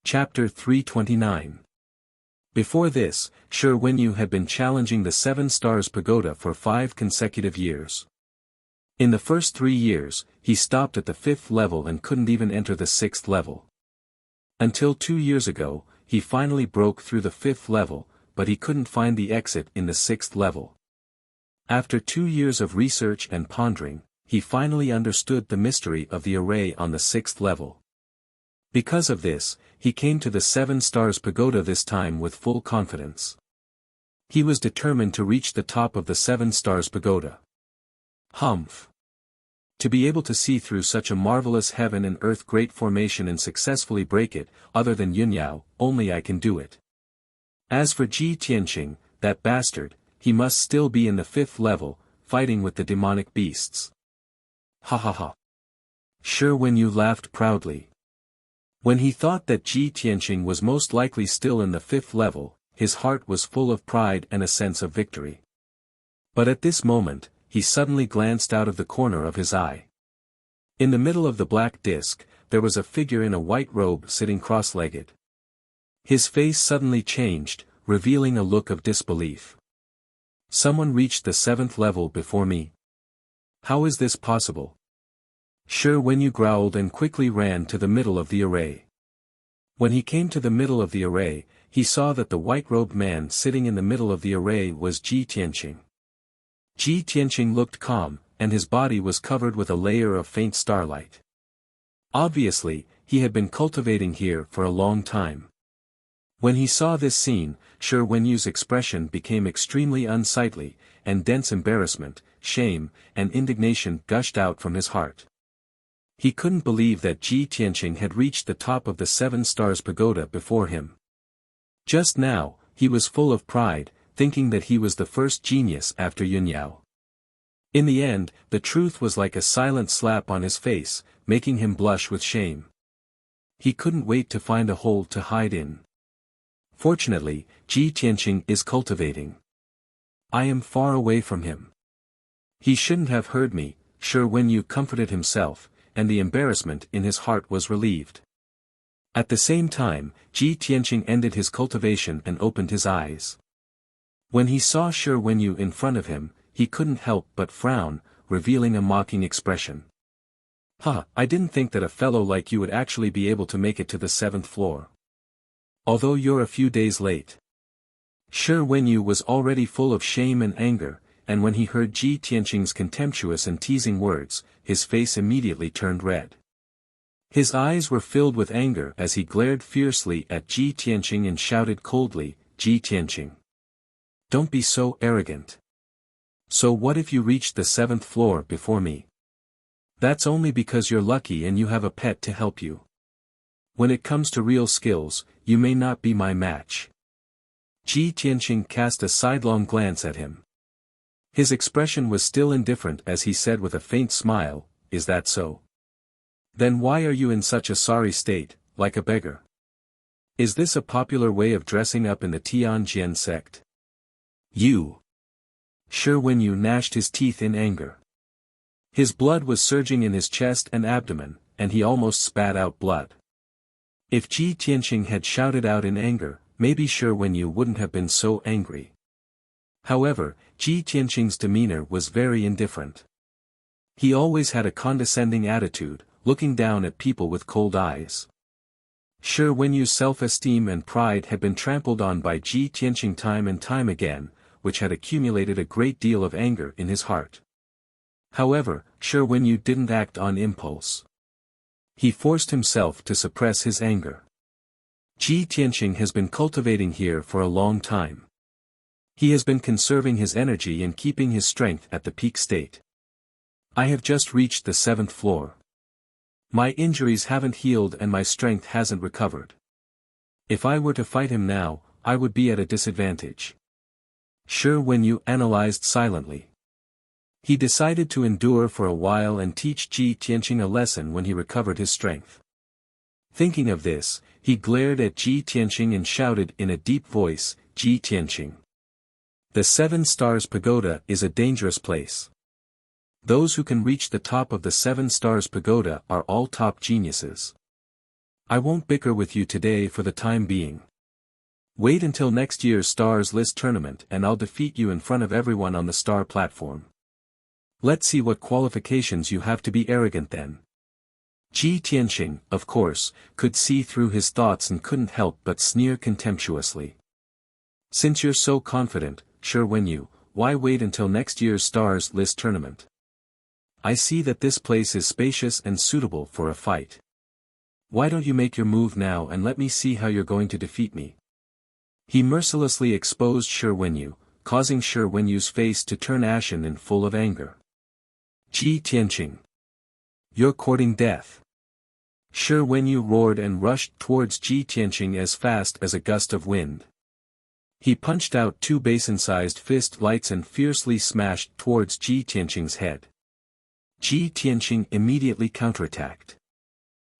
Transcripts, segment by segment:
Chapter 329. Before this, Shi Wenyu had been challenging the Seven Stars Pagoda for 5 consecutive years. In the first 3 years, he stopped at the 5th level and couldn't even enter the 6th level. Until 2 years ago, he finally broke through the 5th level, but he couldn't find the exit in the 6th level. After 2 years of research and pondering, he finally understood the mystery of the array on the 6th level. Because of this, he came to the Seven Stars Pagoda this time with full confidence. He was determined to reach the top of the Seven Stars Pagoda. Humph! To be able to see through such a marvelous heaven and earth great formation and successfully break it, other than Yunyao, only I can do it. As for Ji Tianqing, that bastard, he must still be in the 5th level, fighting with the demonic beasts. Ha ha ha! Shi Wenyu laughed proudly. When he thought that Ji Tianqing was most likely still in the 5th level, his heart was full of pride and a sense of victory. But at this moment, he suddenly glanced out of the corner of his eye. In the middle of the black disk, there was a figure in a white robe sitting cross-legged. His face suddenly changed, revealing a look of disbelief. Someone reached the 7th level before me. How is this possible? Shi Wenyu growled and quickly ran to the middle of the array. When he came to the middle of the array, he saw that the white-robed man sitting in the middle of the array was Ji Tianqing. Ji Tianqing looked calm, and his body was covered with a layer of faint starlight. Obviously, he had been cultivating here for a long time. When he saw this scene, Shi Wenyu's expression became extremely unsightly, and dense embarrassment, shame, and indignation gushed out from his heart. He couldn't believe that Ji Tianqing had reached the top of the Seven Stars Pagoda before him. Just now, he was full of pride, thinking that he was the first genius after Yunyao. In the end, the truth was like a silent slap on his face, making him blush with shame. He couldn't wait to find a hole to hide in. Fortunately, Ji Tianqing is cultivating. I am far away from him. He shouldn't have heard me, Shi Wenyu comforted himself, and the embarrassment in his heart was relieved. At the same time, Ji Tianqing ended his cultivation and opened his eyes. When he saw Shi Wenyu in front of him, he couldn't help but frown, revealing a mocking expression. I didn't think that a fellow like you would actually be able to make it to the 7th floor. Although you're a few days late. Shi Wenyu was already full of shame and anger, and when he heard Ji Tianqing's contemptuous and teasing words, his face immediately turned red. His eyes were filled with anger as he glared fiercely at Ji Tianqing and shouted coldly, Ji Tianqing, don't be so arrogant. So what if you reached the 7th floor before me? That's only because you're lucky and you have a pet to help you. When it comes to real skills, you may not be my match. Ji Tianqing cast a sidelong glance at him. His expression was still indifferent as he said with a faint smile, is that so? Then why are you in such a sorry state, like a beggar? Is this a popular way of dressing up in the Tianjian sect? You! Shi Wenyu gnashed his teeth in anger. His blood was surging in his chest and abdomen, and he almost spat out blood. If Ji Tianqing had shouted out in anger, maybe Shi Wenyu wouldn't have been so angry. However, Ji Tianqing's demeanor was very indifferent. He always had a condescending attitude, looking down at people with cold eyes. Shi Wenyu's self-esteem and pride had been trampled on by Ji Tianqing time and time again, which had accumulated a great deal of anger in his heart. However, Shi Wenyu didn't act on impulse. He forced himself to suppress his anger. Ji Tianqing has been cultivating here for a long time. He has been conserving his energy and keeping his strength at the peak state. I have just reached the 7th floor. My injuries haven't healed and my strength hasn't recovered. If I were to fight him now, I would be at a disadvantage. Shi Wenyu analyzed silently. He decided to endure for a while and teach Ji Tianqing a lesson when he recovered his strength. Thinking of this, he glared at Ji Tianqing and shouted in a deep voice, Ji Tianqing. The Seven Stars Pagoda is a dangerous place. Those who can reach the top of the Seven Stars Pagoda are all top geniuses. I won't bicker with you today for the time being. Wait until next year's Stars List tournament and I'll defeat you in front of everyone on the star platform. Let's see what qualifications you have to be arrogant then. Ji Tianqing, of course, could see through his thoughts and couldn't help but sneer contemptuously. Since you're so confident, Shi Wenyu, why wait until next year's Stars List tournament? I see that this place is spacious and suitable for a fight. Why don't you make your move now and let me see how you're going to defeat me? He mercilessly exposed Shi Wenyu, causing Shi Wenyu's face to turn ashen and full of anger. Ji Tianqing. You're courting death. Shi Wenyu roared and rushed towards Ji Tianqing as fast as a gust of wind. He punched out two basin-sized fist lights and fiercely smashed towards Ji Tianqing's head. Ji Tianqing immediately counterattacked.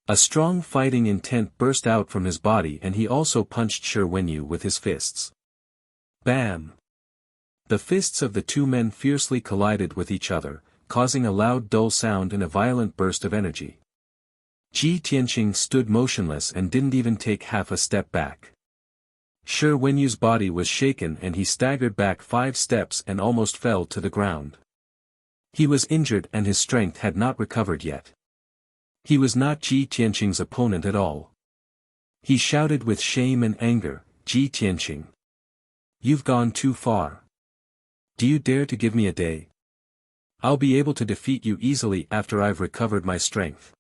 A strong fighting intent burst out from his body and he also punched Shi Wenyu with his fists. Bam! The fists of the two men fiercely collided with each other, causing a loud dull sound and a violent burst of energy. Ji Tianqing stood motionless and didn't even take half a step back. Shi Wenyu's body was shaken and he staggered back 5 steps and almost fell to the ground. He was injured and his strength had not recovered yet. He was not Ji Tianqing's opponent at all. He shouted with shame and anger, Ji Tianqing. You've gone too far. Do you dare to give me a day? I'll be able to defeat you easily after I've recovered my strength.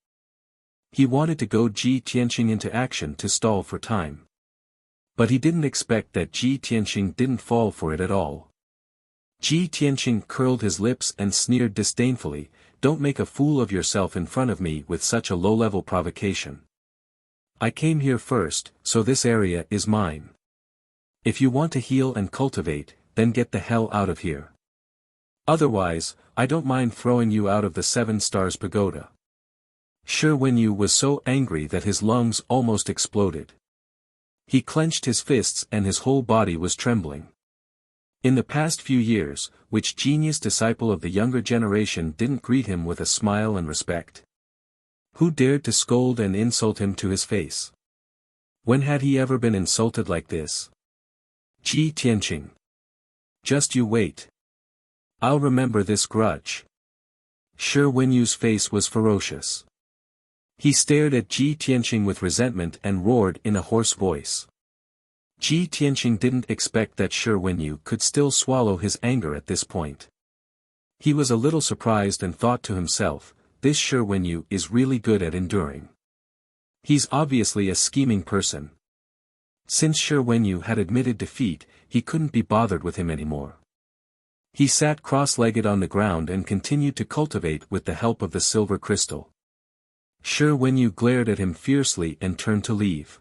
He wanted to goad Ji Tianqing into action to stall for time. But he didn't expect that Ji Tianqing didn't fall for it at all. Ji Tianqing curled his lips and sneered disdainfully, don't make a fool of yourself in front of me with such a low-level provocation. I came here first, so this area is mine. If you want to heal and cultivate, then get the hell out of here. Otherwise, I don't mind throwing you out of the 7 Stars Pagoda. Shi Wenyu was so angry that his lungs almost exploded. He clenched his fists and his whole body was trembling. In the past few years, which genius disciple of the younger generation didn't greet him with a smile and respect? Who dared to scold and insult him to his face? When had he ever been insulted like this? Ji Tianqing. Just you wait. I'll remember this grudge. Shi Wenyu's face was ferocious. He stared at Ji Tianqing with resentment and roared in a hoarse voice. Ji Tianqing didn't expect that Shi Wenyu could still swallow his anger at this point. He was a little surprised and thought to himself, this Shi Wenyu is really good at enduring. He's obviously a scheming person. Since Shi Wenyu had admitted defeat, he couldn't be bothered with him anymore. He sat cross-legged on the ground and continued to cultivate with the help of the silver crystal. Shi Wenyu glared at him fiercely and turned to leave.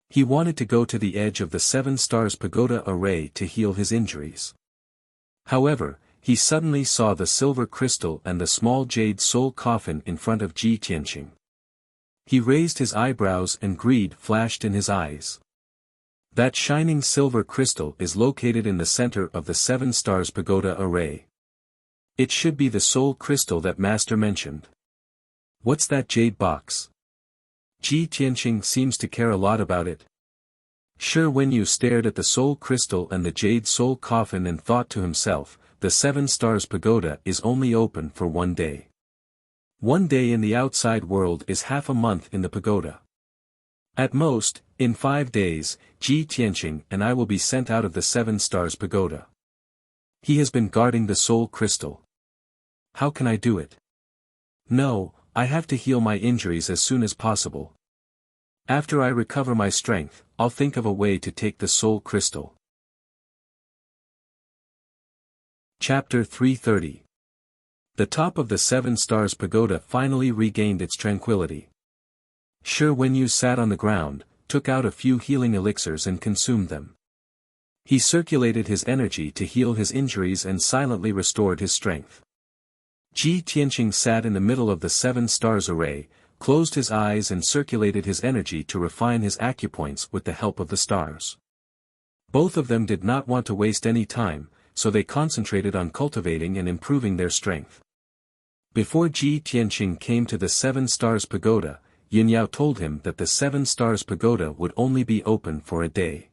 He wanted to go to the edge of the 7 Stars Pagoda array to heal his injuries. However, he suddenly saw the silver crystal and the small jade soul coffin in front of Ji Tianqing. He raised his eyebrows and greed flashed in his eyes. That shining silver crystal is located in the center of the 7 Stars Pagoda array. It should be the soul crystal that Master mentioned. What's that jade box? Ji Tianqing seems to care a lot about it. Shi Wenyu stared at the soul crystal and the jade soul coffin and thought to himself, the 7 Stars Pagoda is only open for 1 day. 1 day in the outside world is half a month in the pagoda. At most, in 5 days, Ji Tianqing and I will be sent out of the 7 Stars Pagoda. He has been guarding the soul crystal. How can I do it? No, I have to heal my injuries as soon as possible. After I recover my strength, I'll think of a way to take the soul crystal. Chapter 330. The top of the 7 Stars Pagoda finally regained its tranquility. Shi Wenyu sat on the ground, took out a few healing elixirs and consumed them. He circulated his energy to heal his injuries and silently restored his strength. Ji Tianqing sat in the middle of the 7 Stars array, closed his eyes and circulated his energy to refine his acupoints with the help of the stars. Both of them did not want to waste any time, so they concentrated on cultivating and improving their strength. Before Ji Tianqing came to the 7 Stars Pagoda, Yin Yao told him that the 7 Stars Pagoda would only be open for a day.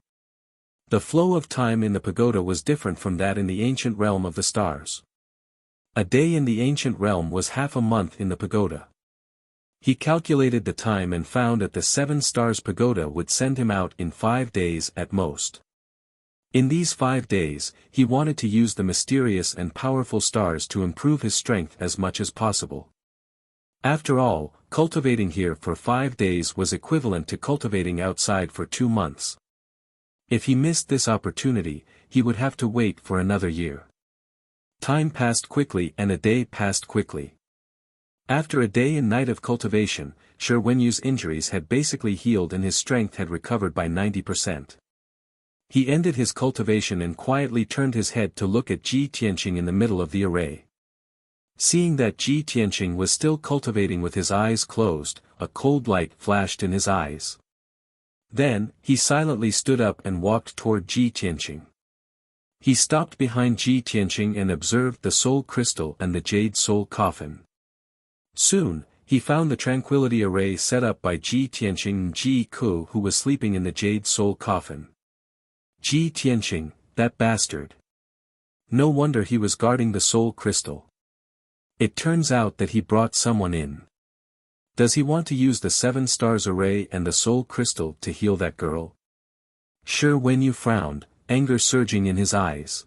The flow of time in the pagoda was different from that in the ancient realm of the stars. A day in the ancient realm was half a month in the pagoda. He calculated the time and found that the 7 Stars Pagoda would send him out in 5 days at most. In these 5 days, he wanted to use the mysterious and powerful stars to improve his strength as much as possible. After all, cultivating here for 5 days was equivalent to cultivating outside for 2 months. If he missed this opportunity, he would have to wait for another year. Time passed quickly and a day passed quickly. After a day and night of cultivation, Shi Wenyu's injuries had basically healed and his strength had recovered by 90%. He ended his cultivation and quietly turned his head to look at Ji Tianqing in the middle of the array. Seeing that Ji Tianqing was still cultivating with his eyes closed, a cold light flashed in his eyes. Then, he silently stood up and walked toward Ji Tianqing. He stopped behind Ji Tianqing and observed the soul crystal and the jade soul coffin. Soon, he found the tranquility array set up by Ji Tianqing and Ji Ku, who was sleeping in the jade soul coffin. Ji Tianqing, that bastard. No wonder he was guarding the soul crystal. It turns out that he brought someone in. Does he want to use the 7 Stars array and the soul crystal to heal that girl? Shi Wenyu frowned, anger surging in his eyes.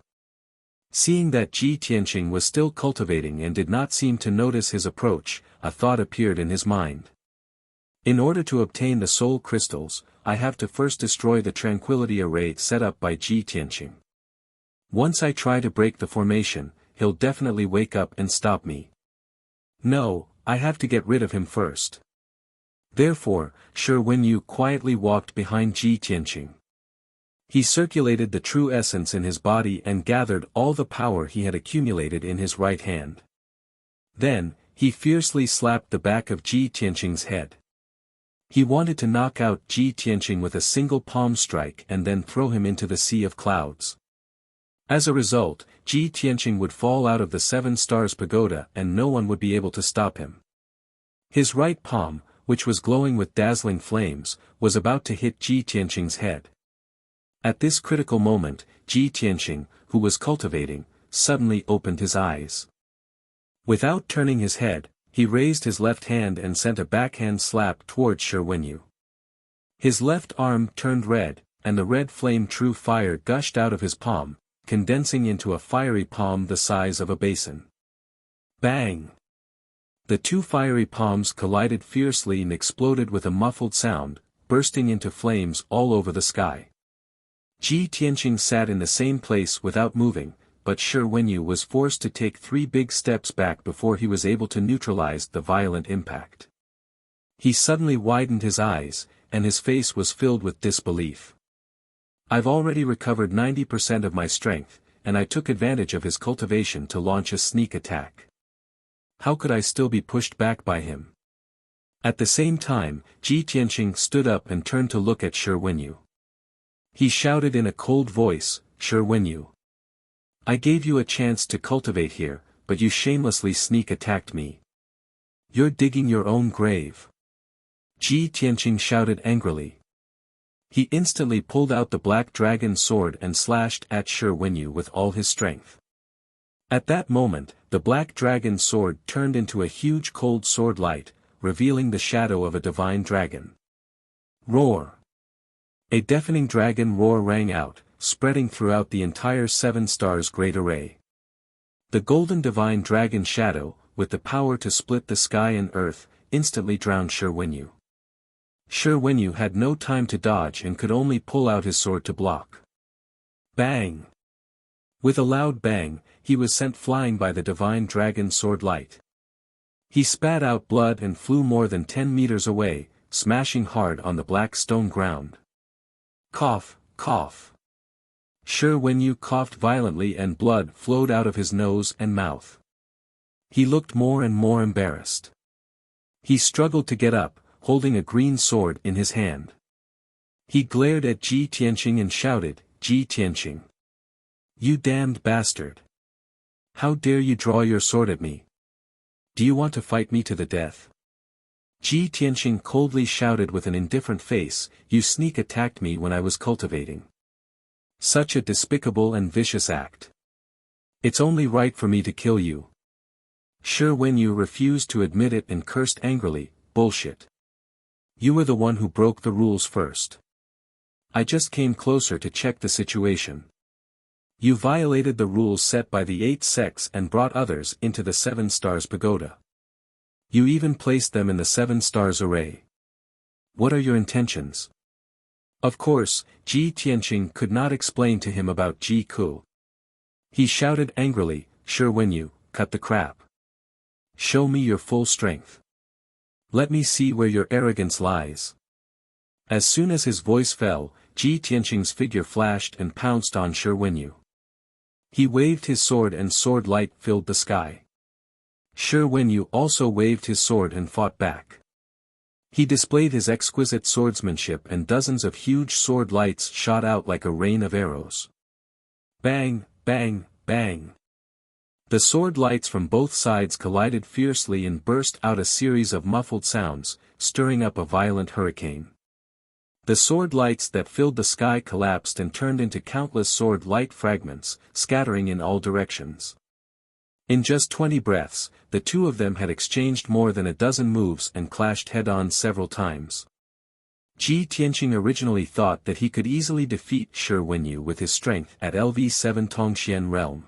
Seeing that Ji Tianqing was still cultivating and did not seem to notice his approach, a thought appeared in his mind. In order to obtain the soul crystals, I have to first destroy the tranquility array set up by Ji Tianqing. Once I try to break the formation, he'll definitely wake up and stop me. No, I have to get rid of him first. Therefore, Shi Wenyu quietly walked behind Ji Tianqing. He circulated the true essence in his body and gathered all the power he had accumulated in his right hand. Then, he fiercely slapped the back of Ji Tianqing's head. He wanted to knock out Ji Tianqing with a single palm strike and then throw him into the sea of clouds. As a result, Ji Tianqing would fall out of the 7 Stars Pagoda and no one would be able to stop him. His right palm, which was glowing with dazzling flames, was about to hit Ji Tianqing's head. At this critical moment, Ji Tianqing, who was cultivating, suddenly opened his eyes. Without turning his head, he raised his left hand and sent a backhand slap towards Shi Wenyu. His left arm turned red, and the red flame true fire gushed out of his palm, condensing into a fiery palm the size of a basin. Bang! The 2 fiery palms collided fiercely and exploded with a muffled sound, bursting into flames all over the sky. Ji Tianqing sat in the same place without moving, but Shi Wenyu was forced to take 3 big steps back before he was able to neutralize the violent impact. He suddenly widened his eyes, and his face was filled with disbelief. I've already recovered 90% of my strength, and I took advantage of his cultivation to launch a sneak attack. How could I still be pushed back by him? At the same time, Ji Tianqing stood up and turned to look at Shi Wenyu. He shouted in a cold voice, Shi Wenyu. I gave you a chance to cultivate here, but you shamelessly sneak attacked me. You're digging your own grave. Ji Tianqing shouted angrily. He instantly pulled out the black dragon sword and slashed at Shi Wenyu with all his strength. At that moment, the black dragon sword turned into a huge cold sword light, revealing the shadow of a divine dragon. Roar! A deafening dragon roar rang out, spreading throughout the entire 7 Stars Great Array. The golden divine dragon shadow, with the power to split the sky and earth, instantly drowned Shi Wenyu. Shi Wenyu had no time to dodge and could only pull out his sword to block. Bang! With a loud bang, he was sent flying by the divine dragon sword light. He spat out blood and flew more than 10 meters away, smashing hard on the black stone ground. Cough, cough. Shi Wenyu coughed violently and blood flowed out of his nose and mouth. He looked more and more embarrassed. He struggled to get up, holding a green sword in his hand. He glared at Ji Tianqing and shouted, Ji Tianqing. You damned bastard. How dare you draw your sword at me? Do you want to fight me to the death? Ji Tianqing coldly shouted with an indifferent face, "You sneak attacked me when I was cultivating. Such a despicable and vicious act. It's only right for me to kill you." Shi Wenyu refused to admit it and cursed angrily, "Bullshit. You were the one who broke the rules first. I just came closer to check the situation. You violated the rules set by the 8 sects and brought others into the 7 stars pagoda. You even placed them in the 7 stars array. What are your intentions?" Of course, Ji Tianqing could not explain to him about Ji Ku. He shouted angrily, "Shi Wenyu, cut the crap. Show me your full strength. Let me see where your arrogance lies." As soon as his voice fell, Ji Tianqing's figure flashed and pounced on Shi Wenyu. He waved his sword and sword light filled the sky. Shi Wenyu also waved his sword and fought back. He displayed his exquisite swordsmanship and dozens of huge sword lights shot out like a rain of arrows. Bang, bang, bang. The sword lights from both sides collided fiercely and burst out a series of muffled sounds, stirring up a violent hurricane. The sword lights that filled the sky collapsed and turned into countless sword light fragments, scattering in all directions. In just 20 breaths, the two of them had exchanged more than a dozen moves and clashed head-on several times. Ji Tianqing originally thought that he could easily defeat Shi Wenyu with his strength at LV7 Tongxian realm.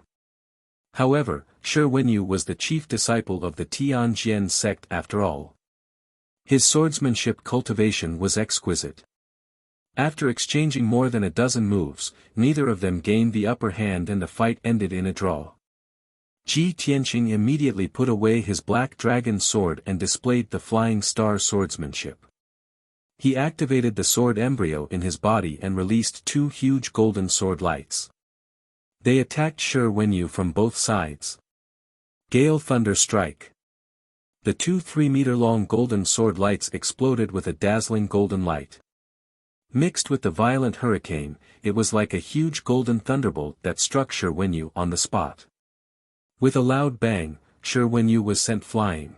However, Shi Wenyu was the chief disciple of the Tianjian sect after all. His swordsmanship cultivation was exquisite. After exchanging more than a dozen moves, neither of them gained the upper hand and the fight ended in a draw. Ji Tianqing immediately put away his black dragon sword and displayed the flying star swordsmanship. He activated the sword embryo in his body and released 2 huge golden sword lights. They attacked Shi Wenyu from both sides. Gale Thunder Strike. The 2 3-meter-long golden sword lights exploded with a dazzling golden light. Mixed with the violent hurricane, it was like a huge golden thunderbolt that struck Shi Wenyu on the spot. With a loud bang, Shi Wenyu was sent flying.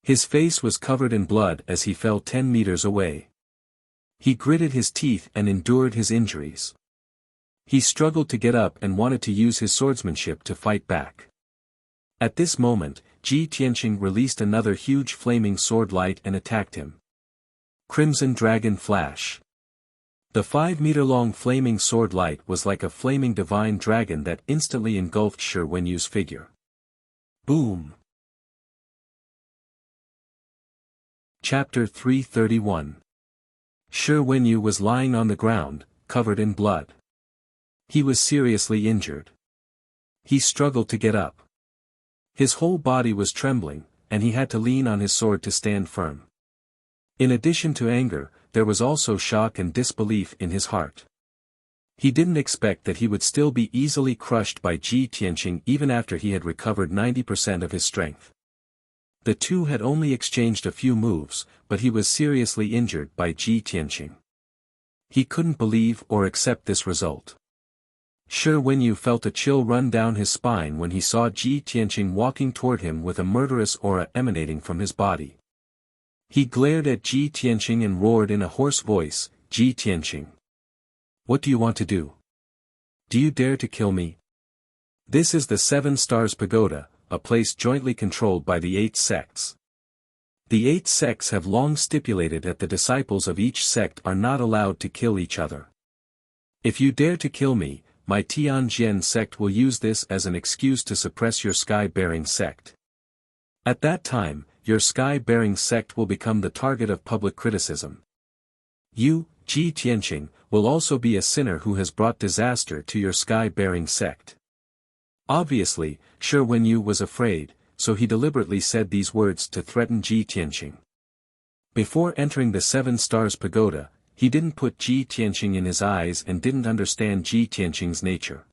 His face was covered in blood as he fell 10 meters away. He gritted his teeth and endured his injuries. He struggled to get up and wanted to use his swordsmanship to fight back. At this moment, Ji Tianqing released another huge flaming sword light and attacked him. Crimson Dragon Flash. The 5-meter-long flaming sword light was like a flaming divine dragon that instantly engulfed Shi Wenyu's figure. Boom! Chapter 331. Shi Wenyu was lying on the ground, covered in blood. He was seriously injured. He struggled to get up. His whole body was trembling, and he had to lean on his sword to stand firm. In addition to anger, there was also shock and disbelief in his heart. He didn't expect that he would still be easily crushed by Ji Tianqing even after he had recovered 90% of his strength. The two had only exchanged a few moves, but he was seriously injured by Ji Tianqing. He couldn't believe or accept this result. Shi Wenyu felt a chill run down his spine when he saw Ji Tianqing walking toward him with a murderous aura emanating from his body. He glared at Ji Tianqing and roared in a hoarse voice, "Ji Tianqing. What do you want to do? Do you dare to kill me? This is the 7 Stars Pagoda, a place jointly controlled by the 8 sects. The 8 sects have long stipulated that the disciples of each sect are not allowed to kill each other. If you dare to kill me, my Tianjian sect will use this as an excuse to suppress your sky-bearing sect. At that time, your sky-bearing sect will become the target of public criticism. You, Ji Tianqing, will also be a sinner who has brought disaster to your sky-bearing sect." Obviously, Shi Wenyu was afraid, so he deliberately said these words to threaten Ji Tianqing. Before entering the 7 Stars Pagoda, he didn't put Ji Tianqing in his eyes and didn't understand Ji Tianqing's nature.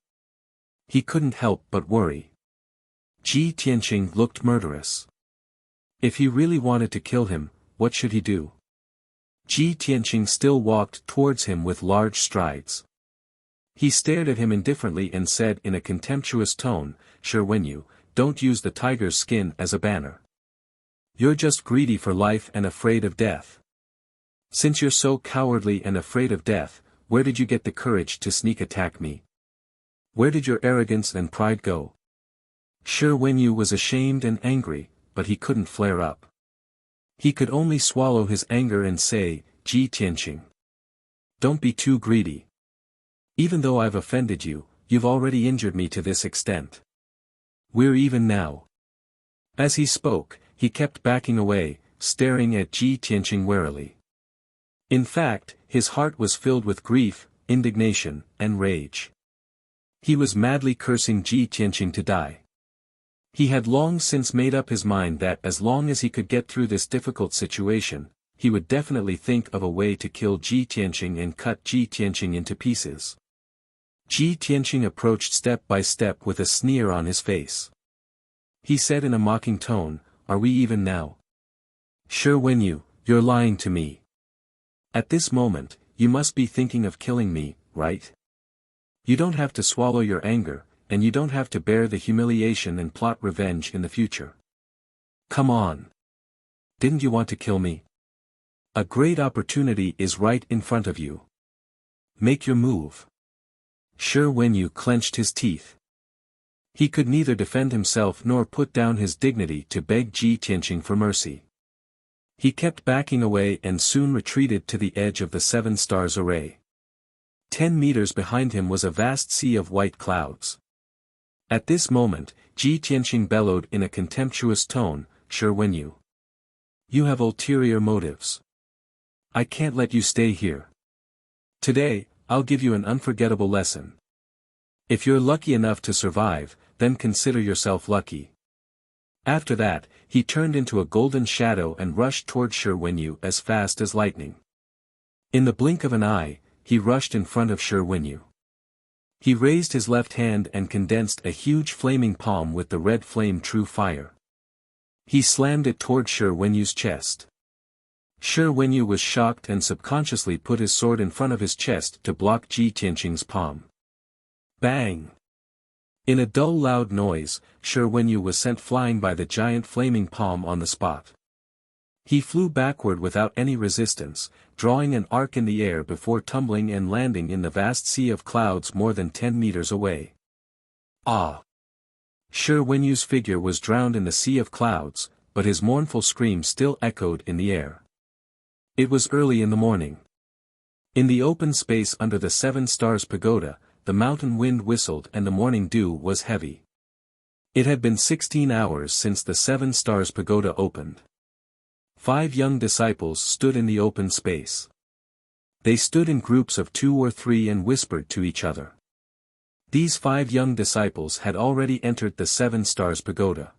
He couldn't help but worry. Ji Tianqing looked murderous. If he really wanted to kill him, what should he do? Ji Tianqing still walked towards him with large strides. He stared at him indifferently and said in a contemptuous tone, "Shi Wenyu, don't use the tiger's skin as a banner. You're just greedy for life and afraid of death. Since you're so cowardly and afraid of death, where did you get the courage to sneak attack me? Where did your arrogance and pride go? Shi Wenyu was ashamed and angry, but he couldn't flare up. He could only swallow his anger and say, Ji Tianqing. Don't be too greedy. Even though I've offended you, you've already injured me to this extent. We're even now. As he spoke, he kept backing away, staring at Ji Tianqing warily. In fact, his heart was filled with grief, indignation, and rage. He was madly cursing Ji Tianqing to die. He had long since made up his mind that as long as he could get through this difficult situation, he would definitely think of a way to kill Ji Tianqing and cut Ji Tianqing into pieces. Ji Tianqing approached step by step with a sneer on his face. He said in a mocking tone, "Are we even now? Shi Wenyu, you're lying to me. At this moment, you must be thinking of killing me, right? You don't have to swallow your anger, and you don't have to bear the humiliation and plot revenge in the future. Come on. Didn't you want to kill me? A great opportunity is right in front of you. Make your move." Shi Wenyu clenched his teeth. He could neither defend himself nor put down his dignity to beg Ji Tianqing for mercy. He kept backing away and soon retreated to the edge of the 7 stars array. 10 meters behind him was a vast sea of white clouds. At this moment, Ji Tianqing bellowed in a contemptuous tone, "Shi Wenyu. You have ulterior motives. I can't let you stay here. Today, I'll give you an unforgettable lesson. If you're lucky enough to survive, then consider yourself lucky." After that, he turned into a golden shadow and rushed toward Shi Wenyu as fast as lightning. In the blink of an eye, he rushed in front of Shi Wenyu. He raised his left hand and condensed a huge flaming palm with the red flame true fire. He slammed it toward Shi Wenyu's chest. Shi Wenyu was shocked and subconsciously put his sword in front of his chest to block Ji Tianqing's palm. Bang! In a dull loud noise, Shi Wenyu was sent flying by the giant flaming palm on the spot. He flew backward without any resistance, drawing an arc in the air before tumbling and landing in the vast sea of clouds more than 10 meters away. Ah! Shi Wenyu's figure was drowned in the sea of clouds, but his mournful scream still echoed in the air. It was early in the morning. In the open space under the 7 stars pagoda, the mountain wind whistled and the morning dew was heavy. It had been 16 hours since the 7 stars pagoda opened. 5 young disciples stood in the open space. They stood in groups of 2 or 3 and whispered to each other. These 5 young disciples had already entered the 7 stars pagoda.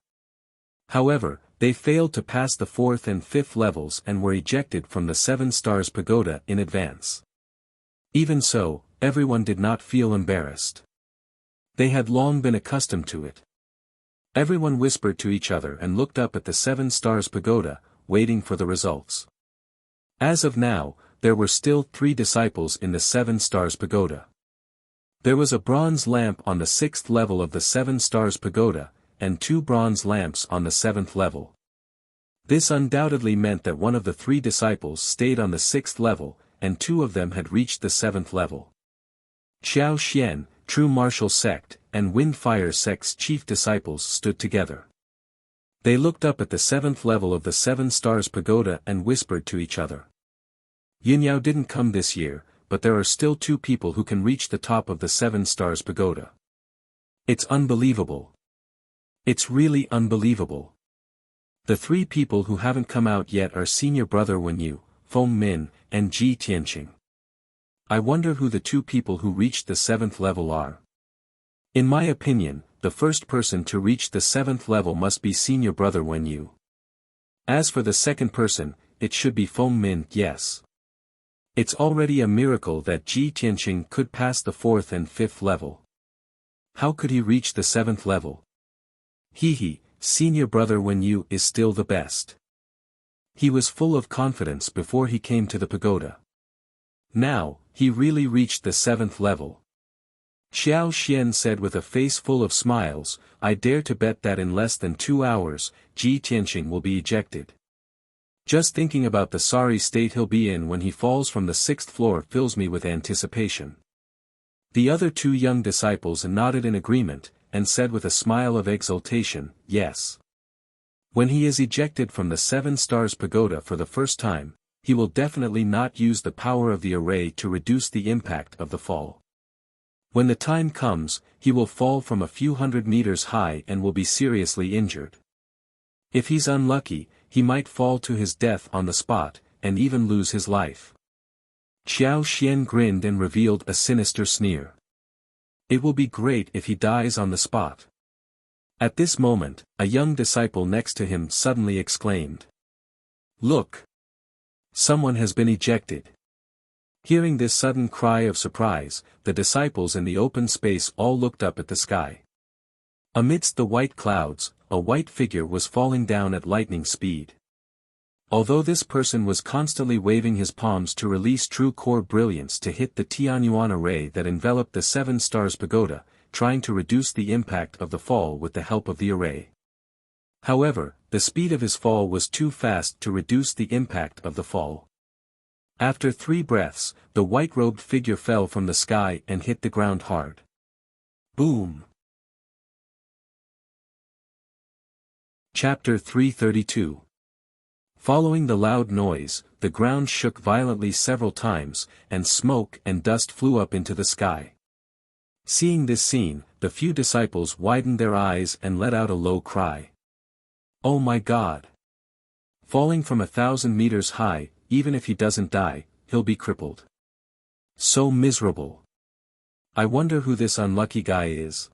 However, they failed to pass the 4th and 5th levels and were ejected from the 7 stars pagoda in advance. Even so, everyone did not feel embarrassed. They had long been accustomed to it. Everyone whispered to each other and looked up at the 7 stars pagoda, waiting for the results. As of now, there were still 3 disciples in the 7 stars pagoda. There was a bronze lamp on the 6th level of the 7 stars pagoda, and 2 bronze lamps on the 7th level. This undoubtedly meant that one of the 3 disciples stayed on the 6th level, and 2 of them had reached the 7th level. Xiao Xian, True Martial Sect, and Wind Fire Sect's chief disciples stood together. They looked up at the 7th level of the 7 stars pagoda and whispered to each other. Yinyao didn't come this year, but there are still 2 people who can reach the top of the 7 stars pagoda. It's unbelievable. It's really unbelievable. The 3 people who haven't come out yet are Senior Brother Wenyu, Feng Min, and Ji Tianqing. I wonder who the 2 people who reached the 7th level are. In my opinion, the first person to reach the 7th level must be Senior Brother Wenyu. As for the second person, it should be Feng Min, yes. It's already a miracle that Ji Tianqing could pass the 4th and 5th level. How could he reach the 7th level? He, Senior Brother Wenyu is still the best. He was full of confidence before he came to the pagoda. Now, he really reached the 7th level. Xiao Xian said with a face full of smiles, I dare to bet that in less than 2 hours, Ji Tianqing will be ejected. Just thinking about the sorry state he'll be in when he falls from the 6th floor fills me with anticipation. The other 2 young disciples nodded in agreement, and said with a smile of exultation, yes. When he is ejected from the 7 Stars Pagoda for the first time, he will definitely not use the power of the array to reduce the impact of the fall. When the time comes, he will fall from a few hundred meters high and will be seriously injured. If he's unlucky, he might fall to his death on the spot, and even lose his life. Xiao Xian grinned and revealed a sinister sneer. It will be great if he dies on the spot. At this moment, a young disciple next to him suddenly exclaimed. Look! Someone has been ejected. Hearing this sudden cry of surprise, the disciples in the open space all looked up at the sky. Amidst the white clouds, a white figure was falling down at lightning speed. Although this person was constantly waving his palms to release true core brilliance to hit the Tianyuan array that enveloped the 7 Stars Pagoda, trying to reduce the impact of the fall with the help of the array. However, the speed of his fall was too fast to reduce the impact of the fall. After 3 breaths, the white-robed figure fell from the sky and hit the ground hard. Boom! Chapter 332. Following the loud noise, the ground shook violently several times, and smoke and dust flew up into the sky. Seeing this scene, the few disciples widened their eyes and let out a low cry. Oh my God! Falling from 1,000 meters high, even if he doesn't die, he'll be crippled. So miserable. I wonder who this unlucky guy is.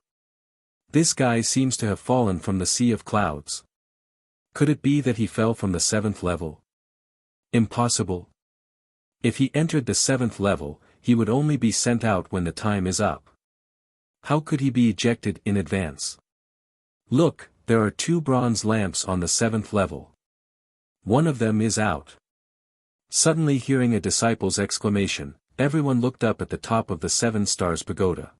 This guy seems to have fallen from the sea of clouds. Could it be that he fell from the 7th level? Impossible. If he entered the 7th level, he would only be sent out when the time is up. How could he be ejected in advance? Look, there are 2 bronze lamps on the 7th level. One of them is out. Suddenly hearing a disciple's exclamation, everyone looked up at the top of the 7 Stars Pagoda.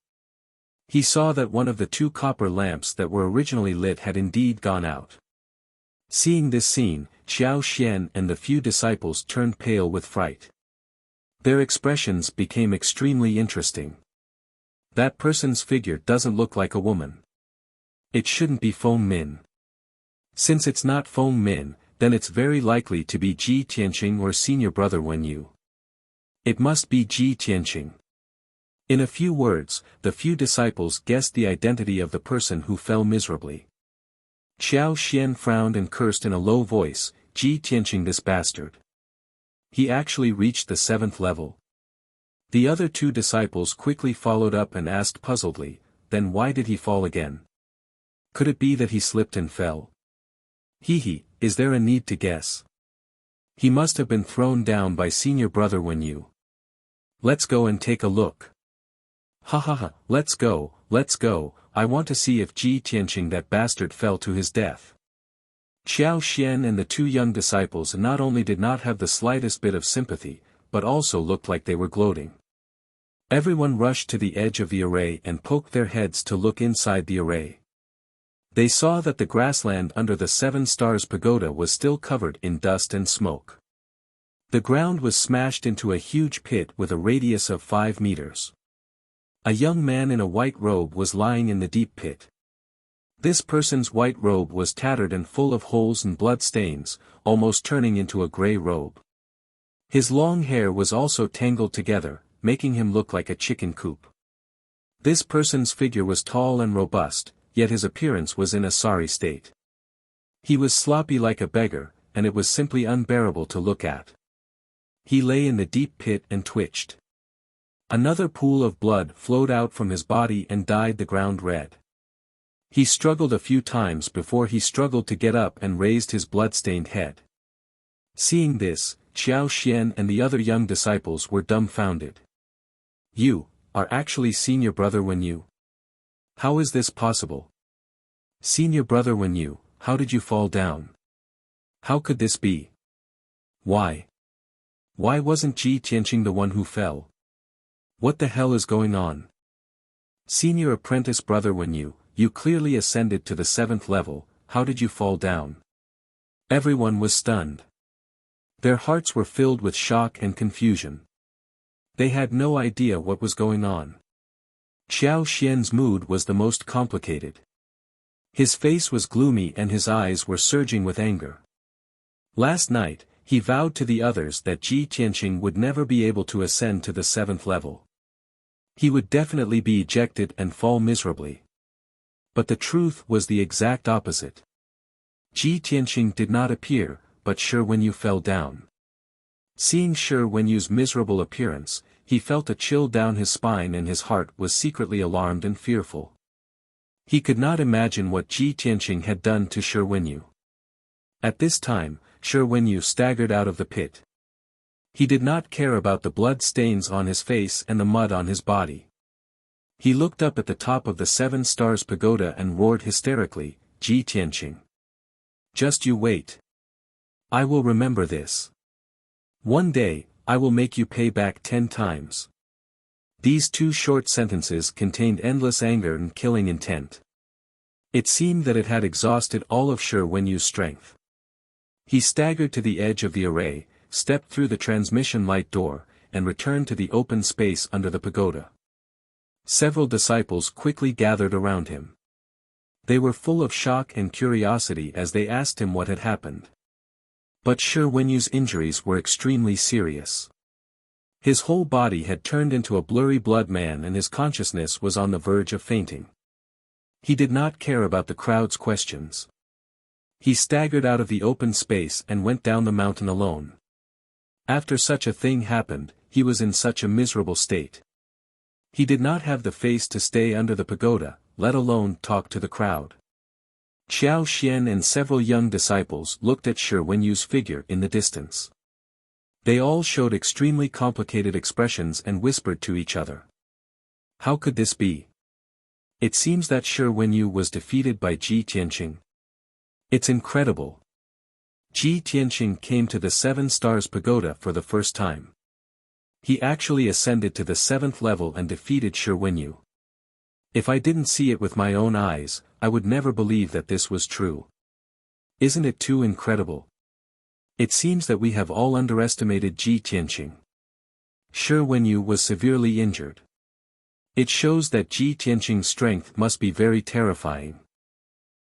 He saw that one of the 2 copper lamps that were originally lit had indeed gone out. Seeing this scene, Xiao Xian and the few disciples turned pale with fright. Their expressions became extremely interesting. That person's figure doesn't look like a woman. It shouldn't be Feng Min. Since it's not Feng Min, then it's very likely to be Ji Tianqing or senior brother Wen Yu. It must be Ji Tianqing. In a few words, the few disciples guessed the identity of the person who fell miserably. Xiao Xian frowned and cursed in a low voice, Ji Tianqing this bastard. He actually reached the 7th level. The other 2 disciples quickly followed up and asked puzzledly, then why did he fall again? Could it be that he slipped and fell? Hee, is there a need to guess? He must have been thrown down by senior brother Wen Yu. Let's go and take a look. Ha, let's go, I want to see if Ji Tianqing that bastard fell to his death. Xiao Xian and the 2 young disciples not only did not have the slightest bit of sympathy, but also looked like they were gloating. Everyone rushed to the edge of the array and poked their heads to look inside the array. They saw that the grassland under the 7 Stars Pagoda was still covered in dust and smoke. The ground was smashed into a huge pit with a radius of 5 meters. A young man in a white robe was lying in the deep pit. This person's white robe was tattered and full of holes and blood stains, almost turning into a gray robe. His long hair was also tangled together, making him look like a chicken coop. This person's figure was tall and robust, yet his appearance was in a sorry state. He was sloppy like a beggar, and it was simply unbearable to look at. He lay in the deep pit and twitched. Another pool of blood flowed out from his body and dyed the ground red. He struggled a few times before he struggled to get up and raised his blood-stained head. Seeing this, Xiao Xian and the other young disciples were dumbfounded. You are actually senior brother Wen Yu. How is this possible? Senior brother Wen Yu, how did you fall down? How could this be? Why? Why wasn't Ji Tianqing the one who fell? What the hell is going on? Senior apprentice brother, when you clearly ascended to the 7th level, how did you fall down? Everyone was stunned. Their hearts were filled with shock and confusion. They had no idea what was going on. Xiao Xian's mood was the most complicated. His face was gloomy and his eyes were surging with anger. Last night, he vowed to the others that Ji Tianqing would never be able to ascend to the 7th level. He would definitely be ejected and fall miserably. But the truth was the exact opposite. Ji Tianqing did not appear, but Shi Wenyu fell down. Seeing Shi Wenyu's miserable appearance, he felt a chill down his spine and his heart was secretly alarmed and fearful. He could not imagine what Ji Tianqing had done to Shi Wenyu. At this time, Shi Wenyu staggered out of the pit. He did not care about the blood stains on his face and the mud on his body. He looked up at the top of the 7 Stars Pagoda and roared hysterically, "Ji Tianqing. Just you wait. I will remember this. One day, I will make you pay back 10 times." These 2 short sentences contained endless anger and killing intent. It seemed that it had exhausted all of Shi Wenyu's strength. He staggered to the edge of the array, stepped through the transmission light door, and returned to the open space under the pagoda. Several disciples quickly gathered around him. They were full of shock and curiosity as they asked him what had happened. But Shi Wenyu's injuries were extremely serious. His whole body had turned into a blurry blood man and his consciousness was on the verge of fainting. He did not care about the crowd's questions. He staggered out of the open space and went down the mountain alone. After such a thing happened, he was in such a miserable state. He did not have the face to stay under the pagoda, let alone talk to the crowd. Xiao Xian and several young disciples looked at Shi Wenyu's figure in the distance. They all showed extremely complicated expressions and whispered to each other. How could this be? It seems that Shi Wenyu was defeated by Ji Tianqing. It's incredible. Ji Tianqing came to the 7 Stars Pagoda for the first time. He actually ascended to the 7th level and defeated Shi Wenyu. If I didn't see it with my own eyes, I would never believe that this was true. Isn't it too incredible? It seems that we have all underestimated Ji Tianqing. Shi Wenyu was severely injured. It shows that Ji Tianqing's strength must be very terrifying.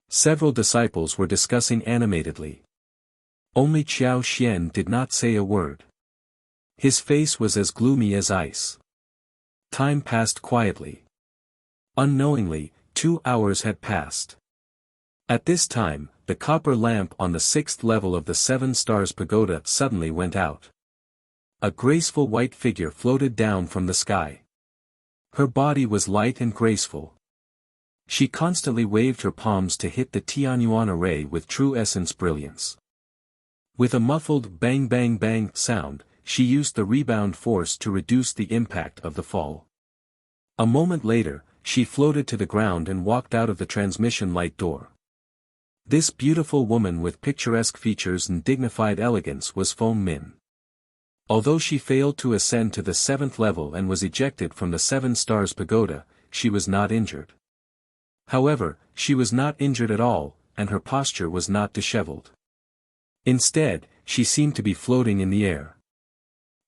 Several disciples were discussing animatedly. Only Xiao Xian did not say a word. His face was as gloomy as ice. Time passed quietly. Unknowingly, 2 hours had passed. At this time, the copper lamp on the 6th level of the 7 Stars Pagoda suddenly went out. A graceful white figure floated down from the sky. Her body was light and graceful. She constantly waved her palms to hit the Tianyuan array with true essence brilliance. With a muffled bang bang bang sound, she used the rebound force to reduce the impact of the fall. A moment later, she floated to the ground and walked out of the transmission light door. This beautiful woman with picturesque features and dignified elegance was Feng Min. Although she failed to ascend to the 7th level and was ejected from the 7 Stars Pagoda, she was not injured. However, she was not injured at all, and her posture was not disheveled. Instead, she seemed to be floating in the air.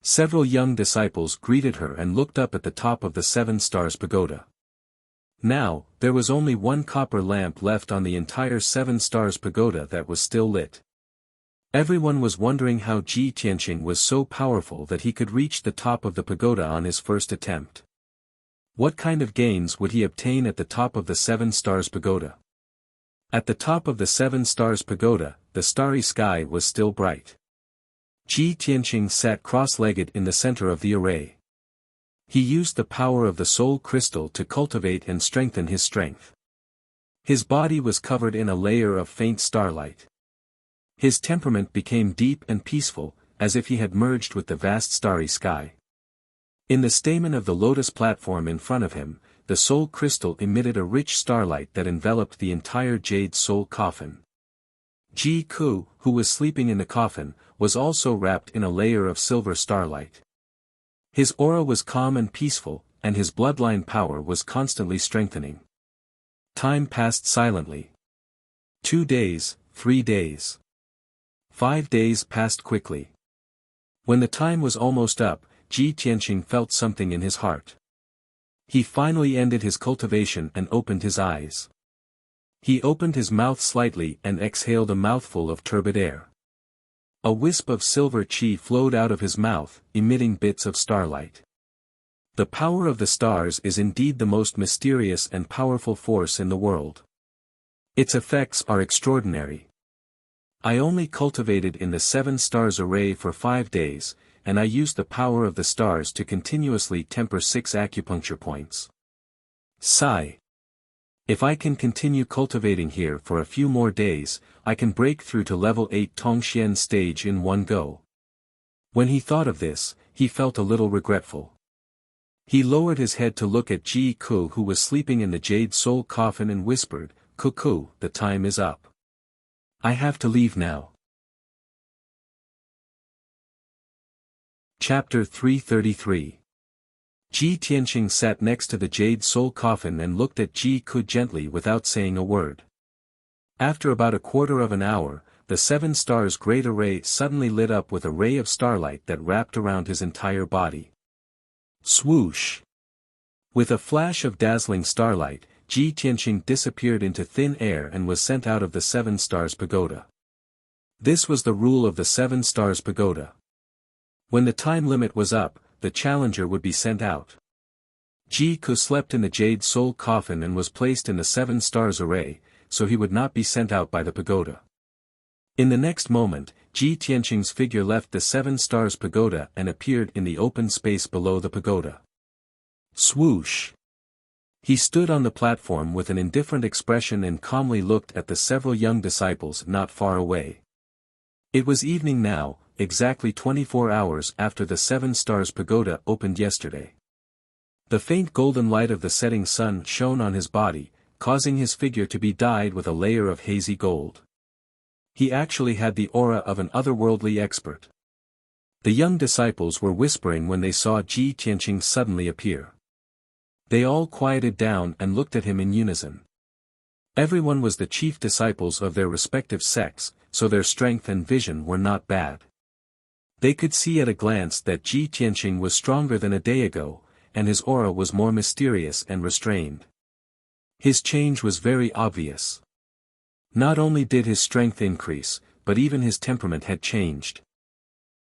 Several young disciples greeted her and looked up at the top of the 7 Stars Pagoda. Now, there was only one copper lamp left on the entire 7 Stars Pagoda that was still lit. Everyone was wondering how Ji Tianqing was so powerful that he could reach the top of the pagoda on his first attempt. What kind of gains would he obtain at the top of the 7 Stars Pagoda? At the top of the 7 Stars Pagoda, the starry sky was still bright. Ji Tianqing sat cross-legged in the center of the array. He used the power of the soul crystal to cultivate and strengthen his strength. His body was covered in a layer of faint starlight. His temperament became deep and peaceful, as if he had merged with the vast starry sky. In the stamen of the lotus platform in front of him, the soul crystal emitted a rich starlight that enveloped the entire jade soul coffin. Ji Ku, who was sleeping in the coffin, was also wrapped in a layer of silver starlight. His aura was calm and peaceful, and his bloodline power was constantly strengthening. Time passed silently. 2 days, 3 days. 5 days passed quickly. When the time was almost up, Ji Tianqing felt something in his heart. He finally ended his cultivation and opened his eyes. He opened his mouth slightly and exhaled a mouthful of turbid air. A wisp of silver qi flowed out of his mouth, emitting bits of starlight. The power of the stars is indeed the most mysterious and powerful force in the world. Its effects are extraordinary. I only cultivated in the 7 stars array for 5 days, and I used the power of the stars to continuously temper 6 acupuncture points. Sigh. If I can continue cultivating here for a few more days, I can break through to level 8 Tongxian stage in one go. When he thought of this, he felt a little regretful. He lowered his head to look at Ji Ku, who was sleeping in the jade soul coffin, and whispered, "Ku, the time is up. I have to leave now." Chapter 333. Ji Tianqing sat next to the jade soul coffin and looked at Ji Ku gently without saying a word. After about a quarter of an hour, the 7 stars great array suddenly lit up with a ray of starlight that wrapped around his entire body. Swoosh! With a flash of dazzling starlight, Ji Tianqing disappeared into thin air and was sent out of the 7 stars pagoda. This was the rule of the 7 stars pagoda. When the time limit was up, the challenger would be sent out. Ji Ku slept in the jade soul coffin and was placed in the 7 stars array, so he would not be sent out by the pagoda. In the next moment, Ji Tianqing's figure left the 7 stars pagoda and appeared in the open space below the pagoda. Swoosh! He stood on the platform with an indifferent expression and calmly looked at the several young disciples not far away. It was evening now, exactly 24 hours after the 7 stars pagoda opened yesterday. The faint golden light of the setting sun shone on his body, causing his figure to be dyed with a layer of hazy gold. He actually had the aura of an otherworldly expert. The young disciples were whispering when they saw Ji Tianqing suddenly appear. They all quieted down and looked at him in unison. Everyone was the chief disciples of their respective sects, so their strength and vision were not bad. They could see at a glance that Ji Tianqing was stronger than a day ago, and his aura was more mysterious and restrained. His change was very obvious. Not only did his strength increase, but even his temperament had changed.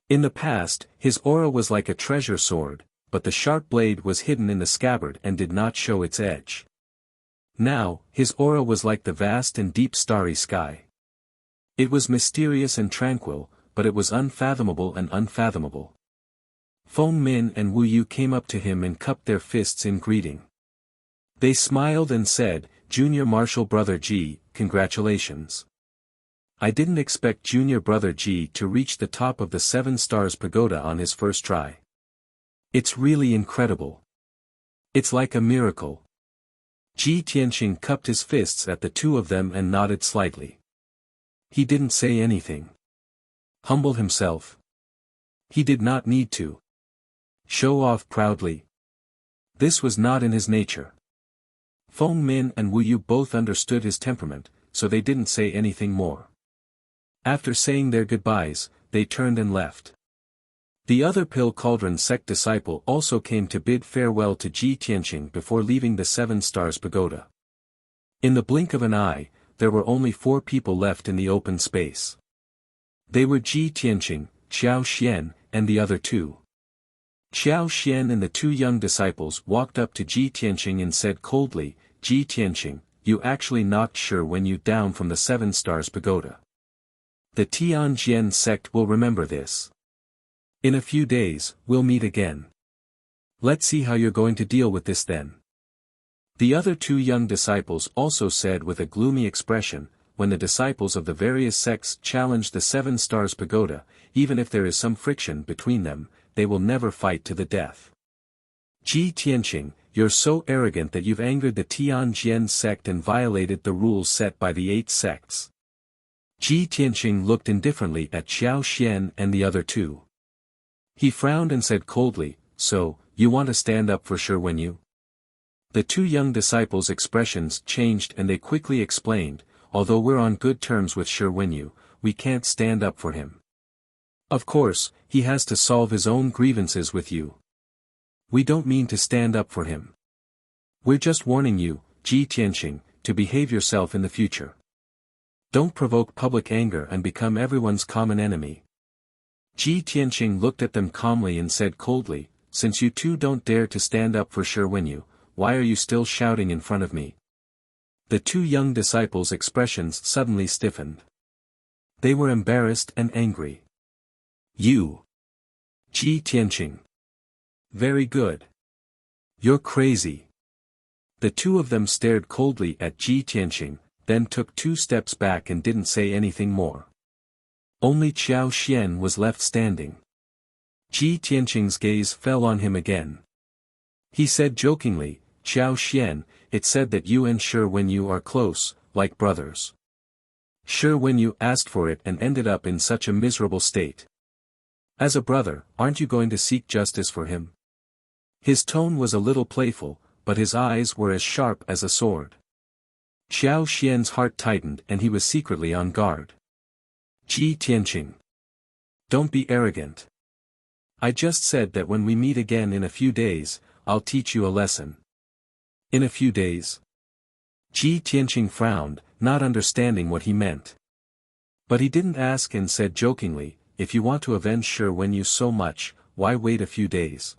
In the past, his aura was like a treasure sword, but the sharp blade was hidden in the scabbard and did not show its edge. Now, his aura was like the vast and deep starry sky. It was mysterious and tranquil, but it was unfathomable and unfathomable. Feng Min and Wu Yu came up to him and cupped their fists in greeting. They smiled and said, "Junior Marshal Brother Ji, congratulations. I didn't expect Junior Brother Ji to reach the top of the 7 stars pagoda on his first try. It's really incredible. It's like a miracle." Ji Tianqing cupped his fists at the two of them and nodded slightly. He didn't say anything. Humble himself. He did not need to show off proudly. This was not in his nature. Feng Min and Wu Yu both understood his temperament, so they didn't say anything more. After saying their goodbyes, they turned and left. The other Pill Cauldron sect disciple also came to bid farewell to Ji Tianqing before leaving the 7 stars pagoda. In the blink of an eye, there were only 4 people left in the open space. They were Ji Tianqing, Xiao Xian, and the other 2. Xiao Xian and the 2 young disciples walked up to Ji Tianqing and said coldly, "Ji Tianqing, you actually knocked Shi Wen Yu down from the 7 stars pagoda. The Tianjian sect will remember this. In a few days, we'll meet again. Let's see how you're going to deal with this then." The other 2 young disciples also said with a gloomy expression, "When the disciples of the various sects challenge the 7 stars pagoda, even if there is some friction between them, they will never fight to the death. Ji Tianqing, you're so arrogant that you've angered the Tianjian sect and violated the rules set by the 8 sects." Ji Tianqing looked indifferently at Xiao Xian and the other 2. He frowned and said coldly, "So, You want to stand up for Shi Wenyu? The two young disciples' expressions changed and they quickly explained, although we're on good terms with Shi Wenyu, we can't stand up for him. Of course, he has to solve his own grievances with you. We don't mean to stand up for him. We're just warning you, Ji Tianqing, to behave yourself in the future. Don't provoke public anger and become everyone's common enemy. Ji Tianqing looked at them calmly and said coldly, since you two don't dare to stand up for Shi Wenyu, why are you still shouting in front of me? The two young disciples' expressions suddenly stiffened. They were embarrassed and angry. You! Ji Tianqing. Very good. You're crazy. The two of them stared coldly at Ji Tianqing, then took 2 steps back and didn't say anything more. Only Qiao Xian was left standing. Ji Tianqing's gaze fell on him again. He said jokingly, Qiao Xian, it said that you and Shi Wenyu are close, like brothers. Shi Wenyu asked for it and ended up in such a miserable state. As a brother, aren't you going to seek justice for him? His tone was a little playful, but his eyes were as sharp as a sword. Qiao Xian's heart tightened and he was secretly on guard. Ji Tianqing. Don't be arrogant. I just said that when we meet again in a few days, I'll teach you a lesson. In a few days? Ji Tianqing frowned, not understanding what he meant. But he didn't ask and said jokingly, if you want to avenge Shi Wenyu so much, why wait a few days?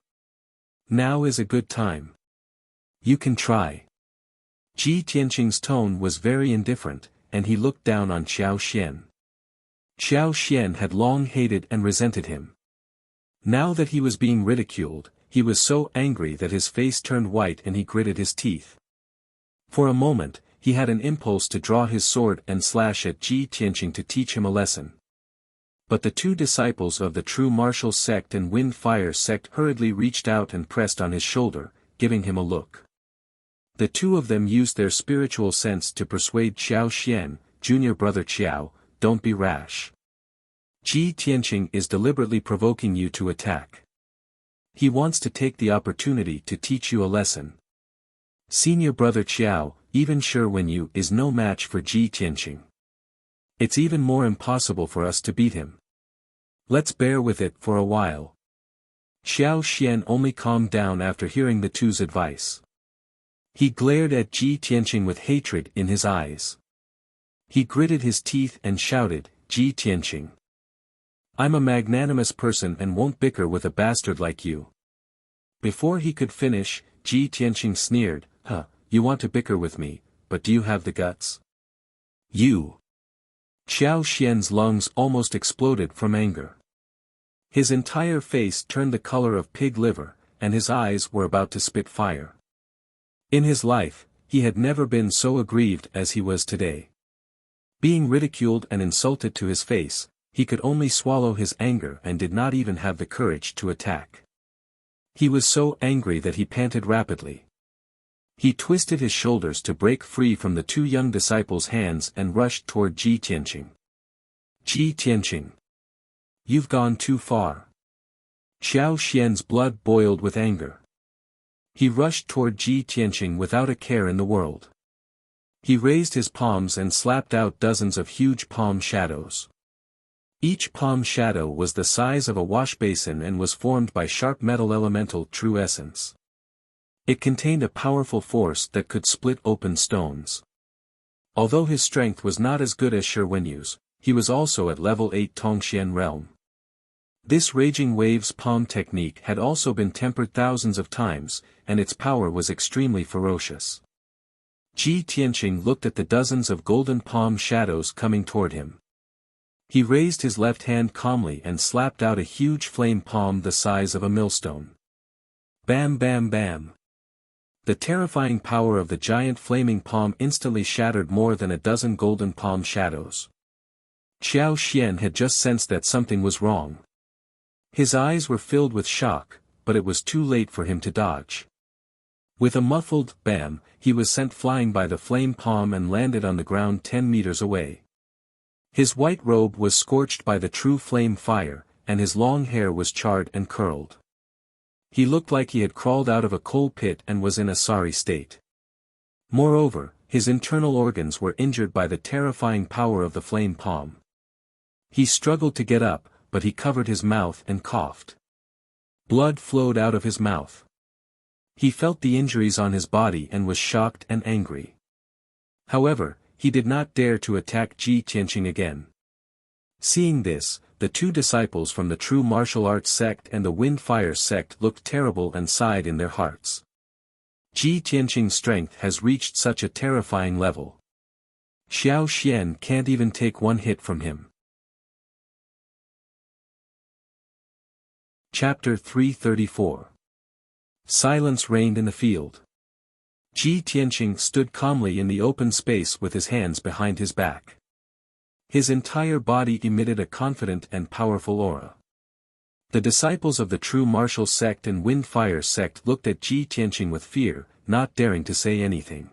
Now is a good time. You can try. Ji Tianqing's tone was very indifferent, and he looked down on Qiao Xian. Qiao Xian had long hated and resented him. Now that he was being ridiculed, he was so angry that his face turned white and he gritted his teeth. For a moment, he had an impulse to draw his sword and slash at Ji Tianqing to teach him a lesson. But the two disciples of the true martial sect and wind fire sect hurriedly reached out and pressed on his shoulder, giving him a look. The two of them used their spiritual sense to persuade Qiao Xian, junior brother Qiao, don't be rash. Ji Tianqing is deliberately provoking you to attack. He wants to take the opportunity to teach you a lesson. Senior brother Qiao, even Shi Wenyu is no match for Ji Tianqing. It's even more impossible for us to beat him. Let's bear with it for a while. Qiao Xian only calmed down after hearing the two's advice. He glared at Ji Tianqing with hatred in his eyes. He gritted his teeth and shouted, Ji Tianqing. I'm a magnanimous person and won't bicker with a bastard like you. Before he could finish, Ji Tianqing sneered, you want to bicker with me, but do you have the guts? You. Qiao Xian's lungs almost exploded from anger. His entire face turned the color of pig liver, and his eyes were about to spit fire. In his life, he had never been so aggrieved as he was today. Being ridiculed and insulted to his face, he could only swallow his anger and did not even have the courage to attack. He was so angry that he panted rapidly. He twisted his shoulders to break free from the two young disciples' hands and rushed toward Ji Tianqing. Ji Tianqing. You've gone too far. Qiao Xian's blood boiled with anger. He rushed toward Ji Tianqing without a care in the world. He raised his palms and slapped out dozens of huge palm shadows. Each palm shadow was the size of a wash basin and was formed by sharp metal elemental true essence. It contained a powerful force that could split open stones. Although his strength was not as good as Shi Wenyu's, he was also at level 8 Tongxian realm. This raging waves palm technique had also been tempered thousands of times, and its power was extremely ferocious. Ji Tianqing looked at the dozens of golden palm shadows coming toward him. He raised his left hand calmly and slapped out a huge flame palm the size of a millstone. Bam bam bam. The terrifying power of the giant flaming palm instantly shattered more than a dozen golden palm shadows. Qiao Xian had just sensed that something was wrong. His eyes were filled with shock, but it was too late for him to dodge. With a muffled bam, he was sent flying by the flame palm and landed on the ground 10 meters away. His white robe was scorched by the true flame fire, and his long hair was charred and curled. He looked like he had crawled out of a coal pit and was in a sorry state. Moreover, his internal organs were injured by the terrifying power of the flame palm. He struggled to get up, but he covered his mouth and coughed. Blood flowed out of his mouth. He felt the injuries on his body and was shocked and angry. However, he did not dare to attack Ji Tianqing again. Seeing this, the two disciples from the true martial arts sect and the wind-fire sect looked terrible and sighed in their hearts. Ji Tianqing's strength has reached such a terrifying level. Xiao Xian can't even take one hit from him. Chapter 334. Silence reigned in the field. Ji Tianqing stood calmly in the open space with his hands behind his back. His entire body emitted a confident and powerful aura. The disciples of the true martial sect and wind-fire sect looked at Ji Tianqing with fear, not daring to say anything.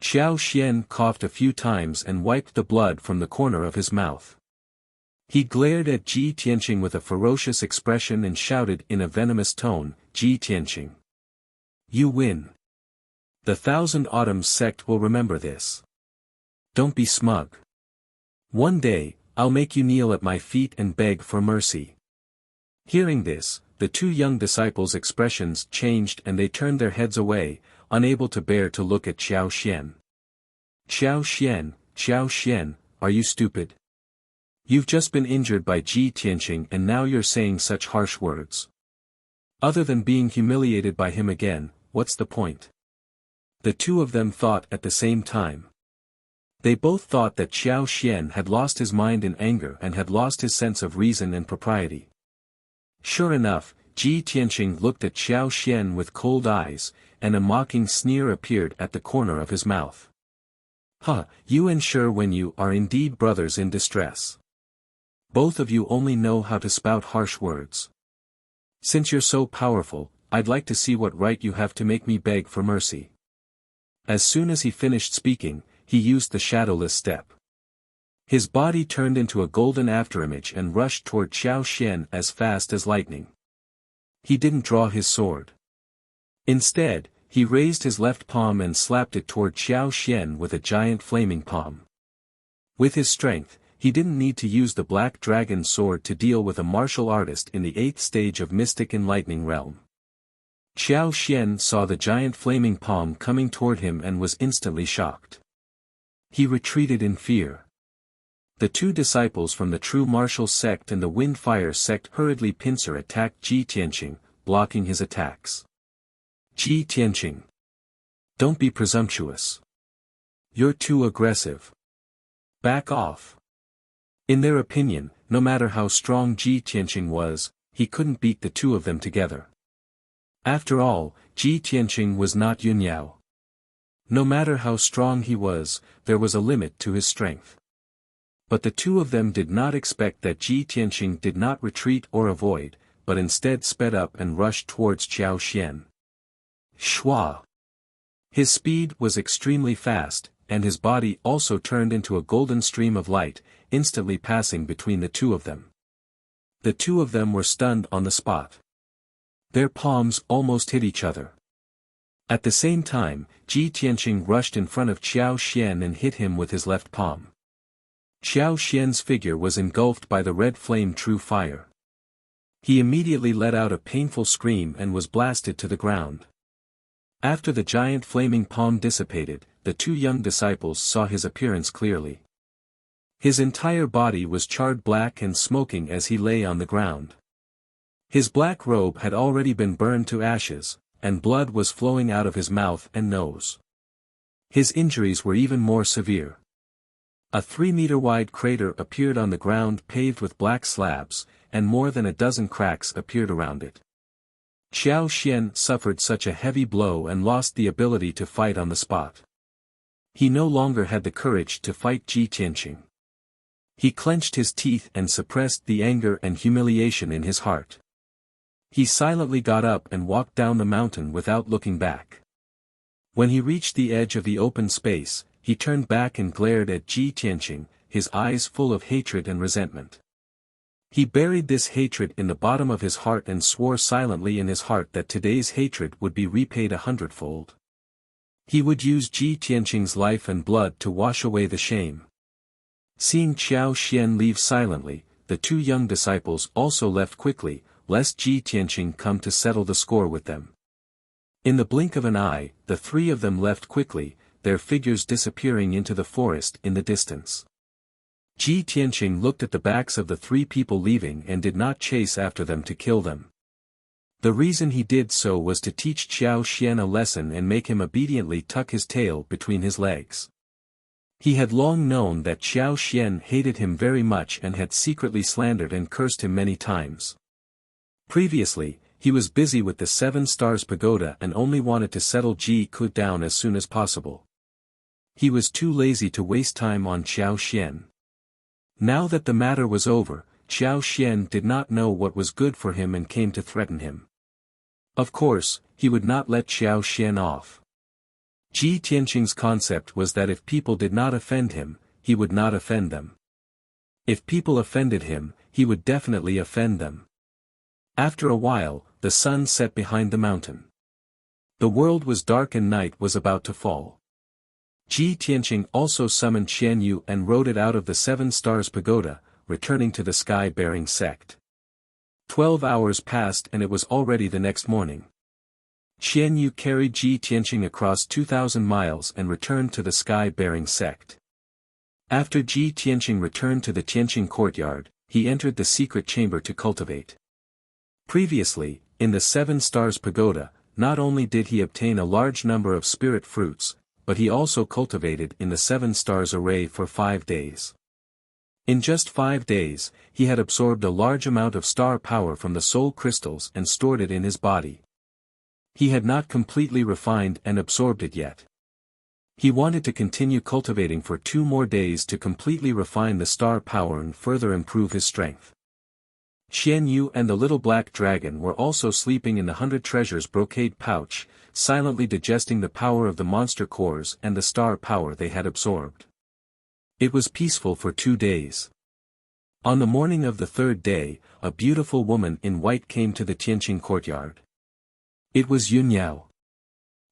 Xiao Xian coughed a few times and wiped the blood from the corner of his mouth. He glared at Ji Tianqing with a ferocious expression and shouted in a venomous tone, "Ji Tianqing, you win. The Thousand Autumns sect will remember this. Don't be smug. One day, I'll make you kneel at my feet and beg for mercy." Hearing this, the two young disciples' expressions changed and they turned their heads away, unable to bear to look at Xiao Xian. Xiao Xian, are you stupid? You've just been injured by Ji Tianqing and now you're saying such harsh words. Other than being humiliated by him again, what's the point? The two of them thought at the same time. They both thought that Xiao Xian had lost his mind in anger and had lost his sense of reason and propriety. Sure enough, Ji Tianqing looked at Xiao Xian with cold eyes, and a mocking sneer appeared at the corner of his mouth. "Huh, you and Sure when you are indeed brothers in distress. Both of you only know how to spout harsh words. Since you're so powerful, I'd like to see what right you have to make me beg for mercy." As soon as he finished speaking, he used the shadowless step. His body turned into a golden afterimage and rushed toward Xiao Xian as fast as lightning. He didn't draw his sword. Instead, he raised his left palm and slapped it toward Xiao Xian with a giant flaming palm. With his strength, he didn't need to use the black dragon sword to deal with a martial artist in the 8th stage of mystic enlightening realm. Xiao Xian saw the giant flaming palm coming toward him and was instantly shocked. He retreated in fear. The two disciples from the true martial sect and the wind-fire sect hurriedly pincer attacked Ji Tianqing, blocking his attacks. "Ji Tianqing, don't be presumptuous. You're too aggressive. Back off." In their opinion, no matter how strong Ji Tianqing was, he couldn't beat the two of them together. After all, Ji Tianqing was not Yunyao. No matter how strong he was, there was a limit to his strength. But the two of them did not expect that Ji Tianqing did not retreat or avoid, but instead sped up and rushed towards Xiao Xian. Shua! His speed was extremely fast, and his body also turned into a golden stream of light, instantly passing between the two of them. The two of them were stunned on the spot. Their palms almost hit each other. At the same time, Ji Tianqing rushed in front of Xiao Xian and hit him with his left palm. Xiao Xian's figure was engulfed by the red flame true fire. He immediately let out a painful scream and was blasted to the ground. After the giant flaming palm dissipated, the two young disciples saw his appearance clearly. His entire body was charred black and smoking as he lay on the ground. His black robe had already been burned to ashes, and blood was flowing out of his mouth and nose. His injuries were even more severe. A 3-meter-wide crater appeared on the ground paved with black slabs, and more than a dozen cracks appeared around it. Xiao Xian suffered such a heavy blow and lost the ability to fight on the spot. He no longer had the courage to fight Ji Tianqing. He clenched his teeth and suppressed the anger and humiliation in his heart. He silently got up and walked down the mountain without looking back. When he reached the edge of the open space, he turned back and glared at Ji Tianqing, his eyes full of hatred and resentment. He buried this hatred in the bottom of his heart and swore silently in his heart that today's hatred would be repaid 100-fold. He would use Ji Tianqing's life and blood to wash away the shame. Seeing Qiao Xian leave silently, the two young disciples also left quickly, lest Ji Tianqing come to settle the score with them. In the blink of an eye, the three of them left quickly, their figures disappearing into the forest in the distance. Ji Tianqing looked at the backs of the three people leaving and did not chase after them to kill them. The reason he did so was to teach Qiao Xian a lesson and make him obediently tuck his tail between his legs. He had long known that Qiao Xian hated him very much and had secretly slandered and cursed him many times. Previously, he was busy with the 7 Stars Pagoda and only wanted to settle Ji Ku down as soon as possible. He was too lazy to waste time on Qiao Xian. Now that the matter was over, Qiao Xian did not know what was good for him and came to threaten him. Of course, he would not let Qiao Xian off. Ji Tianqing's concept was that if people did not offend him, he would not offend them. If people offended him, he would definitely offend them. After a while, the sun set behind the mountain. The world was dark and night was about to fall. Ji Tianqing also summoned Xian Yu and rode it out of the 7 Stars Pagoda, returning to the sky-bearing sect. 12 hours passed and it was already the next morning. Xian Yu carried Ji Tianqing across 2,000 miles and returned to the sky-bearing sect. After Ji Tianqing returned to the Tianqing courtyard, he entered the secret chamber to cultivate. Previously, in the 7 Stars Pagoda, not only did he obtain a large number of spirit fruits, but he also cultivated in the 7 Stars array for 5 days. In just 5 days, he had absorbed a large amount of star power from the soul crystals and stored it in his body. He had not completely refined and absorbed it yet. He wanted to continue cultivating for 2 more days to completely refine the star power and further improve his strength. Xian Yu and the little black dragon were also sleeping in the 100 treasures brocade pouch, silently digesting the power of the monster cores and the star power they had absorbed. It was peaceful for 2 days. On the morning of the 3rd day, a beautiful woman in white came to the Tianqing courtyard. It was Yun Yao.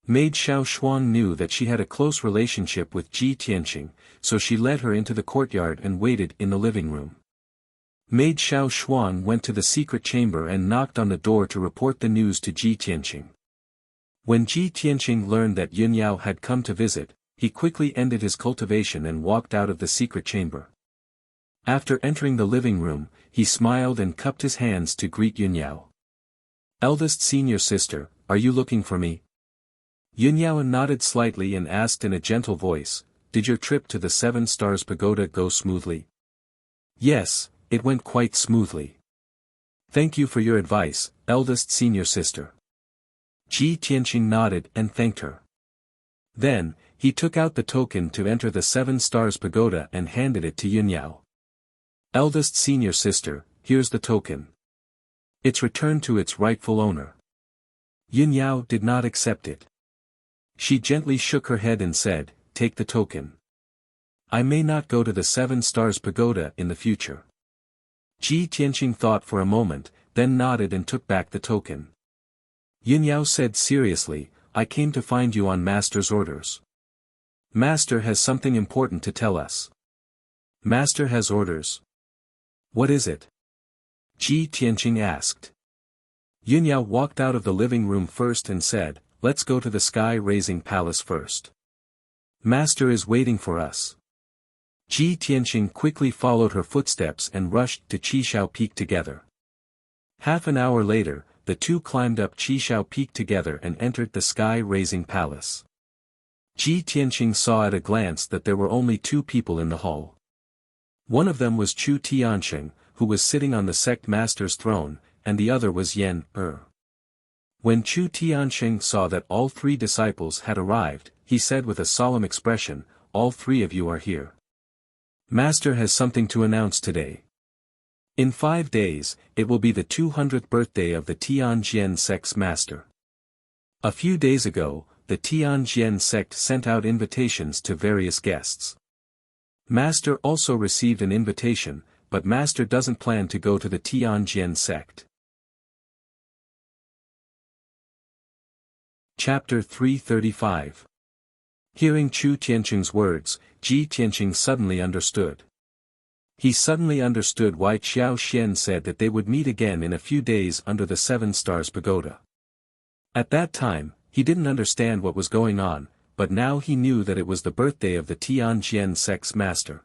Maid Xiao Xuan knew that she had a close relationship with Ji Tianqing, so she led her into the courtyard and waited in the living room. Maid Xiao Xuan went to the secret chamber and knocked on the door to report the news to Ji Tianqing. When Ji Tianqing learned that Yun Yao had come to visit, he quickly ended his cultivation and walked out of the secret chamber. After entering the living room, he smiled and cupped his hands to greet Yun Yao. "Eldest senior sister, are you looking for me?" Yun Yao nodded slightly and asked in a gentle voice, "Did your trip to the 7 Stars Pagoda go smoothly?" "Yes, it went quite smoothly. Thank you for your advice, eldest senior sister." Ji Tianqing nodded and thanked her. Then, he took out the token to enter the 7 Stars Pagoda and handed it to Yun Yao. "Eldest senior sister, here's the token. It's returned to its rightful owner." Yun Yao did not accept it. She gently shook her head and said, "Take the token. I may not go to the 7 Stars Pagoda in the future." Ji Tianqing thought for a moment, then nodded and took back the token. Yun Yao said seriously, "I came to find you on Master's orders. Master has something important to tell us." "Master has orders? What is it?" Ji Tianqing asked. Yun Yao walked out of the living room first and said, "Let's go to the sky-raising palace first. Master is waiting for us." Ji Tianqing quickly followed her footsteps and rushed to Qishao Peak together. Half an hour later, the two climbed up Qishao Peak together and entered the sky-raising palace. Ji Tianqing saw at a glance that there were only 2 people in the hall. One of them was Chu Tiansheng, who was sitting on the sect master's throne, and the other was Yan Er. When Chu Tiansheng saw that all 3 disciples had arrived, he said with a solemn expression, "All 3 of you are here. Master has something to announce today. In 5 days, it will be the 200th birthday of the Tianjian sect's master." A few days ago, the Tianjian sect sent out invitations to various guests. Master also received an invitation, but Master doesn't plan to go to the Tianjin sect. Chapter 335. Hearing Chu Tianqing's words, Ji Tianqing suddenly understood. He suddenly understood why Qiao Xian said that they would meet again in a few days under the Seven Stars Pagoda. At that time, he didn't understand what was going on, but now he knew that it was the birthday of the Tianjin sect's master.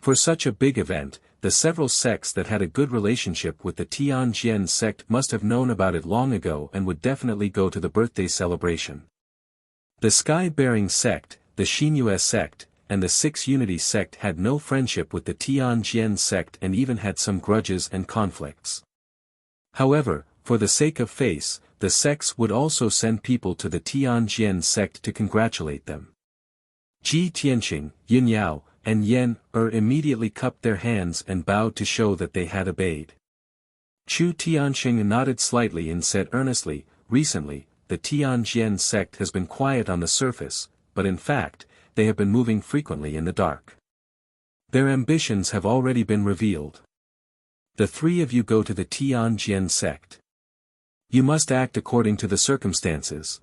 For such a big event, the several sects that had a good relationship with the Tianjin sect must have known about it long ago and would definitely go to the birthday celebration. The Sky-bearing sect, the Xinyue sect, and the Six Unity sect had no friendship with the Tianjin sect and even had some grudges and conflicts. However, for the sake of face, the sects would also send people to the Tianjin sect to congratulate them. Ji Tianqing, Yin Yao, and Yen immediately cupped their hands and bowed to show that they had obeyed. Chu Tianqing nodded slightly and said earnestly, "Recently, the Tianjin sect has been quiet on the surface, but in fact, they have been moving frequently in the dark. Their ambitions have already been revealed. The three of you go to the Tianjin sect. You must act according to the circumstances.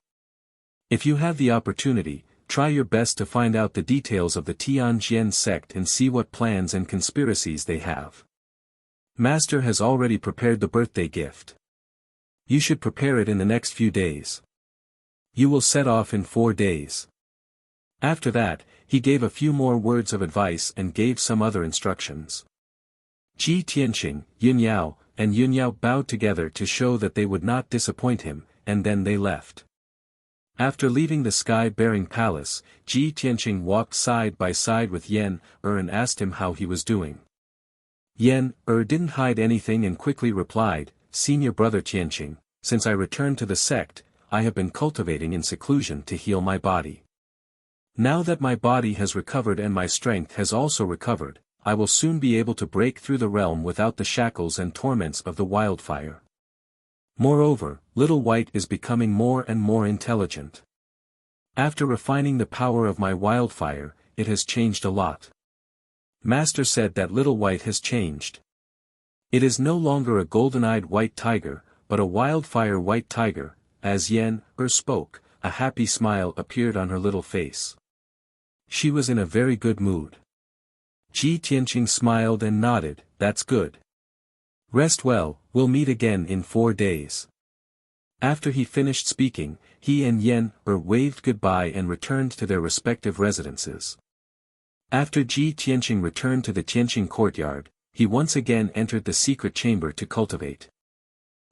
If you have the opportunity, try your best to find out the details of the Tianjin sect and see what plans and conspiracies they have. Master has already prepared the birthday gift. You should prepare it in the next few days. You will set off in 4 days." After that, he gave a few more words of advice and gave some other instructions. Ji Tianqing, Yin Yao, and Yun Yao bowed together to show that they would not disappoint him, and then they left. After leaving the Sky-bearing palace, Ji Tianqing walked side by side with Yen and asked him how he was doing. Yen didn't hide anything and quickly replied, "Senior brother Tianqing, since I returned to the sect, I have been cultivating in seclusion to heal my body. Now that my body has recovered and my strength has also recovered, I will soon be able to break through the realm without the shackles and torments of the wildfire. Moreover, Little White is becoming more and more intelligent. After refining the power of my wildfire, it has changed a lot." Master said that Little White has changed. It is no longer a golden-eyed white tiger, but a wildfire white tiger. As Yen spoke, a happy smile appeared on her little face. She was in a very good mood. Ji Tianqing smiled and nodded, "That's good. Rest well, we'll meet again in 4 days." After he finished speaking, he and Yen waved goodbye and returned to their respective residences. After Ji Tianqing returned to the Tianqing courtyard, he once again entered the secret chamber to cultivate.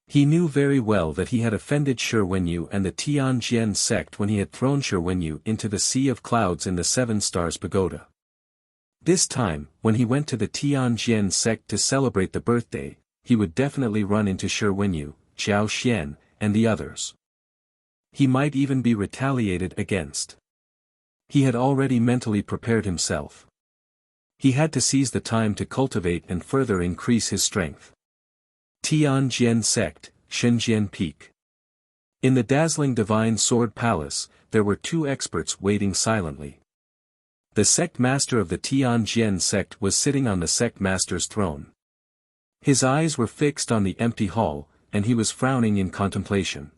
He knew very well that he had offended Shi Wenyu and the Tianjin sect when he had thrown Shi Wenyu into the Sea of Clouds in the Seven Stars Pagoda. This time, when he went to the Tianjin sect to celebrate the birthday, he would definitely run into Shi Wenyu, Qiao Xian, and the others. He might even be retaliated against. He had already mentally prepared himself. He had to seize the time to cultivate and further increase his strength. Tianjin sect, Shenzhen Peak. In the dazzling Divine Sword Palace, there were 2 experts waiting silently. The sect master of the Tianjin sect was sitting on the sect master's throne. His eyes were fixed on the empty hall, and he was frowning in contemplation.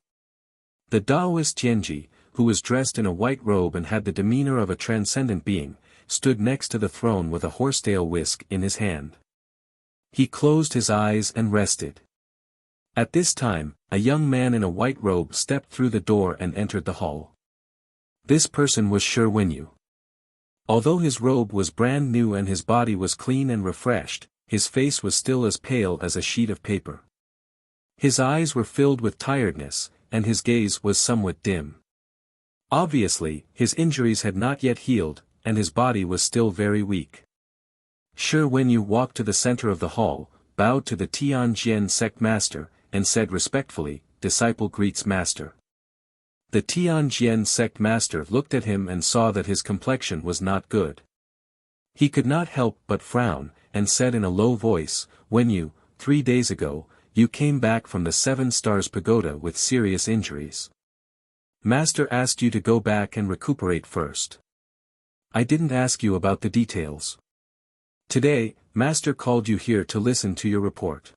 The Taoist Tianji, who was dressed in a white robe and had the demeanor of a transcendent being, stood next to the throne with a horsetail whisk in his hand. He closed his eyes and rested. At this time, a young man in a white robe stepped through the door and entered the hall. This person was Shi Wenyu. Although his robe was brand new and his body was clean and refreshed, his face was still as pale as a sheet of paper. His eyes were filled with tiredness, and his gaze was somewhat dim. Obviously, his injuries had not yet healed, and his body was still very weak. Shi Wenyu walked to the center of the hall, bowed to the Tianjin sect master, and said respectfully, "Disciple greets master." The Tianjin sect master looked at him and saw that his complexion was not good. He could not help but frown, and said in a low voice, "Wenyu, 3 days ago, you came back from the Seven Stars Pagoda with serious injuries. Master asked you to go back and recuperate first. I didn't ask you about the details. Today, Master called you here to listen to your report.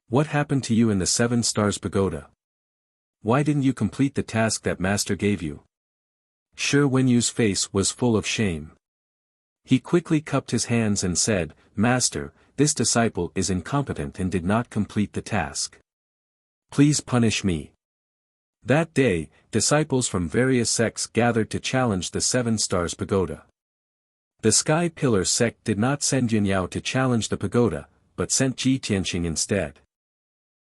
What happened to you in the 7 Stars Pagoda? Why didn't you complete the task that Master gave you? Shi Wenyu's face was full of shame. He quickly cupped his hands and said, Master, this disciple is incompetent and did not complete the task. Please punish me. That day, disciples from various sects gathered to challenge the 7 Stars Pagoda. The Sky Pillar sect did not send Yunyao to challenge the pagoda, but sent Ji Tianqing instead.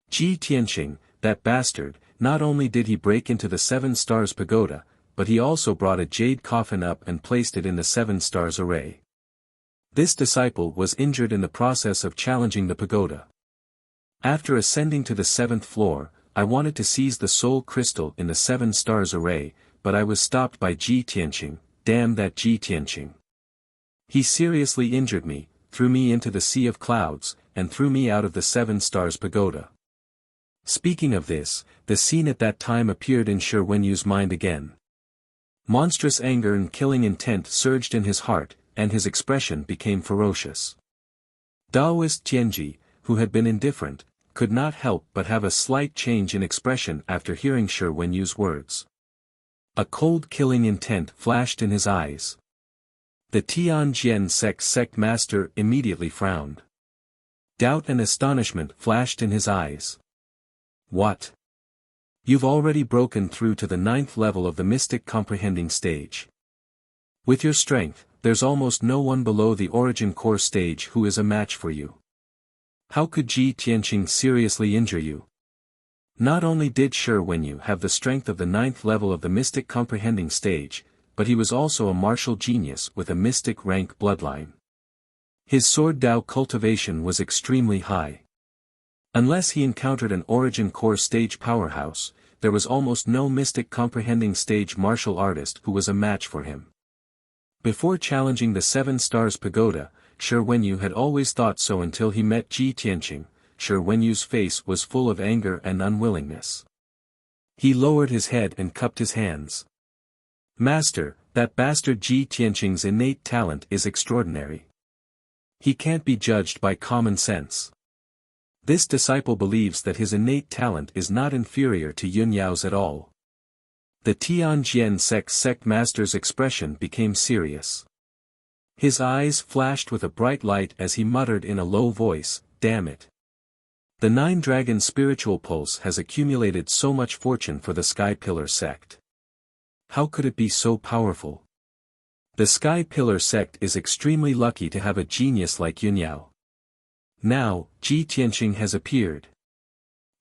Ji Tianqing, that bastard, not only did he break into the 7 Stars Pagoda, but he also brought a jade coffin up and placed it in the 7 Stars array. This disciple was injured in the process of challenging the pagoda. After ascending to the 7th floor, I wanted to seize the soul crystal in the 7 Stars array, but I was stopped by Ji Tianqing. Damn that Ji Tianqing. He seriously injured me, threw me into the sea of clouds, and threw me out of the 7 Stars Pagoda. Speaking of this, the scene at that time appeared in Shi Wenyu's mind again. Monstrous anger and killing intent surged in his heart, and his expression became ferocious. Taoist Tianji, who had been indifferent, could not help but have a slight change in expression after hearing Shi Wenyu's words. A cold killing intent flashed in his eyes. The Tianjian sect master immediately frowned. Doubt and astonishment flashed in his eyes. What? You've already broken through to the 9th level of the mystic comprehending stage. With your strength, there's almost no one below the origin core stage who is a match for you. How could Ji Tianqing seriously injure you? Not only did Shi Wenyu have the strength of the 9th level of the mystic comprehending stage, but he was also a martial genius with a mystic rank bloodline. His sword Dao cultivation was extremely high. Unless he encountered an origin core stage powerhouse, there was almost no mystic comprehending stage martial artist who was a match for him. Before challenging the 7 Stars Pagoda, Shi Wenyu had always thought so until he met Ji Tianqing. Shi Wenyu's face was full of anger and unwillingness. He lowered his head and cupped his hands. Master, that bastard Ji Tianqing's innate talent is extraordinary. He can't be judged by common sense. This disciple believes that his innate talent is not inferior to Yunyao's at all. The Tianjian sect master's expression became serious. His eyes flashed with a bright light as he muttered in a low voice, damn it. The 9 Dragon spiritual pulse has accumulated so much fortune for the Sky Pillar sect. How could it be so powerful? The Sky Pillar sect is extremely lucky to have a genius like Yunyao. Now, Ji Tianqing has appeared.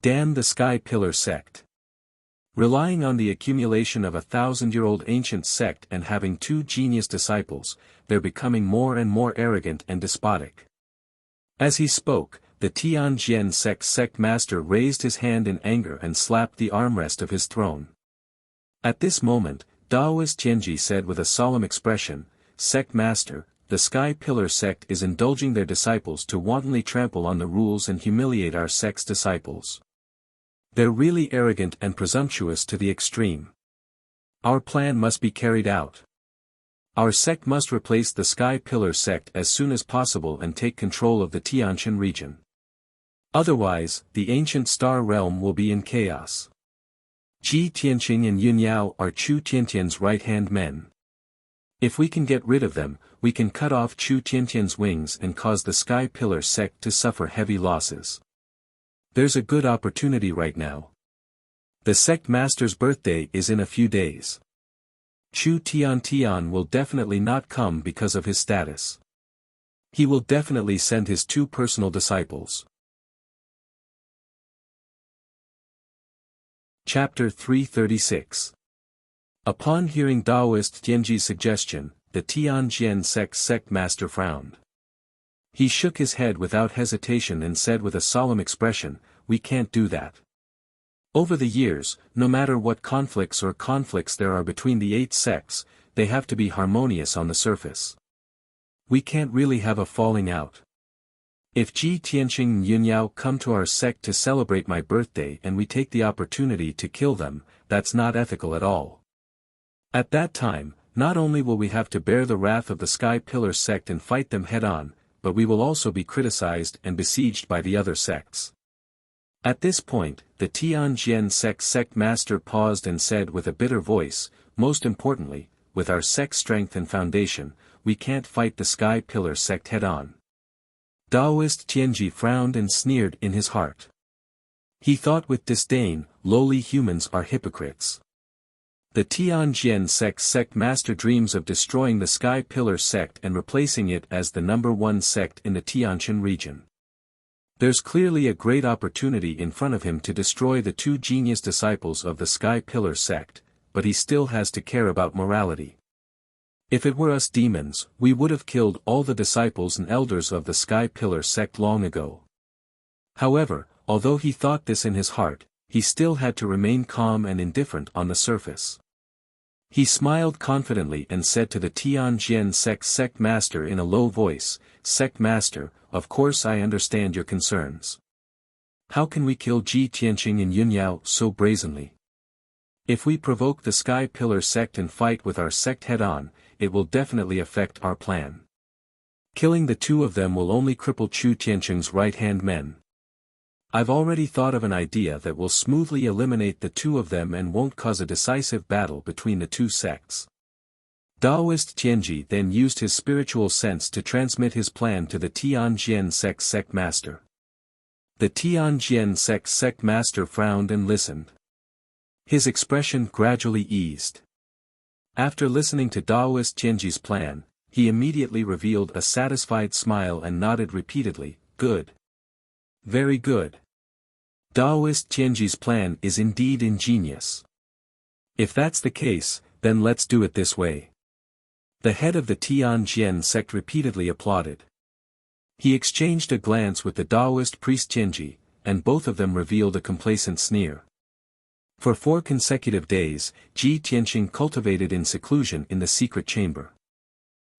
Damn the Sky Pillar sect. Relying on the accumulation of a 1,000-year-old ancient sect and having 2 genius disciples, they're becoming more and more arrogant and despotic. As he spoke, the Tianjian sect master raised his hand in anger and slapped the armrest of his throne. At this moment, Taoist Tianji said with a solemn expression, Sect Master, the Sky Pillar sect is indulging their disciples to wantonly trample on the rules and humiliate our sect's disciples. They're really arrogant and presumptuous to the extreme. Our plan must be carried out. Our sect must replace the Sky Pillar sect as soon as possible and take control of the Tianshan region. Otherwise, the ancient star realm will be in chaos. Ji Tianqing and Yunyao are Chu Tiantian's right-hand men. If we can get rid of them, we can cut off Chu Tiantian's wings and cause the Sky Pillar sect to suffer heavy losses. There's a good opportunity right now. The sect master's birthday is in a few days. Chu Tian will definitely not come because of his status. He will definitely send his 2 personal disciples. Chapter 336. Upon hearing Taoist Tianji's suggestion, the Tianjian sect master frowned. He shook his head without hesitation and said with a solemn expression, we can't do that. Over the years, no matter what conflicts there are between the 8 sects, they have to be harmonious on the surface. We can't really have a falling out. If Ji Tianqing and Yunyao come to our sect to celebrate my birthday and we take the opportunity to kill them, that's not ethical at all. At that time, not only will we have to bear the wrath of the Sky Pillar sect and fight them head-on, but we will also be criticized and besieged by the other sects. At this point, the Tianjian sect master paused and said with a bitter voice, most importantly, with our sect strength and foundation, we can't fight the Sky Pillar sect head-on. Taoist Tianji frowned and sneered in his heart. He thought with disdain, lowly humans are hypocrites. The Tianjian sect master dreams of destroying the Sky Pillar sect and replacing it as the #1 sect in the Tianshan region. There's clearly a great opportunity in front of him to destroy the 2 genius disciples of the Sky Pillar sect, but he still has to care about morality. If it were us demons, we would have killed all the disciples and elders of the Sky Pillar sect long ago. However, although he thought this in his heart, he still had to remain calm and indifferent on the surface. He smiled confidently and said to the Tianjian sect master in a low voice, "Sect master, of course I understand your concerns. How can we kill Ji Tianqing and Yunyao so brazenly? If we provoke the Sky Pillar sect and fight with our sect head-on, it will definitely affect our plan. Killing the 2 of them will only cripple Chu Tianqing's right-hand men. I've already thought of an idea that will smoothly eliminate the 2 of them and won't cause a decisive battle between the 2 sects." Taoist Tianji then used his spiritual sense to transmit his plan to the Tianjian sect master. The Tianjian sect master frowned and listened. His expression gradually eased. After listening to Taoist Tianji's plan, he immediately revealed a satisfied smile and nodded repeatedly, "Good. Very good. Taoist Tianji's plan is indeed ingenious. If that's the case, then let's do it this way." The head of the Tianjian sect repeatedly applauded. He exchanged a glance with the Taoist priest Tianji, and both of them revealed a complacent sneer. For 4 consecutive days, Ji Tianqing cultivated in seclusion in the secret chamber.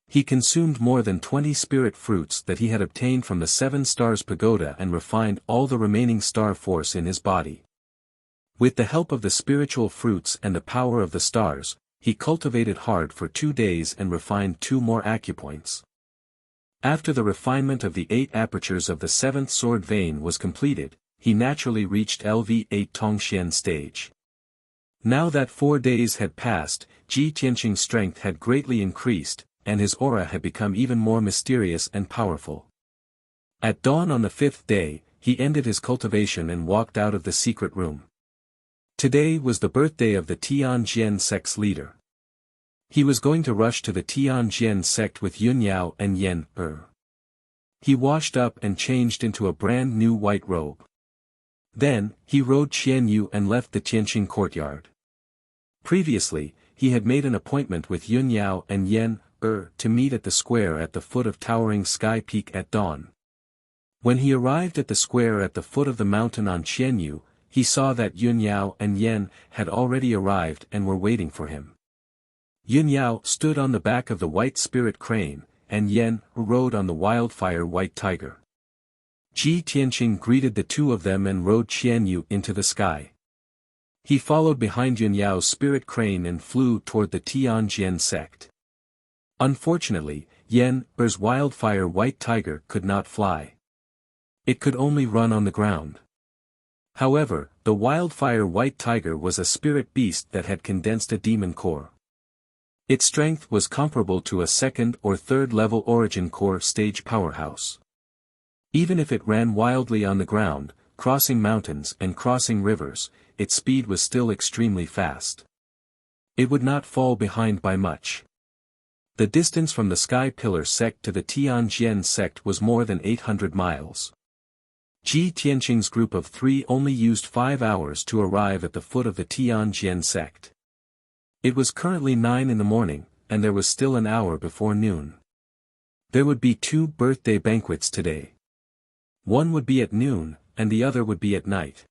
He consumed more than 20 spirit fruits that he had obtained from the 7 Stars Pagoda and refined all the remaining star force in his body. With the help of the spiritual fruits and the power of the stars, he cultivated hard for 2 days and refined 2 more acupoints. After the refinement of the 8 apertures of the 7th sword vein was completed, he naturally reached LV8 Tongxian stage. Now that 4 days had passed, Ji Tianqing's strength had greatly increased, and his aura had become even more mysterious and powerful. At dawn on the 5th day, he ended his cultivation and walked out of the secret room. Today was the birthday of the Tianjian sect's leader. He was going to rush to the Tianjian sect with Yunyao and Yen Er. He washed up and changed into a brand new white robe. Then, he rode Qianyu and left the Tianqing courtyard. Previously, he had made an appointment with Yunyao and Yen Er to meet at the square at the foot of towering Sky Peak at dawn. When he arrived at the square at the foot of the mountain on Qianyu, he saw that Yunyao and Yen had already arrived and were waiting for him. Yunyao stood on the back of the white spirit crane, and Yen rode on the wildfire white tiger. Ji Tianqing greeted the 2 of them and rode Qianyu into the sky. He followed behind Yunyao's spirit crane and flew toward the Tianjian sect. Unfortunately, Yen Er's wildfire white tiger could not fly. It could only run on the ground. However, the wildfire white tiger was a spirit beast that had condensed a demon core. Its strength was comparable to a 2nd or 3rd level origin core stage powerhouse. Even if it ran wildly on the ground, crossing mountains and crossing rivers, its speed was still extremely fast. It would not fall behind by much. The distance from the Sky Pillar sect to the Tianjian sect was more than 800 miles. Ji Tianqing's group of 3 only used 5 hours to arrive at the foot of the Tianjian sect. It was currently 9 in the morning, and there was still an hour before noon. There would be 2 birthday banquets today. One would be at noon, and the other would be at night.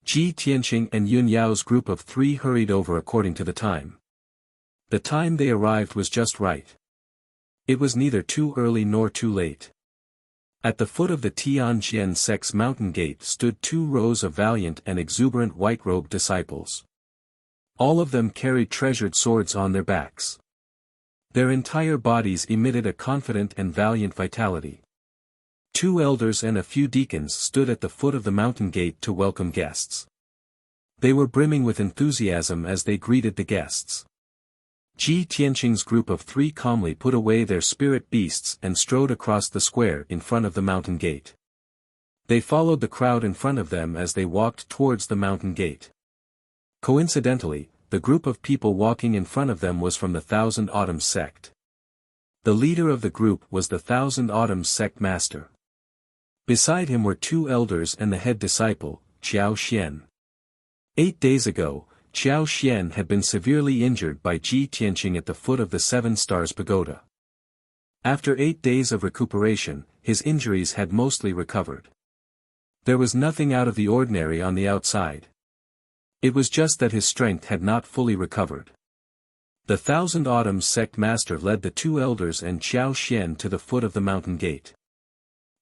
Ji Tianqing and Yunyao's group of 3 hurried over according to the time. The time they arrived was just right. It was neither too early nor too late. At the foot of the Tianjian sect's mountain gate stood 2 rows of valiant and exuberant white-robed disciples. All of them carried treasured swords on their backs. Their entire bodies emitted a confident and valiant vitality. 2 elders and a few deacons stood at the foot of the mountain gate to welcome guests. They were brimming with enthusiasm as they greeted the guests. Ji Tianqing's group of 3 calmly put away their spirit beasts and strode across the square in front of the mountain gate. They followed the crowd in front of them as they walked towards the mountain gate. Coincidentally, the group of people walking in front of them was from the Thousand Autumns sect. The leader of the group was the Thousand Autumns sect master. Beside him were 2 elders and the head disciple, Qiao Xian. 8 days ago, Qiao Xian had been severely injured by Ji Tianqing at the foot of the 7 Stars Pagoda. After 8 days of recuperation, his injuries had mostly recovered. There was nothing out of the ordinary on the outside. It was just that his strength had not fully recovered. The Thousand Autumns sect master led the 2 elders and Qiao Xian to the foot of the mountain gate.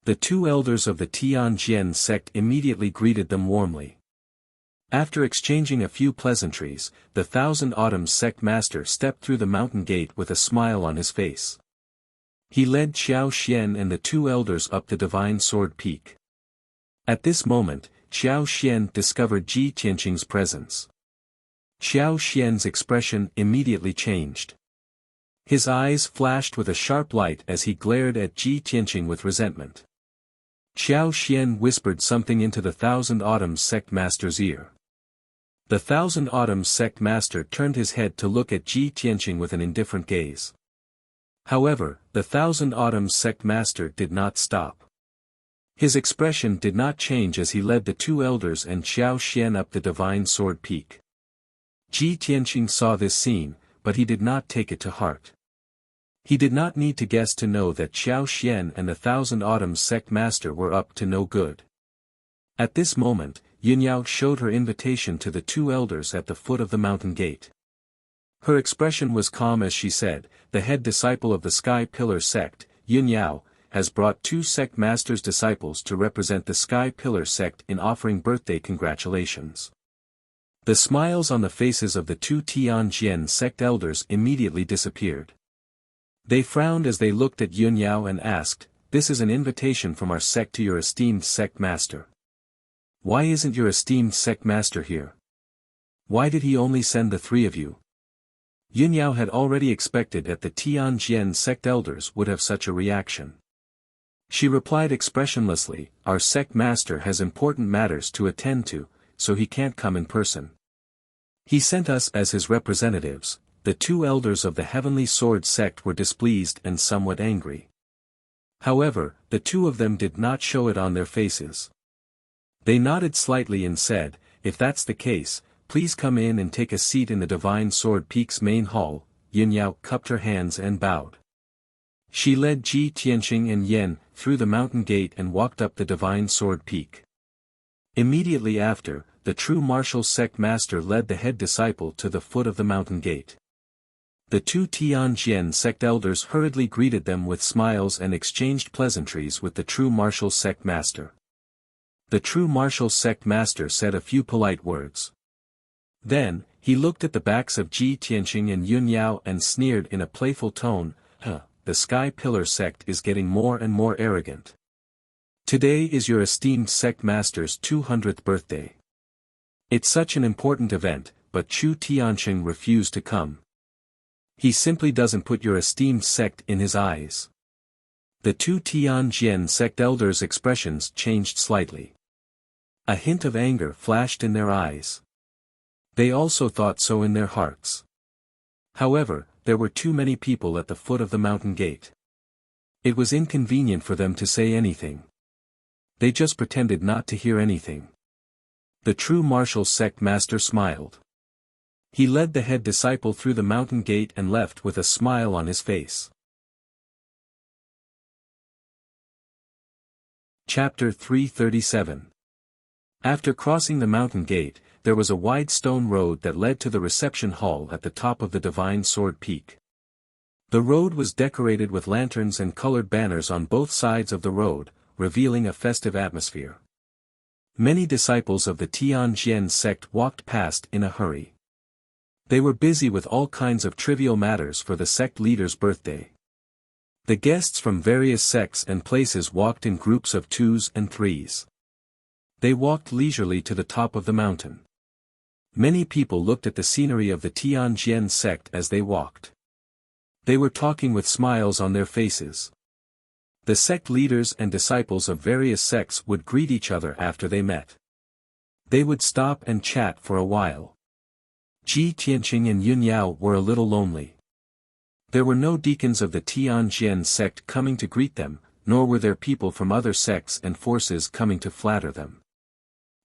The 2 elders of the Tianjian sect immediately greeted them warmly. After exchanging a few pleasantries, the Thousand Autumns sect master stepped through the mountain gate with a smile on his face. He led Qiao Xian and the 2 elders up the Divine Sword Peak. At this moment, Qiao Xian discovered Ji Tianqing's presence. Qiao Xian's expression immediately changed. His eyes flashed with a sharp light as he glared at Ji Tianqing with resentment. Qiao Xian whispered something into the Thousand Autumns sect master's ear. The Thousand Autumns sect master turned his head to look at Ji Tianqing with an indifferent gaze. However, the Thousand Autumns sect master did not stop. His expression did not change as he led the 2 elders and Qiao Xian up the Divine Sword Peak. Ji Tianqing saw this scene, but he did not take it to heart. He did not need to guess to know that Qiao Xian and the Thousand Autumns sect master were up to no good. At this moment, Yunyao showed her invitation to the 2 elders at the foot of the mountain gate. Her expression was calm as she said, "The head disciple of the Sky Pillar sect, Yunyao, has brought 2 sect masters' disciples to represent the Sky Pillar sect in offering birthday congratulations." The smiles on the faces of the 2 Tianjian sect elders immediately disappeared. They frowned as they looked at Yunyao and asked, "This is an invitation from our sect to your esteemed sect master. Why isn't your esteemed sect master here? Why did he only send the 3 of you?" Yunyao had already expected that the Tianjian sect elders would have such a reaction. She replied expressionlessly, "Our sect master has important matters to attend to, so he can't come in person. He sent us as his representatives." The 2 elders of the Heavenly Sword sect were displeased and somewhat angry. However, the 2 of them did not show it on their faces. They nodded slightly and said, "If that's the case, please come in and take a seat in the Divine Sword Peak's main hall." Yunyao cupped her hands and bowed. She led Ji Tianqing and Yen through the mountain gate and walked up the Divine Sword Peak. Immediately after, the true martial sect master led the head disciple to the foot of the mountain gate. The 2 Tianjian sect elders hurriedly greeted them with smiles and exchanged pleasantries with the true martial sect master. The true martial sect master said a few polite words. Then, he looked at the backs of Ji Tianqing and Yunyao and sneered in a playful tone, "The Sky Pillar sect is getting more and more arrogant. Today is your esteemed sect master's 200th birthday. It's such an important event, but Chu Tianqing refused to come. He simply doesn't put your esteemed sect in his eyes." The 2 Tianjian sect elders' expressions changed slightly. A hint of anger flashed in their eyes. They also thought so in their hearts. However, there were too many people at the foot of the mountain gate. It was inconvenient for them to say anything. They just pretended not to hear anything. The true martial sect master smiled. He led the head disciple through the mountain gate and left with a smile on his face. Chapter 337. After crossing the mountain gate, there was a wide stone road that led to the reception hall at the top of the Divine Sword Peak. The road was decorated with lanterns and colored banners on both sides of the road, revealing a festive atmosphere. Many disciples of the Tianjian sect walked past in a hurry. They were busy with all kinds of trivial matters for the sect leader's birthday. The guests from various sects and places walked in groups of 2s and 3s. They walked leisurely to the top of the mountain. Many people looked at the scenery of the Tianjian sect as they walked. They were talking with smiles on their faces. The sect leaders and disciples of various sects would greet each other after they met. They would stop and chat for a while. Ji Tianqing and Yun Yao were a little lonely. There were no deacons of the Tianjian sect coming to greet them, nor were there people from other sects and forces coming to flatter them.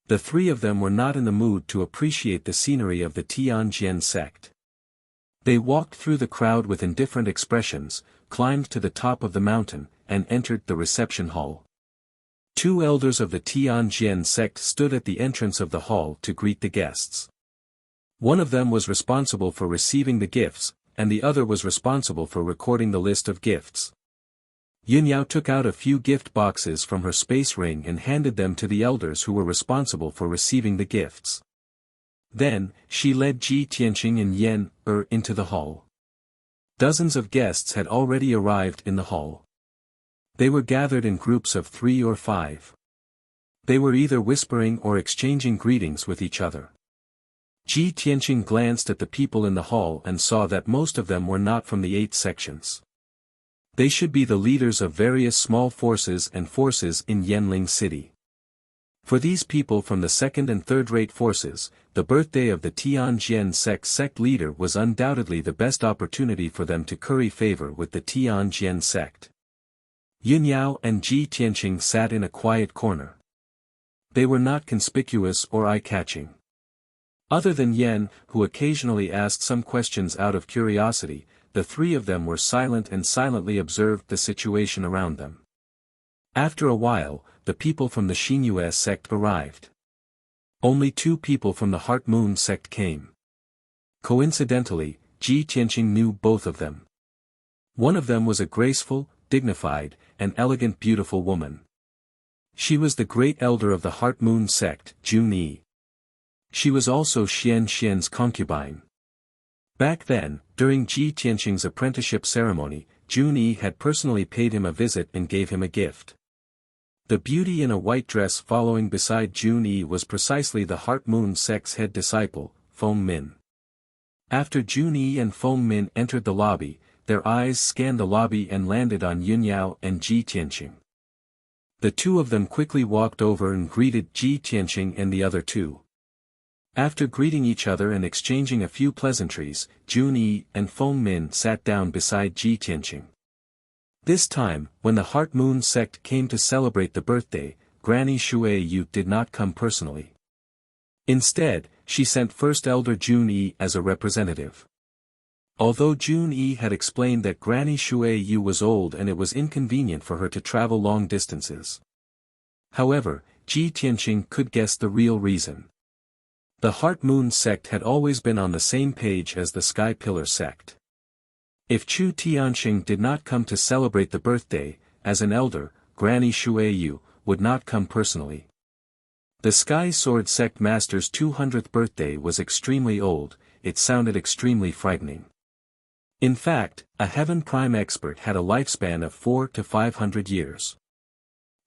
The three of them were not in the mood to appreciate the scenery of the Tianjian sect. They walked through the crowd with indifferent expressions, climbed to the top of the mountain, and entered the reception hall. Two elders of the Tianjian sect stood at the entrance of the hall to greet the guests. One of them was responsible for receiving the gifts, and the other was responsible for recording the list of gifts. Yun Yao took out a few gift boxes from her space ring and handed them to the elders who were responsible for receiving the gifts. Then, she led Ji Tianqing and Yen into the hall. Dozens of guests had already arrived in the hall. They were gathered in groups of 3 or 5. They were either whispering or exchanging greetings with each other. Ji Tianqing glanced at the people in the hall and saw that most of them were not from the 8 sections. They should be the leaders of various small forces and forces in Yanling City. For these people from the second and third-rate forces, the birthday of the Tianjian sect leader was undoubtedly the best opportunity for them to curry favor with the Tianjian sect. Yun Yao and Ji Tianqing sat in a quiet corner. They were not conspicuous or eye-catching. Other than Yen, who occasionally asked some questions out of curiosity, the three of them were silent and silently observed the situation around them. After a while, the people from the Xingyue sect arrived. Only 2 people from the Heart Moon sect came. Coincidentally, Ji Tianqing knew both of them. One of them was a graceful, dignified, and elegant beautiful woman. She was the great elder of the Heart Moon sect, Jun Yi. She was also Xian's concubine. Back then, during Ji Tianqing's apprenticeship ceremony, Jun Yi had personally paid him a visit and gave him a gift. The beauty in a white dress following beside Jun Yi was precisely the Heart Moon sect's head disciple, Feng Min. After Jun Yi and Feng Min entered the lobby, their eyes scanned the lobby and landed on Yun Yao and Ji Tianqing. The two of them quickly walked over and greeted Ji Tianqing and the other 2. After greeting each other and exchanging a few pleasantries, Jun Yi and Feng Min sat down beside Ji Tianqing. This time, when the Heart Moon sect came to celebrate the birthday, Granny Shui Yu did not come personally. Instead, she sent First Elder Jun Yi as a representative. Although Jun Yi had explained that Granny Shui Yu was old and it was inconvenient for her to travel long distances. However, Ji Tianqing could guess the real reason. The Heart Moon sect had always been on the same page as the Sky Pillar sect. If Chu Tianqing did not come to celebrate the birthday, as an elder, Granny Shui Yu would not come personally. The Sky Sword sect master's 200th birthday was extremely old, it sounded extremely frightening. In fact, a Heaven Prime expert had a lifespan of 400 to 500 years.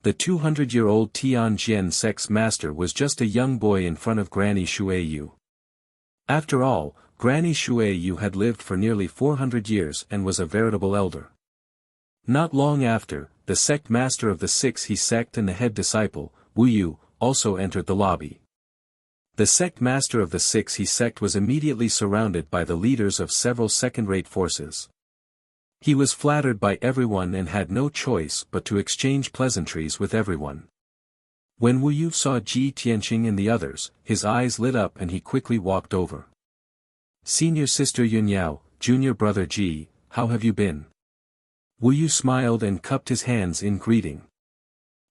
The 200-year-old Tianjian sect's master was just a young boy in front of Granny Shui Yu. After all, Granny Shui Yu had lived for nearly 400 years and was a veritable elder. Not long after, the sect master of the 6 sect and the head disciple, Wu Yu, also entered the lobby. The sect master of the 6 sect was immediately surrounded by the leaders of several second-rate forces. He was flattered by everyone and had no choice but to exchange pleasantries with everyone. When Wu Yu saw Ji Tianqing and the others, his eyes lit up and he quickly walked over. "Senior sister Yun Yao, junior brother Ji, how have you been?" Wu Yu smiled and cupped his hands in greeting.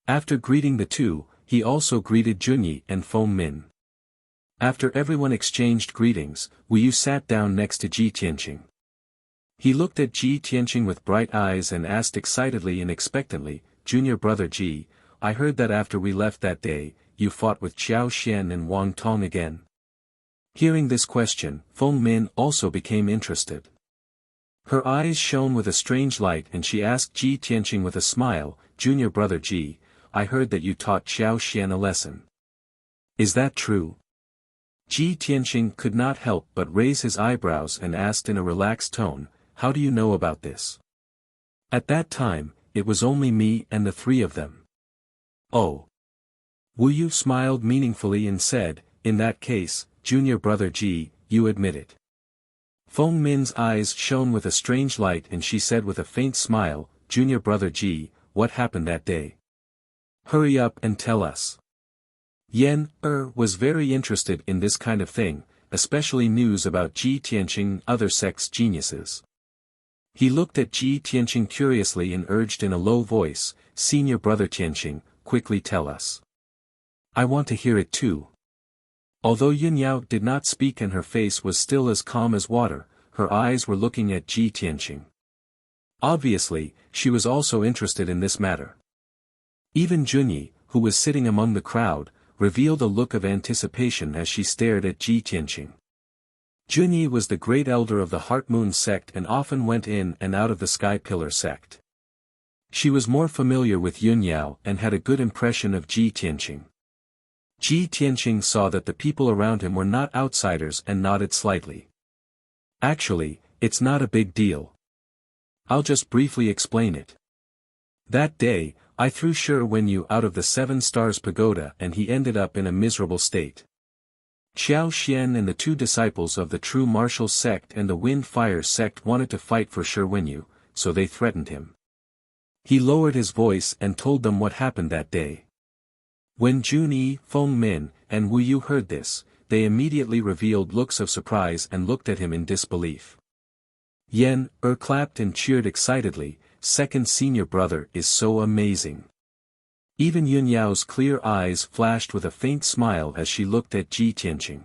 After greeting the 2, he also greeted Junyi and Feng Min. After everyone exchanged greetings, Wu Yu sat down next to Ji Tianqing. He looked at Ji Tianqing with bright eyes and asked excitedly and expectantly, "Junior brother Ji, I heard that after we left that day, you fought with Xiao Xian and Wang Tong again." Hearing this question, Feng Min also became interested. Her eyes shone with a strange light and she asked Ji Tianqing with a smile, "Junior brother Ji, I heard that you taught Xiao Xian a lesson. Is that true?" Ji Tianqing could not help but raise his eyebrows and asked in a relaxed tone, "How do you know about this?" At that time, it was only me and the three of them. Oh. Wu Yu smiled meaningfully and said, "In that case, junior brother Ji, you admit it." Feng Min's eyes shone with a strange light and she said with a faint smile, "Junior brother Ji, what happened that day? Hurry up and tell us." Yan was very interested in this kind of thing, especially news about Ji Tianqing and other sects' geniuses. He looked at Ji Tianqing curiously and urged in a low voice, "Senior brother Tianqing, quickly tell us. I want to hear it too." Although Yun Yao did not speak and her face was still as calm as water, her eyes were looking at Ji Tianqing. Obviously, she was also interested in this matter. Even Junyi, who was sitting among the crowd, revealed a look of anticipation as she stared at Ji Tianqing. Junyi was the great elder of the Heart Moon sect and often went in and out of the Sky Pillar sect. She was more familiar with Yun Yao and had a good impression of Ji Tianqing. Ji Tianqing saw that the people around him were not outsiders and nodded slightly. "Actually, it's not a big deal. I'll just briefly explain it. That day, I threw Shi Wenyu out of the 7 Stars Pagoda and he ended up in a miserable state. Xiao Xian and the 2 disciples of the True Martial sect and the Wind Fire sect wanted to fight for Shi Wenyu, so they threatened him. He lowered his voice and told them what happened that day. When Junyi, Feng Min, and Wu Yu heard this, they immediately revealed looks of surprise and looked at him in disbelief. Yan clapped and cheered excitedly, "Second senior brother is so amazing." Even Yun Yao's clear eyes flashed with a faint smile as she looked at Ji Tianqing.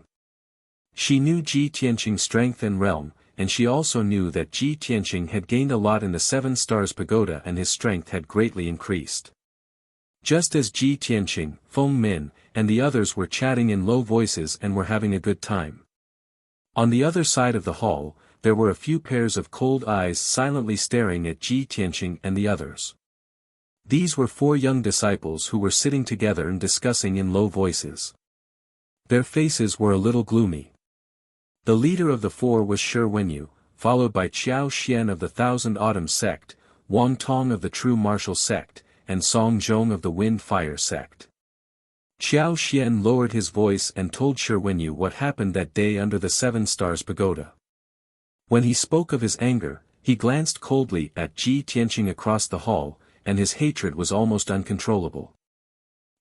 She knew Ji Tianqing's strength and realm, and she also knew that Ji Tianqing had gained a lot in the 7 Stars Pagoda and his strength had greatly increased. Just as Ji Tianqing, Feng Min, and the others were chatting in low voices and were having a good time. On the other side of the hall, there were a few pairs of cold eyes silently staring at Ji Tianqing and the others. These were 4 young disciples who were sitting together and discussing in low voices. Their faces were a little gloomy. The leader of the 4 was Shi Wenyu, followed by Xiao Xian of the Thousand Autumn sect, Wang Tong of the True Martial sect, and Song Zhong of the Wind Fire sect. Xiao Xian lowered his voice and told Shi Wenyu what happened that day under the 7 Stars Pagoda. When he spoke of his anger, he glanced coldly at Ji Tianqing across the hall, and his hatred was almost uncontrollable.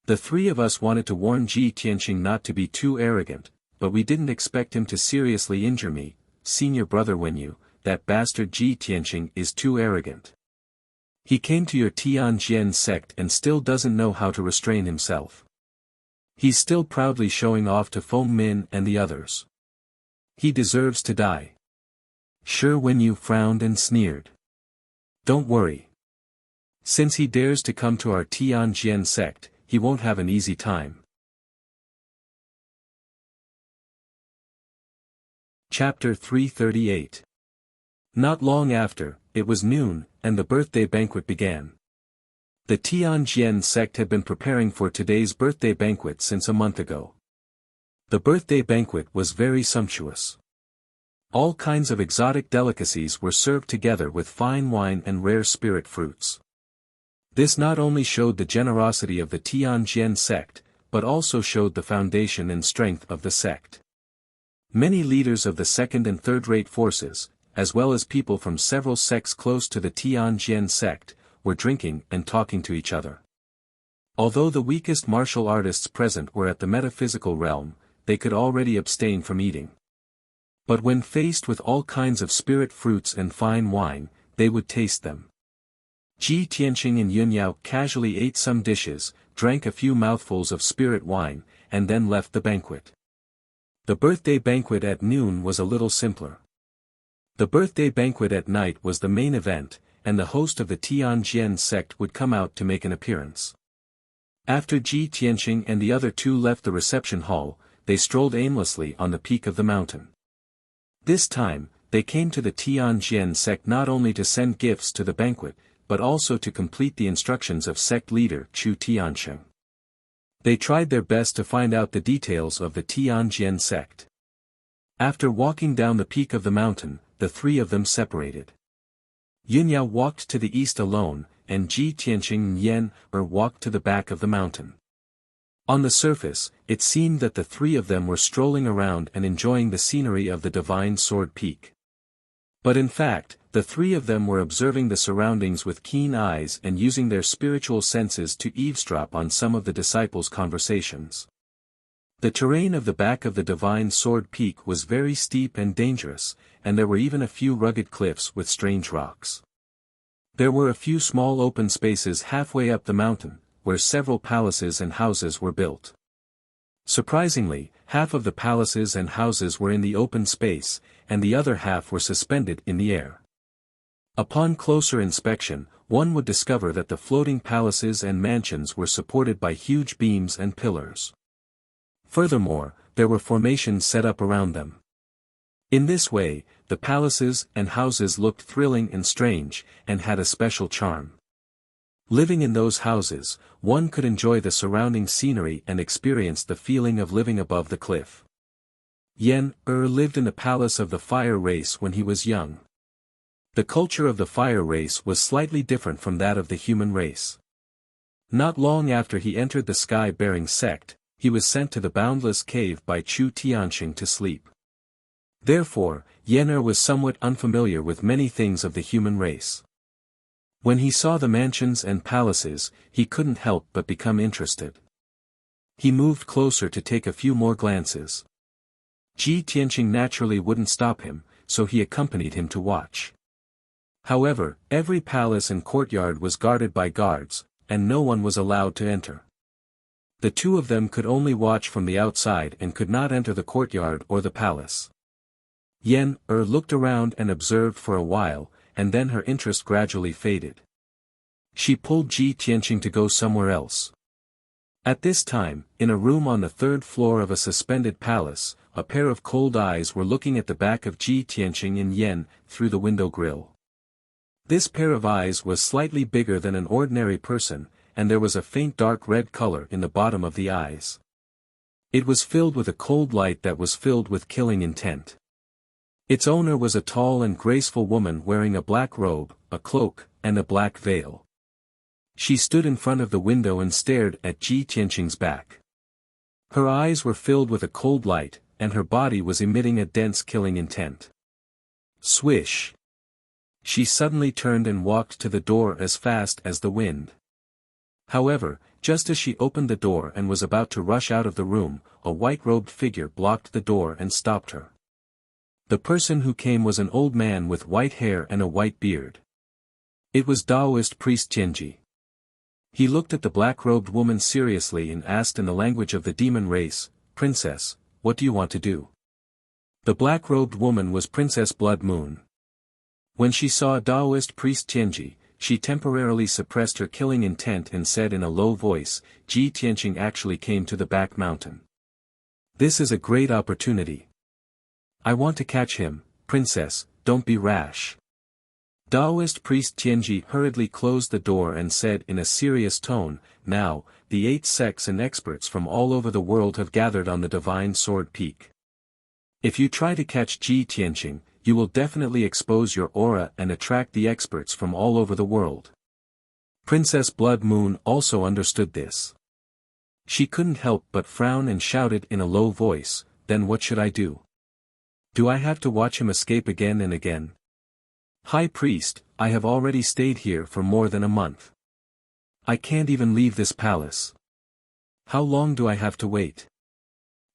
"The 3 of us wanted to warn Ji Tianqing not to be too arrogant, but we didn't expect him to seriously injure me, senior brother Wenyu, that bastard Ji Tianqing is too arrogant. He came to your Tianjian sect and still doesn't know how to restrain himself. He's still proudly showing off to Feng Min and the others. He deserves to die." Shi Wenyu frowned and sneered. "Don't worry. Since he dares to come to our Tianjian sect, he won't have an easy time." Chapter 338. Not long after, it was noon, and the birthday banquet began. The Tianjian sect had been preparing for today's birthday banquet since a month ago. The birthday banquet was very sumptuous. All kinds of exotic delicacies were served together with fine wine and rare spirit fruits. This not only showed the generosity of the Tianjian sect, but also showed the foundation and strength of the sect. Many leaders of the second and third-rate forces, as well as people from several sects close to the Tianjian sect, were drinking and talking to each other. Although the weakest martial artists present were at the metaphysical realm, they could already abstain from eating. But when faced with all kinds of spirit fruits and fine wine, they would taste them. Ji Tianqing and Yun Yao casually ate some dishes, drank a few mouthfuls of spirit wine, and then left the banquet. The birthday banquet at noon was a little simpler. The birthday banquet at night was the main event, and the host of the Tianjian sect would come out to make an appearance. After Ji Tianqing and the other 2 left the reception hall, they strolled aimlessly on the peak of the mountain. This time, they came to the Tianjin sect not only to send gifts to the banquet, but also to complete the instructions of sect leader Chu Tiansheng. They tried their best to find out the details of the Tianjin sect. After walking down the peak of the mountain, the three of them separated. Yunya walked to the east alone, and Ji Tianqing and Yen walked to the back of the mountain. On the surface, it seemed that the three of them were strolling around and enjoying the scenery of the Divine Sword Peak. But in fact, the three of them were observing the surroundings with keen eyes and using their spiritual senses to eavesdrop on some of the disciples' conversations. The terrain of the back of the Divine Sword Peak was very steep and dangerous, and there were even a few rugged cliffs with strange rocks. There were a few small open spaces halfway up the mountain, where several palaces and houses were built. Surprisingly, half of the palaces and houses were in the open space, and the other half were suspended in the air. Upon closer inspection, one would discover that the floating palaces and mansions were supported by huge beams and pillars. Furthermore, there were formations set up around them. In this way, the palaces and houses looked thrilling and strange, and had a special charm. Living in those houses, one could enjoy the surrounding scenery and experience the feeling of living above the cliff. Yen lived in the palace of the fire race when he was young. The culture of the fire race was slightly different from that of the human race. Not long after he entered the sky-bearing sect, he was sent to the boundless cave by Chu Tianxing to sleep. Therefore, Yen was somewhat unfamiliar with many things of the human race. When he saw the mansions and palaces, he couldn't help but become interested. He moved closer to take a few more glances. Ji Tianqing naturally wouldn't stop him, so he accompanied him to watch. However, every palace and courtyard was guarded by guards, and no one was allowed to enter. The two of them could only watch from the outside and could not enter the courtyard or the palace. Yen looked around and observed for a while, and then her interest gradually faded. She pulled Ji Tianqing to go somewhere else. At this time, in a room on the third floor of a suspended palace, a pair of cold eyes were looking at the back of Ji Tianqing and Yen through the window grill. This pair of eyes was slightly bigger than an ordinary person, and there was a faint dark red color in the bottom of the eyes. It was filled with a cold light that was filled with killing intent. Its owner was a tall and graceful woman wearing a black robe, a cloak, and a black veil. She stood in front of the window and stared at Ji Tianqing's back. Her eyes were filled with a cold light, and her body was emitting a dense killing intent. Swish! She suddenly turned and walked to the door as fast as the wind. However, just as she opened the door and was about to rush out of the room, a white-robed figure blocked the door and stopped her. The person who came was an old man with white hair and a white beard. It was Taoist priest Tianji. He looked at the black-robed woman seriously and asked in the language of the demon race, "Princess, what do you want to do?" The black-robed woman was Princess Blood Moon. When she saw Taoist priest Tianji, she temporarily suppressed her killing intent and said in a low voice, "Ji Tianqing actually came to the back mountain. This is a great opportunity. I want to catch him, princess, don't be rash." Taoist priest Tianji hurriedly closed the door and said in a serious tone, "Now, the 8 sects and experts from all over the world have gathered on the Divine Sword Peak. If you try to catch Ji Tianqing, you will definitely expose your aura and attract the experts from all over the world." Princess Blood Moon also understood this. She couldn't help but frown and shouted in a low voice, "Then what should I do? Do I have to watch him escape again and again? High Priest, I have already stayed here for more than a month. I can't even leave this palace. How long do I have to wait?"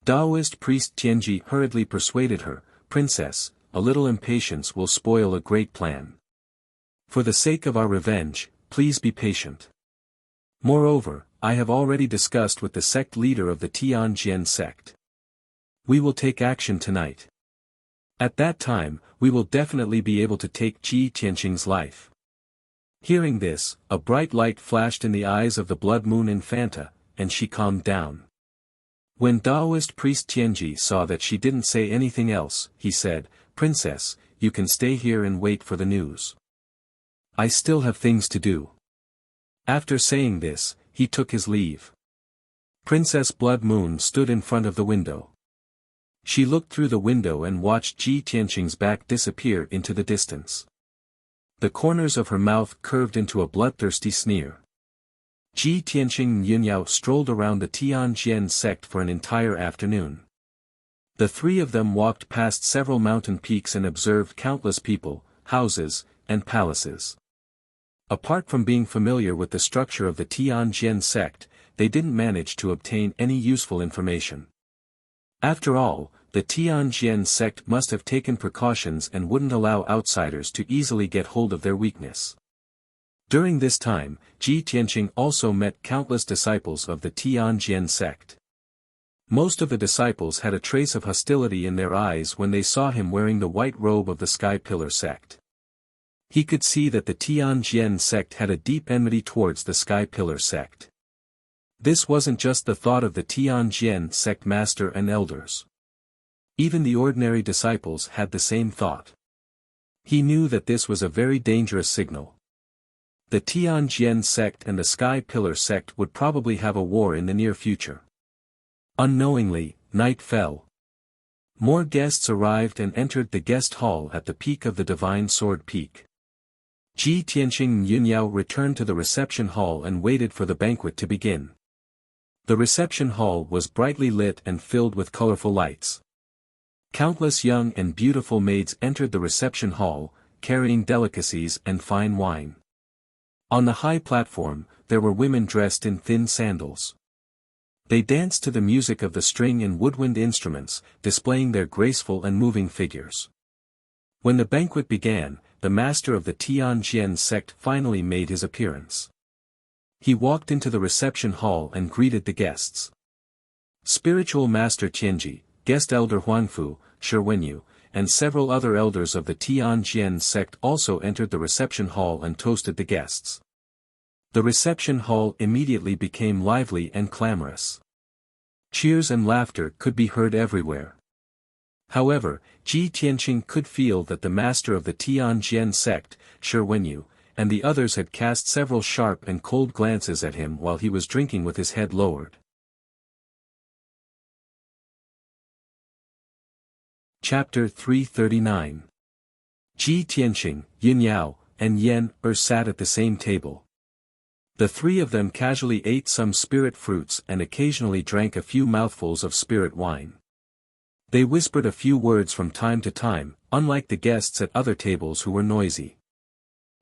Taoist priest Tianji hurriedly persuaded her, "Princess, a little impatience will spoil a great plan. For the sake of our revenge, please be patient. Moreover, I have already discussed with the sect leader of the Tianjin sect. We will take action tonight. At that time, we will definitely be able to take Ji Tianqing's life." Hearing this, a bright light flashed in the eyes of the Blood Moon Infanta, and she calmed down. When Taoist priest Tianji saw that she didn't say anything else, he said, "Princess, you can stay here and wait for the news. I still have things to do. After saying this, he took his leave. Princess Blood Moon stood in front of the window. She looked through the window and watched Ji Tianqing's back disappear into the distance. The corners of her mouth curved into a bloodthirsty sneer. Ji Tianqing and Yunyao strolled around the Tianjian sect for an entire afternoon. The three of them walked past several mountain peaks and observed countless people, houses, and palaces. Apart from being familiar with the structure of the Tianjian sect, they didn't manage to obtain any useful information. After all, the Tianjian sect must have taken precautions and wouldn't allow outsiders to easily get hold of their weakness. During this time, Ji Tianqing also met countless disciples of the Tianjian sect. Most of the disciples had a trace of hostility in their eyes when they saw him wearing the white robe of the Sky Pillar sect. He could see that the Tianjian sect had a deep enmity towards the Sky Pillar sect. This wasn't just the thought of the Tianjian sect master and elders. Even the ordinary disciples had the same thought. He knew that this was a very dangerous signal. The Tianjian sect and the Sky Pillar sect would probably have a war in the near future. Unknowingly, night fell. More guests arrived and entered the guest hall at the peak of the Divine Sword Peak. Ji Tianqing and Yunyao returned to the reception hall and waited for the banquet to begin. The reception hall was brightly lit and filled with colorful lights. Countless young and beautiful maids entered the reception hall, carrying delicacies and fine wine. On the high platform, there were women dressed in thin sandals. They danced to the music of the string and woodwind instruments, displaying their graceful and moving figures. When the banquet began, the master of the Tianjian sect finally made his appearance. He walked into the reception hall and greeted the guests. Spiritual Master Tianji, Guest Elder Huangfu, Shi Wenyu, and several other elders of the Tianjian sect also entered the reception hall and toasted the guests. The reception hall immediately became lively and clamorous. Cheers and laughter could be heard everywhere. However, Ji Tianqing could feel that the master of the Tianjian sect, Shi Wenyu, and the others had cast several sharp and cold glances at him while he was drinking with his head lowered. Chapter 339. Ji Tianqing, Yunyao, and Yan sat at the same table. The three of them casually ate some spirit fruits and occasionally drank a few mouthfuls of spirit wine. They whispered a few words from time to time, unlike the guests at other tables who were noisy.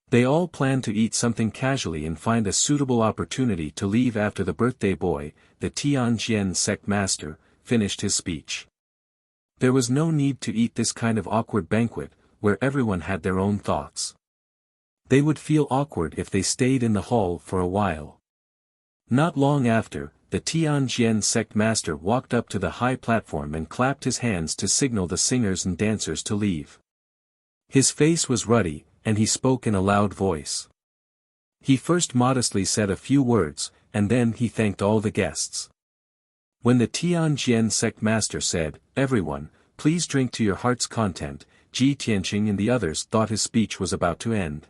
They all planned to eat something casually and find a suitable opportunity to leave after the birthday boy, the Tianjian sect master, finished his speech. There was no need to eat this kind of awkward banquet, where everyone had their own thoughts. They would feel awkward if they stayed in the hall for a while. Not long after, the Tianjian sect master walked up to the high platform and clapped his hands to signal the singers and dancers to leave. His face was ruddy, and he spoke in a loud voice. He first modestly said a few words, and then he thanked all the guests. When the Tianjian sect master said, "Everyone, please drink to your heart's content," Ji Tianqing and the others thought his speech was about to end.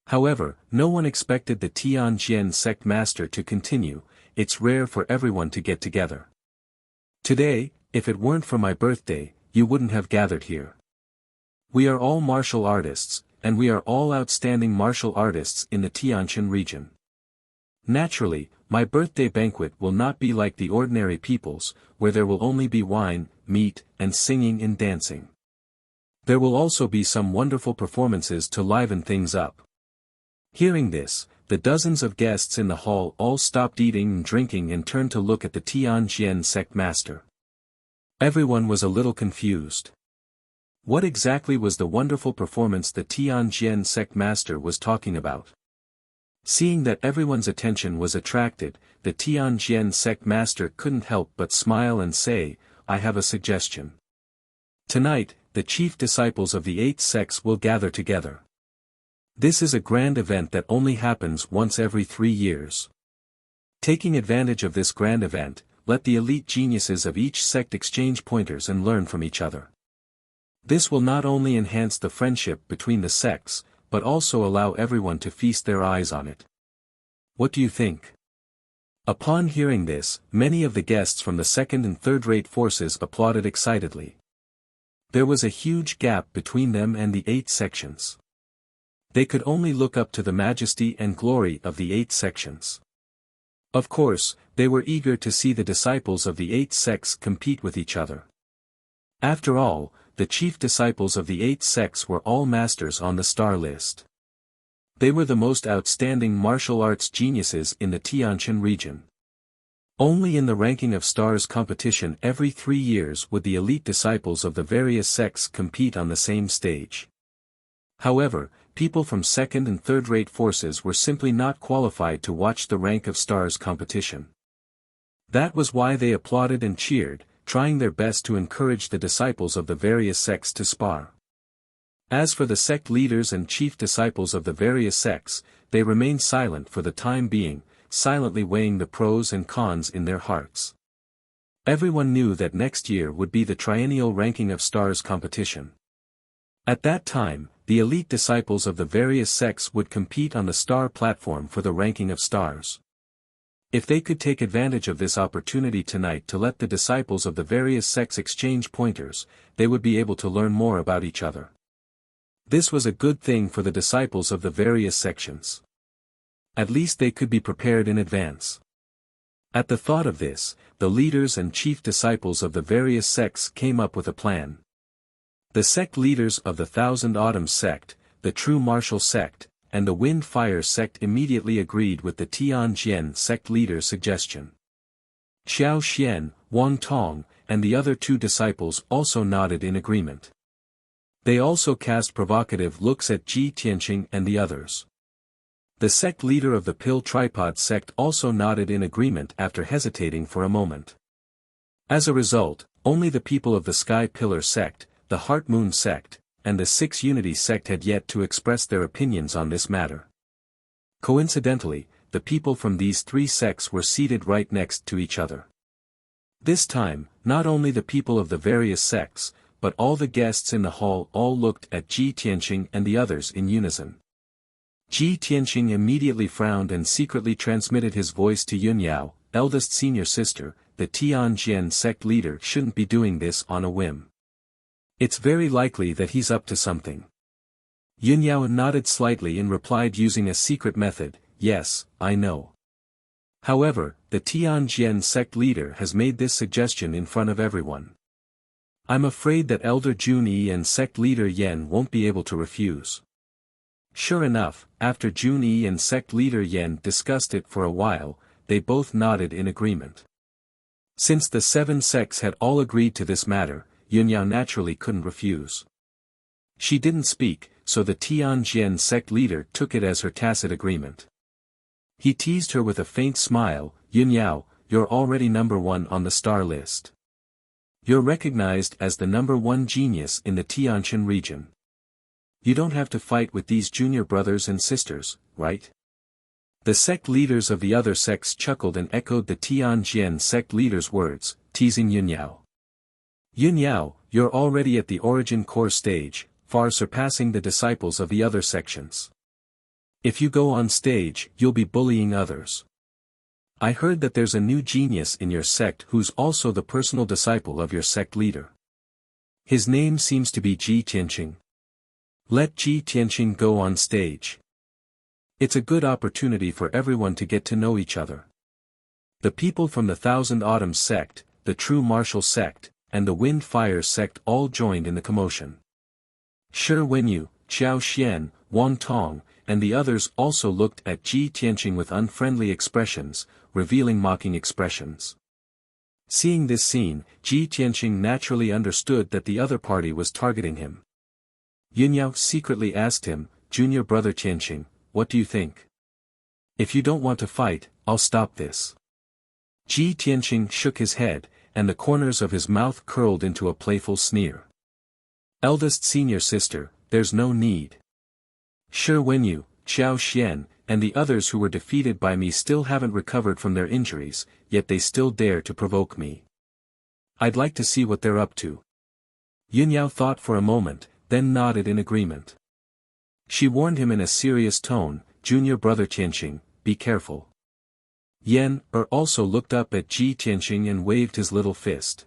However, no one expected the Tianjian sect master to continue. "It's rare for everyone to get together. Today, if it weren't for my birthday, you wouldn't have gathered here. We are all martial artists, and we are all outstanding martial artists in the Tianshan region. Naturally, my birthday banquet will not be like the ordinary people's, where there will only be wine, meat, and singing and dancing. There will also be some wonderful performances to liven things up." Hearing this, the dozens of guests in the hall all stopped eating and drinking and turned to look at the Tianjian sect master. Everyone was a little confused. What exactly was the wonderful performance the Tianjian sect master was talking about? Seeing that everyone's attention was attracted, the Tianjian sect master couldn't help but smile and say, "I have a suggestion. Tonight, the chief disciples of the 8 sects will gather together. This is a grand event that only happens once every 3 years. Taking advantage of this grand event, let the elite geniuses of each sect exchange pointers and learn from each other. This will not only enhance the friendship between the sects, but also allow everyone to feast their eyes on it. What do you think? Upon hearing this, many of the guests from the second and third-rate forces applauded excitedly. There was a huge gap between them and the 8 sections. They could only look up to the majesty and glory of the 8 sections. Of course, they were eager to see the disciples of the 8 sects compete with each other. After all, the chief disciples of the 8 sects were all masters on the star list. They were the most outstanding martial arts geniuses in the Tianshan region. Only in the ranking of stars competition every 3 years would the elite disciples of the various sects compete on the same stage. However, people from second and third-rate forces were simply not qualified to watch the rank of stars competition. That was why they applauded and cheered, trying their best to encourage the disciples of the various sects to spar. As for the sect leaders and chief disciples of the various sects, they remained silent for the time being, silently weighing the pros and cons in their hearts. Everyone knew that next year would be the triennial ranking of stars competition. At that time, the elite disciples of the various sects would compete on the star platform for the ranking of stars. If they could take advantage of this opportunity tonight to let the disciples of the various sects exchange pointers, they would be able to learn more about each other. This was a good thing for the disciples of the various sections. At least they could be prepared in advance. At the thought of this, the leaders and chief disciples of the various sects came up with a plan. The sect leaders of the Thousand Autumns sect, the True Martial sect, and the Wind Fire sect immediately agreed with the Tianjian sect leader's suggestion. Xiao Xian, Wang Tong, and the other 2 disciples also nodded in agreement. They also cast provocative looks at Ji Tianqing and the others. The sect leader of the Pill Tripod sect also nodded in agreement after hesitating for a moment. As a result, only the people of the Sky Pillar sect, the Heart Moon sect, and the Six Unity sect had yet to express their opinions on this matter. Coincidentally, the people from these 3 sects were seated right next to each other. This time, not only the people of the various sects, but all the guests in the hall all looked at Ji Tianqing and the others in unison. Ji Tianqing immediately frowned and secretly transmitted his voice to Yunyao, eldest senior sister. The Tianjian sect leader shouldn't be doing this on a whim. It's very likely that he's up to something. Yunyao nodded slightly and replied using a secret method, yes, I know. However, the Tianjian sect leader has made this suggestion in front of everyone. I'm afraid that Elder Junyi and sect leader Yen won't be able to refuse. Sure enough, after Junyi and sect leader Yen discussed it for a while, they both nodded in agreement. Since the 7 sects had all agreed to this matter, Yunyao naturally couldn't refuse. She didn't speak, so the Tianjian sect leader took it as her tacit agreement. He teased her with a faint smile, Yunyao, you're already number 1 on the star list. You're recognized as the number 1 genius in the Tianshan region. You don't have to fight with these junior brothers and sisters, right? The sect leaders of the other sects chuckled and echoed the Tianjian sect leader's words, teasing Yunyao. Yunyao, you're already at the origin core stage, far surpassing the disciples of the other sections. If you go on stage, you'll be bullying others. I heard that there's a new genius in your sect who's also the personal disciple of your sect leader. His name seems to be Ji Tianqing. Let Ji Tianqing go on stage. It's a good opportunity for everyone to get to know each other. The people from the Thousand Autumns sect, the True Martial sect, and the Wind Fire sect all joined in the commotion. Shi Wenyu, Xiao Xian, Wang Tong, and the others also looked at Ji Tianqing with unfriendly expressions, revealing mocking expressions. Seeing this scene, Ji Tianqing naturally understood that the other party was targeting him. Yunyao secretly asked him, Junior brother Tianqing, what do you think? If you don't want to fight, I'll stop this. Ji Tianqing shook his head, and the corners of his mouth curled into a playful sneer. Eldest senior sister, there's no need. Shi Wenyu, Xiao Xian, and the others who were defeated by me still haven't recovered from their injuries, yet they still dare to provoke me. I'd like to see what they're up to. Yunyao thought for a moment, then nodded in agreement. She warned him in a serious tone, "Junior brother Tianqing, be careful." Also looked up at Ji Tianqing and waved his little fist.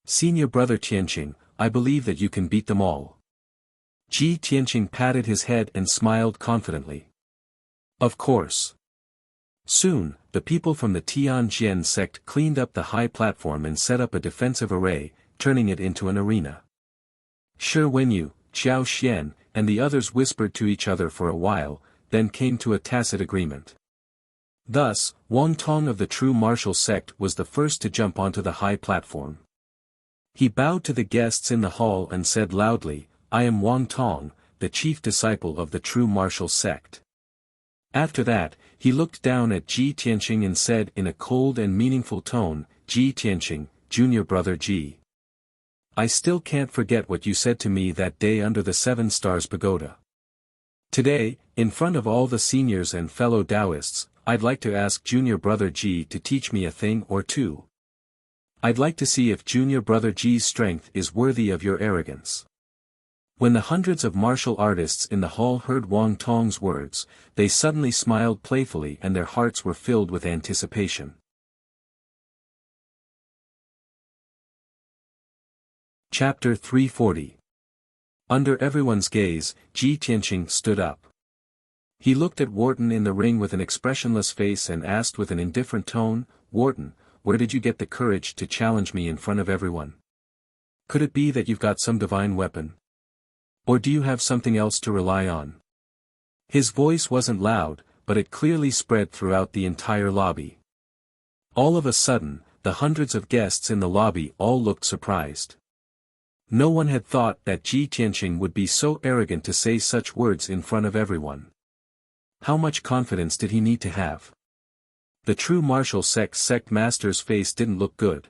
"Senior brother Tianqing, I believe that you can beat them all." Ji Tianqing patted his head and smiled confidently. Of course. Soon, the people from the Tianjian sect cleaned up the high platform and set up a defensive array, turning it into an arena. Shi Wenyu, Xiao Xian, and the others whispered to each other for a while, then came to a tacit agreement. Thus, Wang Tong of the true martial sect was the first to jump onto the high platform. He bowed to the guests in the hall and said loudly, "I am Wang Tong, the chief disciple of the true martial sect." After that, he looked down at Ji Tianqing and said in a cold and meaningful tone, "Ji Tianqing, junior brother Ji. I still can't forget what you said to me that day under the 7 Stars Pagoda. Today, in front of all the seniors and fellow Taoists, I'd like to ask junior brother Ji to teach me a thing or two. I'd like to see if junior brother Ji's strength is worthy of your arrogance." When the hundreds of martial artists in the hall heard Wang Tong's words, they suddenly smiled playfully and their hearts were filled with anticipation. Chapter 340. Under everyone's gaze, Ji Tianqing stood up. He looked at Wharton in the ring with an expressionless face and asked with an indifferent tone, "Wharton, where did you get the courage to challenge me in front of everyone? Could it be that you've got some divine weapon? Or do you have something else to rely on?" His voice wasn't loud, but it clearly spread throughout the entire lobby. All of a sudden, the hundreds of guests in the lobby all looked surprised. No one had thought that Ji Tianqing would be so arrogant to say such words in front of everyone. How much confidence did he need to have? The true martial sect master's face didn't look good.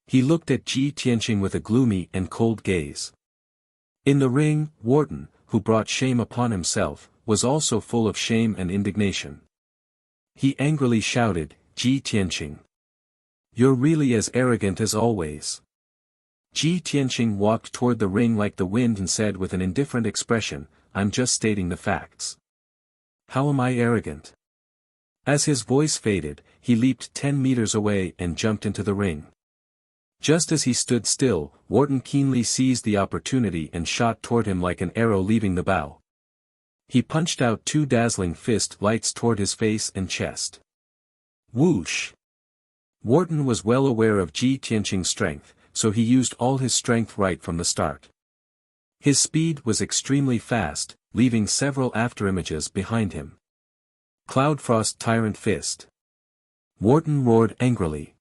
He looked at Ji Tianqing with a gloomy and cold gaze. In the ring, Wharton, who brought shame upon himself, was also full of shame and indignation. He angrily shouted, "Ji Tianqing. You're really as arrogant as always." Ji Tianqing walked toward the ring like the wind and said with an indifferent expression, "I'm just stating the facts. How am I arrogant?" As his voice faded, he leaped 10 meters away and jumped into the ring. Just as he stood still, Wharton keenly seized the opportunity and shot toward him like an arrow leaving the bow. He punched out 2 dazzling fist lights toward his face and chest. Whoosh! Wharton was well aware of Ji Tianqing's strength, so he used all his strength right from the start. His speed was extremely fast, leaving several afterimages behind him. Cloudfrost Tyrant Fist. Wharton roared angrily.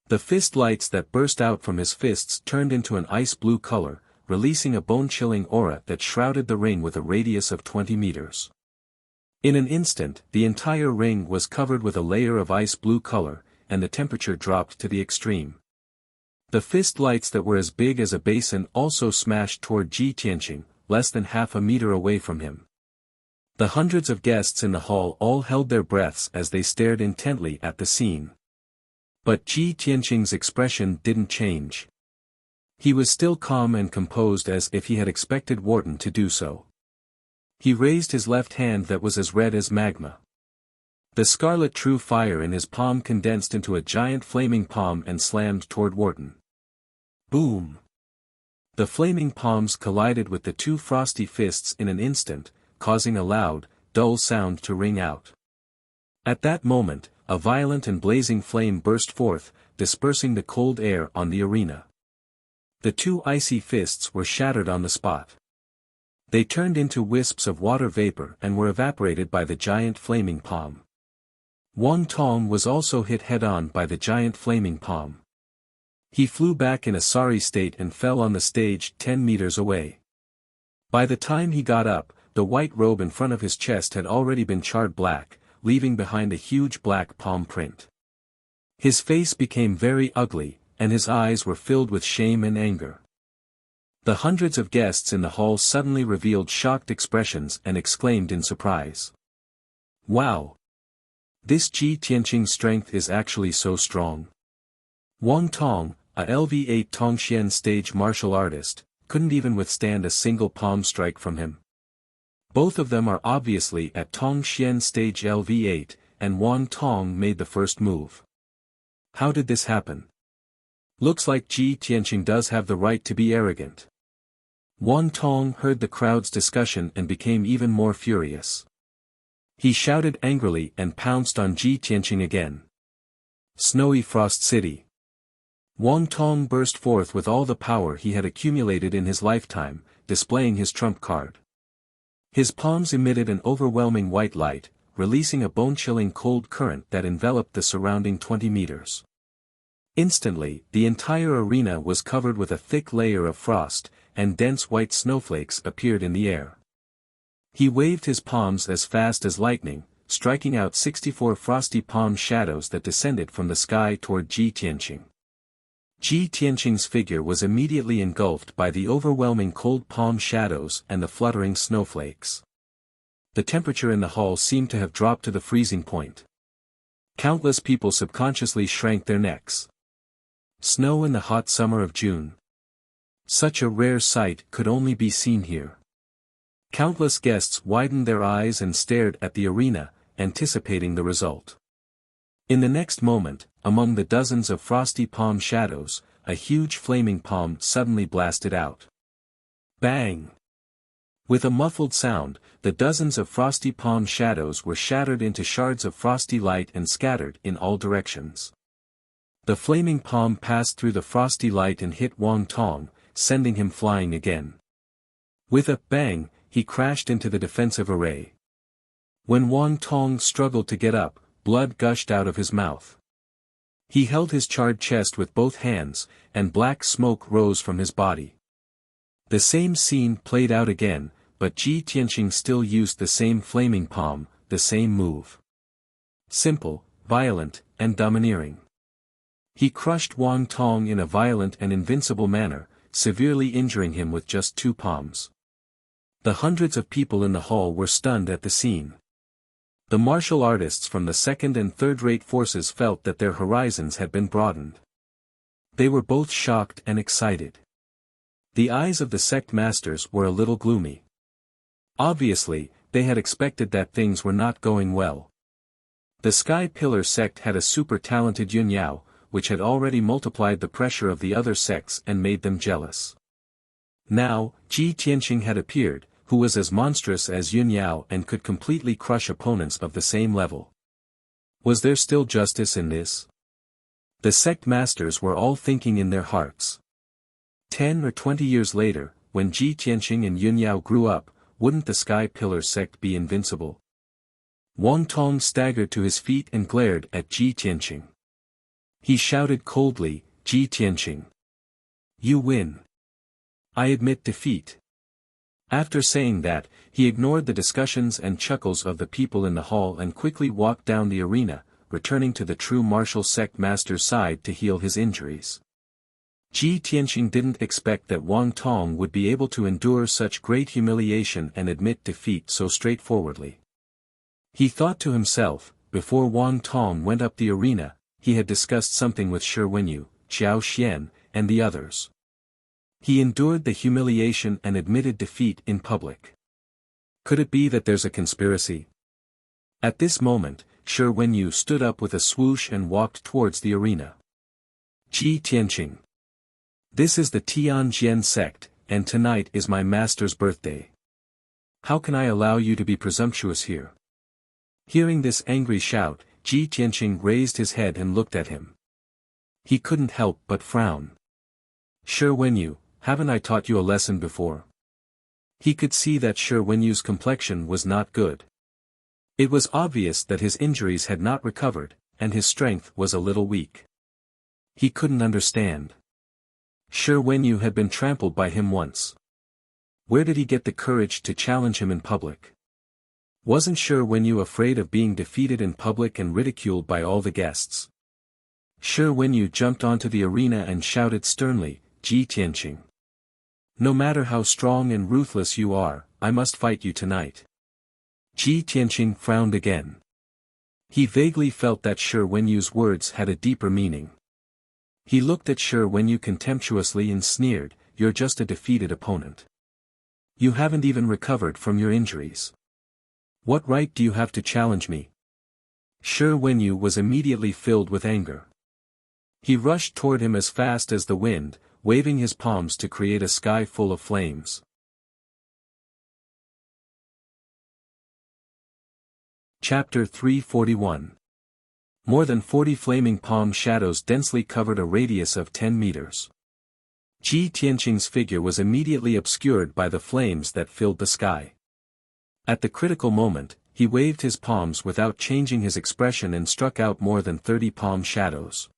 The fist lights that burst out from his fists turned into an ice-blue color, releasing a bone-chilling aura that shrouded the ring with a radius of 20 meters. In an instant, the entire ring was covered with a layer of ice-blue color, and the temperature dropped to the extreme. The fist lights that were as big as a basin also smashed toward Ji Tianqing, less than half a meter away from him. The hundreds of guests in the hall all held their breaths as they stared intently at the scene. But Ji Tianqing's expression didn't change. He was still calm and composed as if he had expected Wharton to do so. He raised his left hand that was as red as magma. The scarlet true fire in his palm condensed into a giant flaming palm and slammed toward Wharton. Boom! The flaming palms collided with the 2 frosty fists in an instant, causing a loud, dull sound to ring out. At that moment, a violent and blazing flame burst forth, dispersing the cold air on the arena. The 2 icy fists were shattered on the spot. They turned into wisps of water vapor and were evaporated by the giant flaming palm. Wang Tong was also hit head-on by the giant flaming palm. He flew back in a sorry state and fell on the stage 10 meters away. By the time he got up, the white robe in front of his chest had already been charred black, leaving behind a huge black palm print. His face became very ugly, and his eyes were filled with shame and anger. The hundreds of guests in the hall suddenly revealed shocked expressions and exclaimed in surprise. Wow! This Ji Tianqing's strength is actually so strong. Wang Tong, a LV8 Tongxian stage martial artist, couldn't even withstand a single palm strike from him. Both of them are obviously at Tongxian stage LV8, and Wang Tong made the first move. How did this happen? Looks like Ji Tianqing does have the right to be arrogant. Wang Tong heard the crowd's discussion and became even more furious. He shouted angrily and pounced on Ji Tianqing again. Snowy Frost City. Wang Tong burst forth with all the power he had accumulated in his lifetime, displaying his trump card. His palms emitted an overwhelming white light, releasing a bone-chilling cold current that enveloped the surrounding 20 meters. Instantly, the entire arena was covered with a thick layer of frost, and dense white snowflakes appeared in the air. He waved his palms as fast as lightning, striking out 64 frosty palm shadows that descended from the sky toward Ji Tianqing. Ji Tianqing's figure was immediately engulfed by the overwhelming cold palm shadows and the fluttering snowflakes. The temperature in the hall seemed to have dropped to the freezing point. Countless people subconsciously shrank their necks. Snow in the hot summer of June. Such a rare sight could only be seen here. Countless guests widened their eyes and stared at the arena, anticipating the result. In the next moment, among the dozens of frosty palm shadows, a huge flaming palm suddenly blasted out. Bang! With a muffled sound, the dozens of frosty palm shadows were shattered into shards of frosty light and scattered in all directions. The flaming palm passed through the frosty light and hit Wang Tong, sending him flying again. With a bang, he crashed into the defensive array. When Wang Tong struggled to get up, blood gushed out of his mouth. He held his charred chest with both hands, and black smoke rose from his body. The same scene played out again, but Ji Tianqing still used the same flaming palm, the same move. Simple, violent, and domineering. He crushed Wang Tong in a violent and invincible manner, severely injuring him with just 2 palms. The hundreds of people in the hall were stunned at the scene. The martial artists from the second and third-rate forces felt that their horizons had been broadened. They were both shocked and excited. The eyes of the sect masters were a little gloomy. Obviously, they had expected that things were not going well. The Sky Pillar sect had a super-talented Yun Yao, which had already multiplied the pressure of the other sects and made them jealous. Now, Ji Tianqing had appeared, who was as monstrous as Yun Yao and could completely crush opponents of the same level. Was there still justice in this? The sect masters were all thinking in their hearts. 10 or 20 years later, when Ji Tianqing and Yun Yao grew up, wouldn't the Sky Pillar sect be invincible? Wang Tong staggered to his feet and glared at Ji Tianqing. He shouted coldly, "Ji Tianqing. You win. I admit defeat." After saying that, he ignored the discussions and chuckles of the people in the hall and quickly walked down the arena, returning to the true martial sect master's side to heal his injuries. Ji Tianqing didn't expect that Wang Tong would be able to endure such great humiliation and admit defeat so straightforwardly. He thought to himself, before Wang Tong went up the arena, he had discussed something with Shi Wenyu, Xiao Xian, and the others. He endured the humiliation and admitted defeat in public. Could it be that there's a conspiracy? At this moment, Shi Wenyu stood up with a swoosh and walked towards the arena. Ji Tianqing. This is the Tianjian sect, and tonight is my master's birthday. How can I allow you to be presumptuous here? Hearing this angry shout, Ji Tianqing raised his head and looked at him. He couldn't help but frown. Shi Wenyu, haven't I taught you a lesson before? He could see that Shi Wenyu's complexion was not good. It was obvious that his injuries had not recovered, and his strength was a little weak. He couldn't understand. Shi Wenyu had been trampled by him once. Where did he get the courage to challenge him in public? Wasn't Shi Wenyu afraid of being defeated in public and ridiculed by all the guests? Shi Wenyu jumped onto the arena and shouted sternly, "Ji Tianqing. No matter how strong and ruthless you are, I must fight you tonight." Ji Tianqing frowned again. He vaguely felt that Shi Wenyu's words had a deeper meaning. He looked at Shi Wenyu contemptuously and sneered, "You're just a defeated opponent. You haven't even recovered from your injuries. What right do you have to challenge me?" Shi Wenyu was immediately filled with anger. He rushed toward him as fast as the wind, waving his palms to create a sky full of flames. Chapter 341. More than 40 flaming palm shadows densely covered a radius of 10 meters. Ji Tianqing's figure was immediately obscured by the flames that filled the sky. At the critical moment, he waved his palms without changing his expression and struck out more than 30 palm shadows.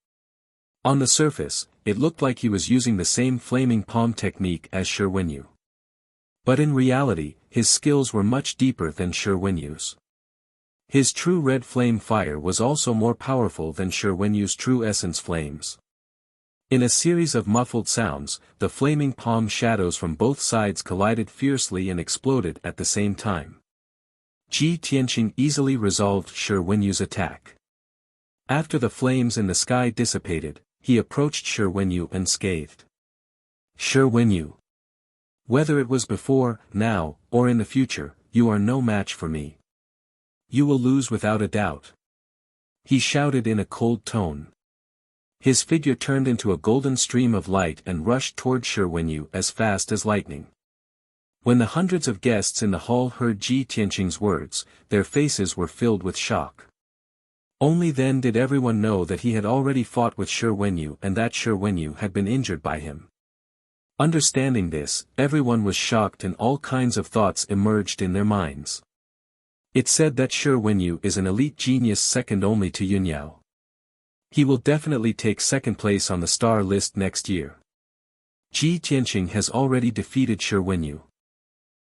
On the surface, it looked like he was using the same flaming palm technique as Shi Wenyu. But in reality, his skills were much deeper than Shi Wenyu's. His true red flame fire was also more powerful than Shi Wenyu's true essence flames. In a series of muffled sounds, the flaming palm shadows from both sides collided fiercely and exploded at the same time. Ji Tianqing easily resolved Shi Wenyu's attack. After the flames in the sky dissipated, he approached Shi Wenyu and scathed. "Shi Wenyu. Whether it was before, now, or in the future, you are no match for me. You will lose without a doubt," he shouted in a cold tone. His figure turned into a golden stream of light and rushed toward Shi Wenyu as fast as lightning. When the hundreds of guests in the hall heard Ji Tianqing's words, their faces were filled with shock. Only then did everyone know that he had already fought with Shi Wenyu and that Shi Wenyu had been injured by him. Understanding this, everyone was shocked and all kinds of thoughts emerged in their minds. It said that Shi Wenyu is an elite genius second only to Yunyao. He will definitely take second place on the star list next year. Ji Tianqing has already defeated Shi Wenyu.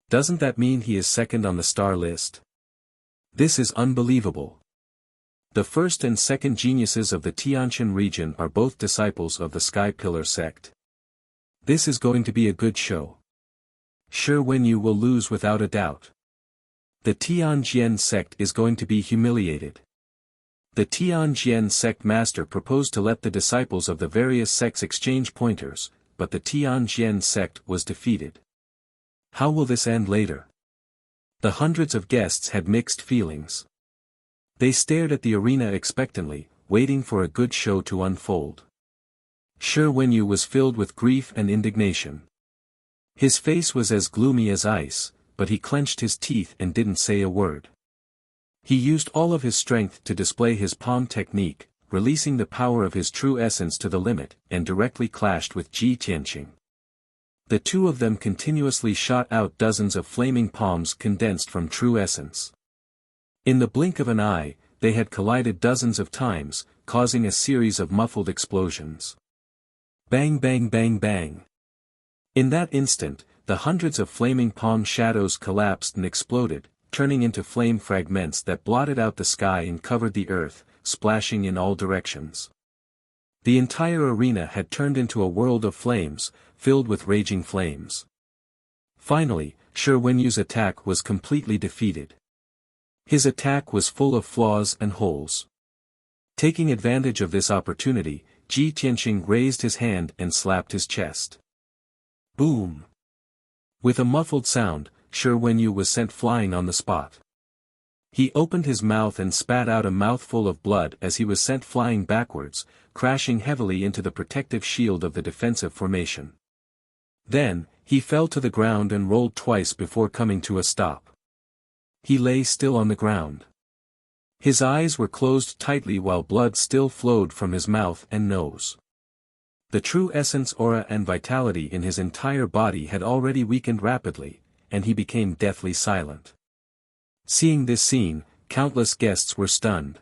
Doesn't that mean he is second on the star list? This is unbelievable. The first and second geniuses of the Tianshan region are both disciples of the Sky Pillar sect. This is going to be a good show. Shi Wenyu will lose without a doubt. The Tianjian sect is going to be humiliated. The Tianjian sect master proposed to let the disciples of the various sects exchange pointers, but the Tianjian sect was defeated. How will this end later? The hundreds of guests had mixed feelings. They stared at the arena expectantly, waiting for a good show to unfold. Shi Wenyu was filled with grief and indignation. His face was as gloomy as ice, but he clenched his teeth and didn't say a word. He used all of his strength to display his palm technique, releasing the power of his true essence to the limit, and directly clashed with Ji Tianqing. The two of them continuously shot out dozens of flaming palms condensed from true essence. In the blink of an eye, they had collided dozens of times, causing a series of muffled explosions. Bang bang bang bang. In that instant, the hundreds of flaming palm shadows collapsed and exploded, turning into flame fragments that blotted out the sky and covered the earth, splashing in all directions. The entire arena had turned into a world of flames, filled with raging flames. Finally, Shi Wenyu's attack was completely defeated. His attack was full of flaws and holes. Taking advantage of this opportunity, Ji Tianqing raised his hand and slapped his chest. Boom! With a muffled sound, Shi Wenyu was sent flying on the spot. He opened his mouth and spat out a mouthful of blood as he was sent flying backwards, crashing heavily into the protective shield of the defensive formation. Then, he fell to the ground and rolled twice before coming to a stop. He lay still on the ground. His eyes were closed tightly while blood still flowed from his mouth and nose. The true essence aura and vitality in his entire body had already weakened rapidly, and he became deathly silent. Seeing this scene, countless guests were stunned.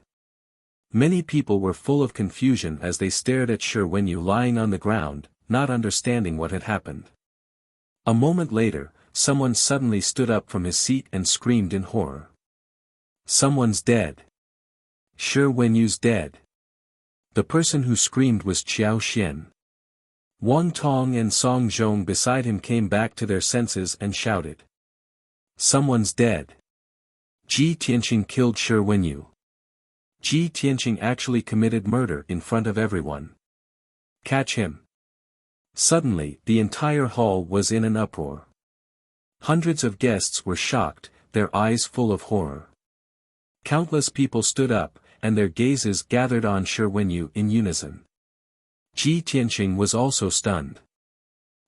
Many people were full of confusion as they stared at Shi Wenyu lying on the ground, not understanding what had happened. A moment later, someone suddenly stood up from his seat and screamed in horror. Someone's dead. Shi Wenyu's dead. The person who screamed was Qiao Xian. Wang Tong and Song Zhong beside him came back to their senses and shouted. Someone's dead. Ji Tianqing killed Shi Wenyu. Ji Tianqing actually committed murder in front of everyone. Catch him. Suddenly, the entire hall was in an uproar. Hundreds of guests were shocked, their eyes full of horror. Countless people stood up, and their gazes gathered on Shi Wenyu in unison. Ji Tianqing was also stunned.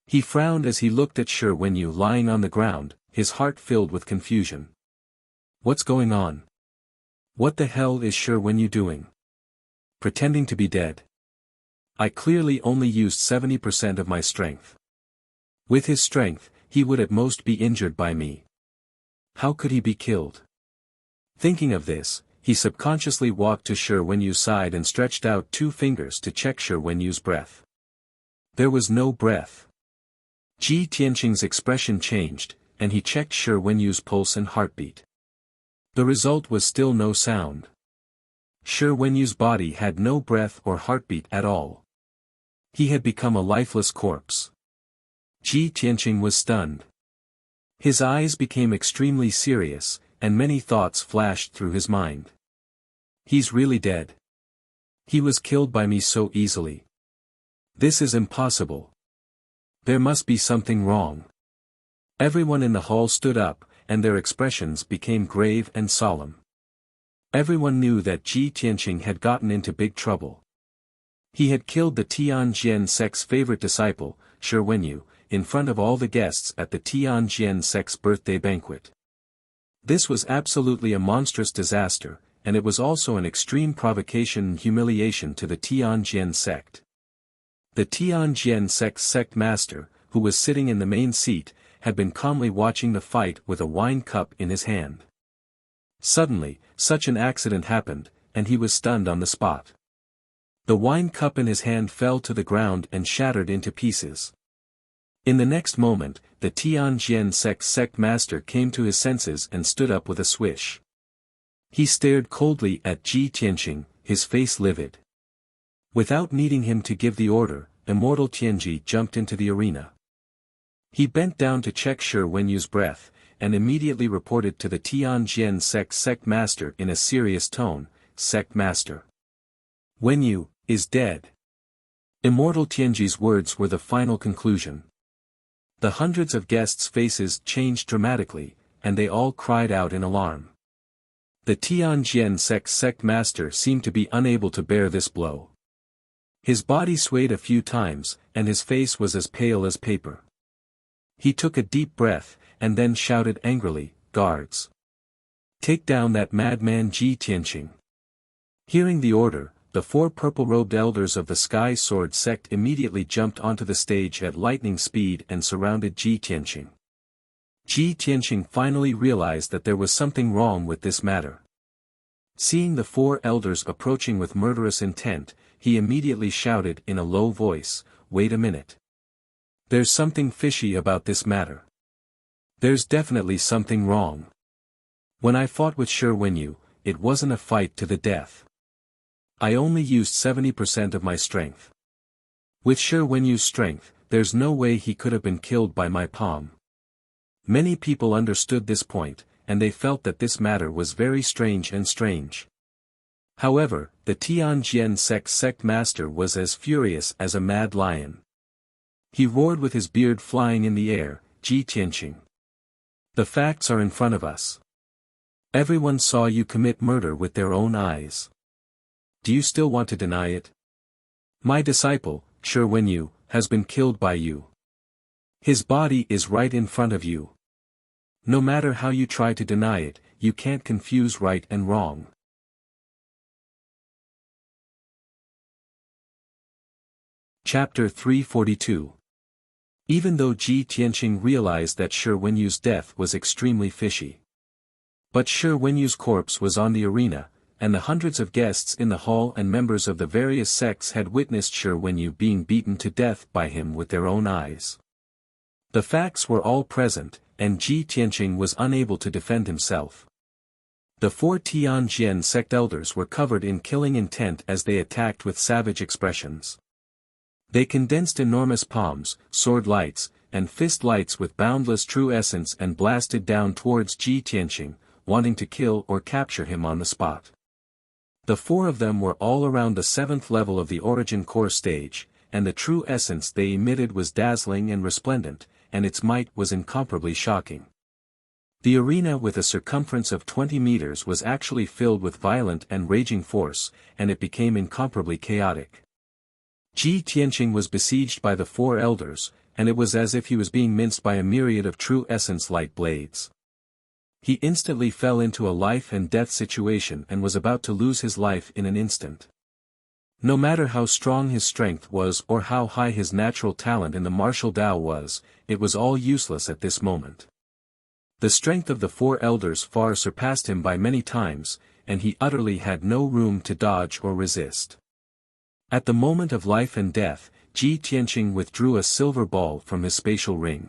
He frowned as he looked at Shi Wenyu lying on the ground, his heart filled with confusion. What's going on? What the hell is Shi Wenyu doing? Pretending to be dead. I clearly only used 70% of my strength. With his strength, he would at most be injured by me. How could he be killed? Thinking of this, he subconsciously walked to Shi Wenyu's side and stretched out 2 fingers to check Shi Wenyu's breath. There was no breath. Ji Tianqing's expression changed, and he checked Shi Wenyu's pulse and heartbeat. The result was still no sound. Shi Wenyu's body had no breath or heartbeat at all. He had become a lifeless corpse. Ji Tianqing was stunned. His eyes became extremely serious, and many thoughts flashed through his mind. He's really dead. He was killed by me so easily. This is impossible. There must be something wrong. Everyone in the hall stood up, and their expressions became grave and solemn. Everyone knew that Ji Tianqing had gotten into big trouble. He had killed the Tianjian sect's favorite disciple, Shi Wenyu, in front of all the guests at the Tianjian sect's birthday banquet. This was absolutely a monstrous disaster, and it was also an extreme provocation and humiliation to the Tianjian sect. The Tianjian sect's sect master, who was sitting in the main seat, had been calmly watching the fight with a wine cup in his hand. Suddenly, such an accident happened, and he was stunned on the spot. The wine cup in his hand fell to the ground and shattered into pieces. In the next moment, the Tianjian sect's sect master came to his senses and stood up with a swish. He stared coldly at Ji Tianqing, his face livid. Without needing him to give the order, Immortal Tianji jumped into the arena. He bent down to check Shi Wenyu's breath, and immediately reported to the Tianjian sect's sect master in a serious tone, "Sect master, Wenyu is dead." Immortal Tianji's words were the final conclusion. The hundreds of guests' faces changed dramatically, and they all cried out in alarm. The Tianjian sect's sect master seemed to be unable to bear this blow. His body swayed a few times, and his face was as pale as paper. He took a deep breath, and then shouted angrily, "Guards! Take down that madman Ji Tianqing." Hearing the order, the 4 purple-robed elders of the Sky Sword sect immediately jumped onto the stage at lightning speed and surrounded Ji Tianqing. Ji Tianqing finally realized that there was something wrong with this matter. Seeing the 4 elders approaching with murderous intent, he immediately shouted in a low voice, "Wait a minute. There's something fishy about this matter. There's definitely something wrong. When I fought with Shi Wenyu, it wasn't a fight to the death. I only used 70% of my strength. With Shi Wenyu's strength, there's no way he could have been killed by my palm." Many people understood this point, and they felt that this matter was very strange. However, the Tianjian sect's sect master was as furious as a mad lion. He roared with his beard flying in the air, "Ji Tianqing, the facts are in front of us. Everyone saw you commit murder with their own eyes. Do you still want to deny it? My disciple, Shi Wenyu, has been killed by you. His body is right in front of you. No matter how you try to deny it, you can't confuse right and wrong." Chapter 342. Even though Ji Tianqing realized that Shi Wenyu's death was extremely fishy. But Shi Wenyu's corpse was on the arena, and the hundreds of guests in the hall and members of the various sects had witnessed Shi Wenyu being beaten to death by him with their own eyes. The facts were all present, and Ji Tianqing was unable to defend himself. The 4 Tianjian sect elders were covered in killing intent as they attacked with savage expressions. They condensed enormous palms, sword lights, and fist lights with boundless true essence and blasted down towards Ji Tianqing, wanting to kill or capture him on the spot. The 4 of them were all around the 7th level of the Origin Core stage, and the true essence they emitted was dazzling and resplendent, and its might was incomparably shocking. The arena with a circumference of 20 meters was actually filled with violent and raging force, and it became incomparably chaotic. Ji Tianqing was besieged by the four elders, and it was as if he was being minced by a myriad of true essence light blades. He instantly fell into a life and death situation and was about to lose his life in an instant. No matter how strong his strength was or how high his natural talent in the martial Tao was, it was all useless at this moment. The strength of the four elders far surpassed him by many times, and he utterly had no room to dodge or resist. At the moment of life and death, Ji Tianqing withdrew a silver ball from his spatial ring.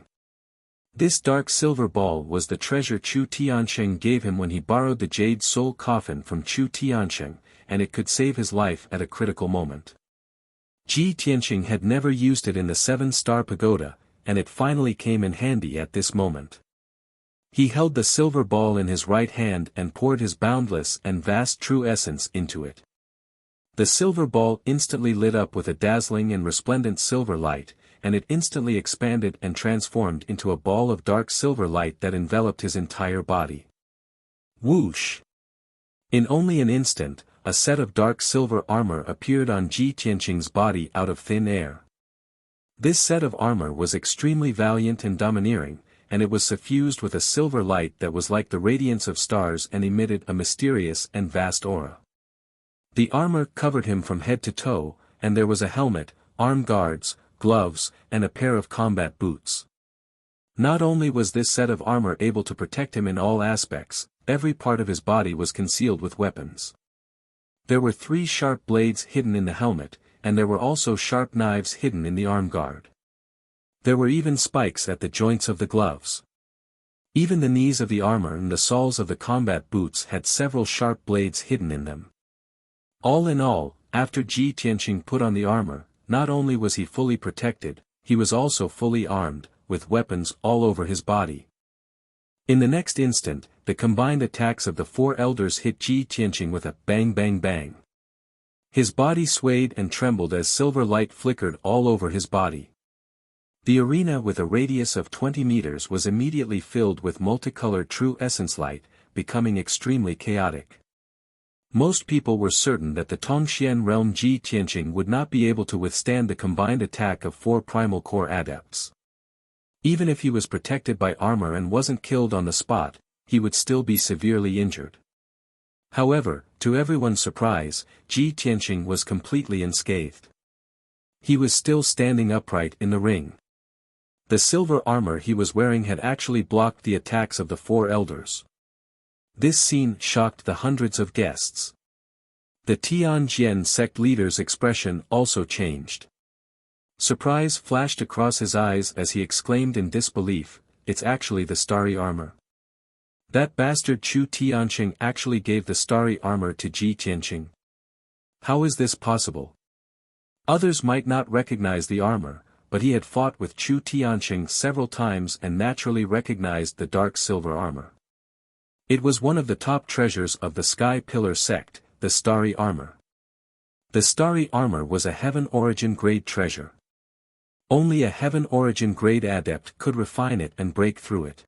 This dark silver ball was the treasure Chu Tiansheng gave him when he borrowed the jade soul coffin from Chu Tiansheng, and it could save his life at a critical moment. Ji Tianqing had never used it in the 7-star pagoda, and it finally came in handy at this moment. He held the silver ball in his right hand and poured his boundless and vast true essence into it. The silver ball instantly lit up with a dazzling and resplendent silver light, and it instantly expanded and transformed into a ball of dark silver light that enveloped his entire body. Whoosh! In only an instant, a set of dark silver armor appeared on Ji Tianqing's body out of thin air. This set of armor was extremely valiant and domineering, and it was suffused with a silver light that was like the radiance of stars and emitted a mysterious and vast aura. The armor covered him from head to toe, and there was a helmet, arm guards, gloves, and a pair of combat boots. Not only was this set of armor able to protect him in all aspects, every part of his body was concealed with weapons. There were 3 sharp blades hidden in the helmet, and there were also sharp knives hidden in the arm guard. There were even spikes at the joints of the gloves. Even the knees of the armor and the soles of the combat boots had several sharp blades hidden in them. All in all, after Ji Tianqing put on the armor, not only was he fully protected, he was also fully armed, with weapons all over his body. In the next instant, the combined attacks of the 4 elders hit Ji Tianqing with a bang bang bang. His body swayed and trembled as silver light flickered all over his body. The arena with a radius of 20 meters was immediately filled with multicolored true essence light, becoming extremely chaotic. Most people were certain that the Tongxian realm Ji Tianqing would not be able to withstand the combined attack of 4 primal core adepts. Even if he was protected by armor and wasn't killed on the spot, he would still be severely injured. However, to everyone's surprise, Ji Tianqing was completely unscathed. He was still standing upright in the ring. The silver armor he was wearing had actually blocked the attacks of the 4 elders. This scene shocked the hundreds of guests. The Tianjian sect leader's expression also changed. Surprise flashed across his eyes as he exclaimed in disbelief, "It's actually the starry armor. That bastard Chu Tianqing actually gave the starry armor to Ji Tianqing. How is this possible?" Others might not recognize the armor, but he had fought with Chu Tianqing several times and naturally recognized the dark silver armor. It was one of the top treasures of the Sky Pillar sect, the starry armor. The starry armor was a heaven origin grade treasure. Only a heaven origin grade adept could refine it and break through it.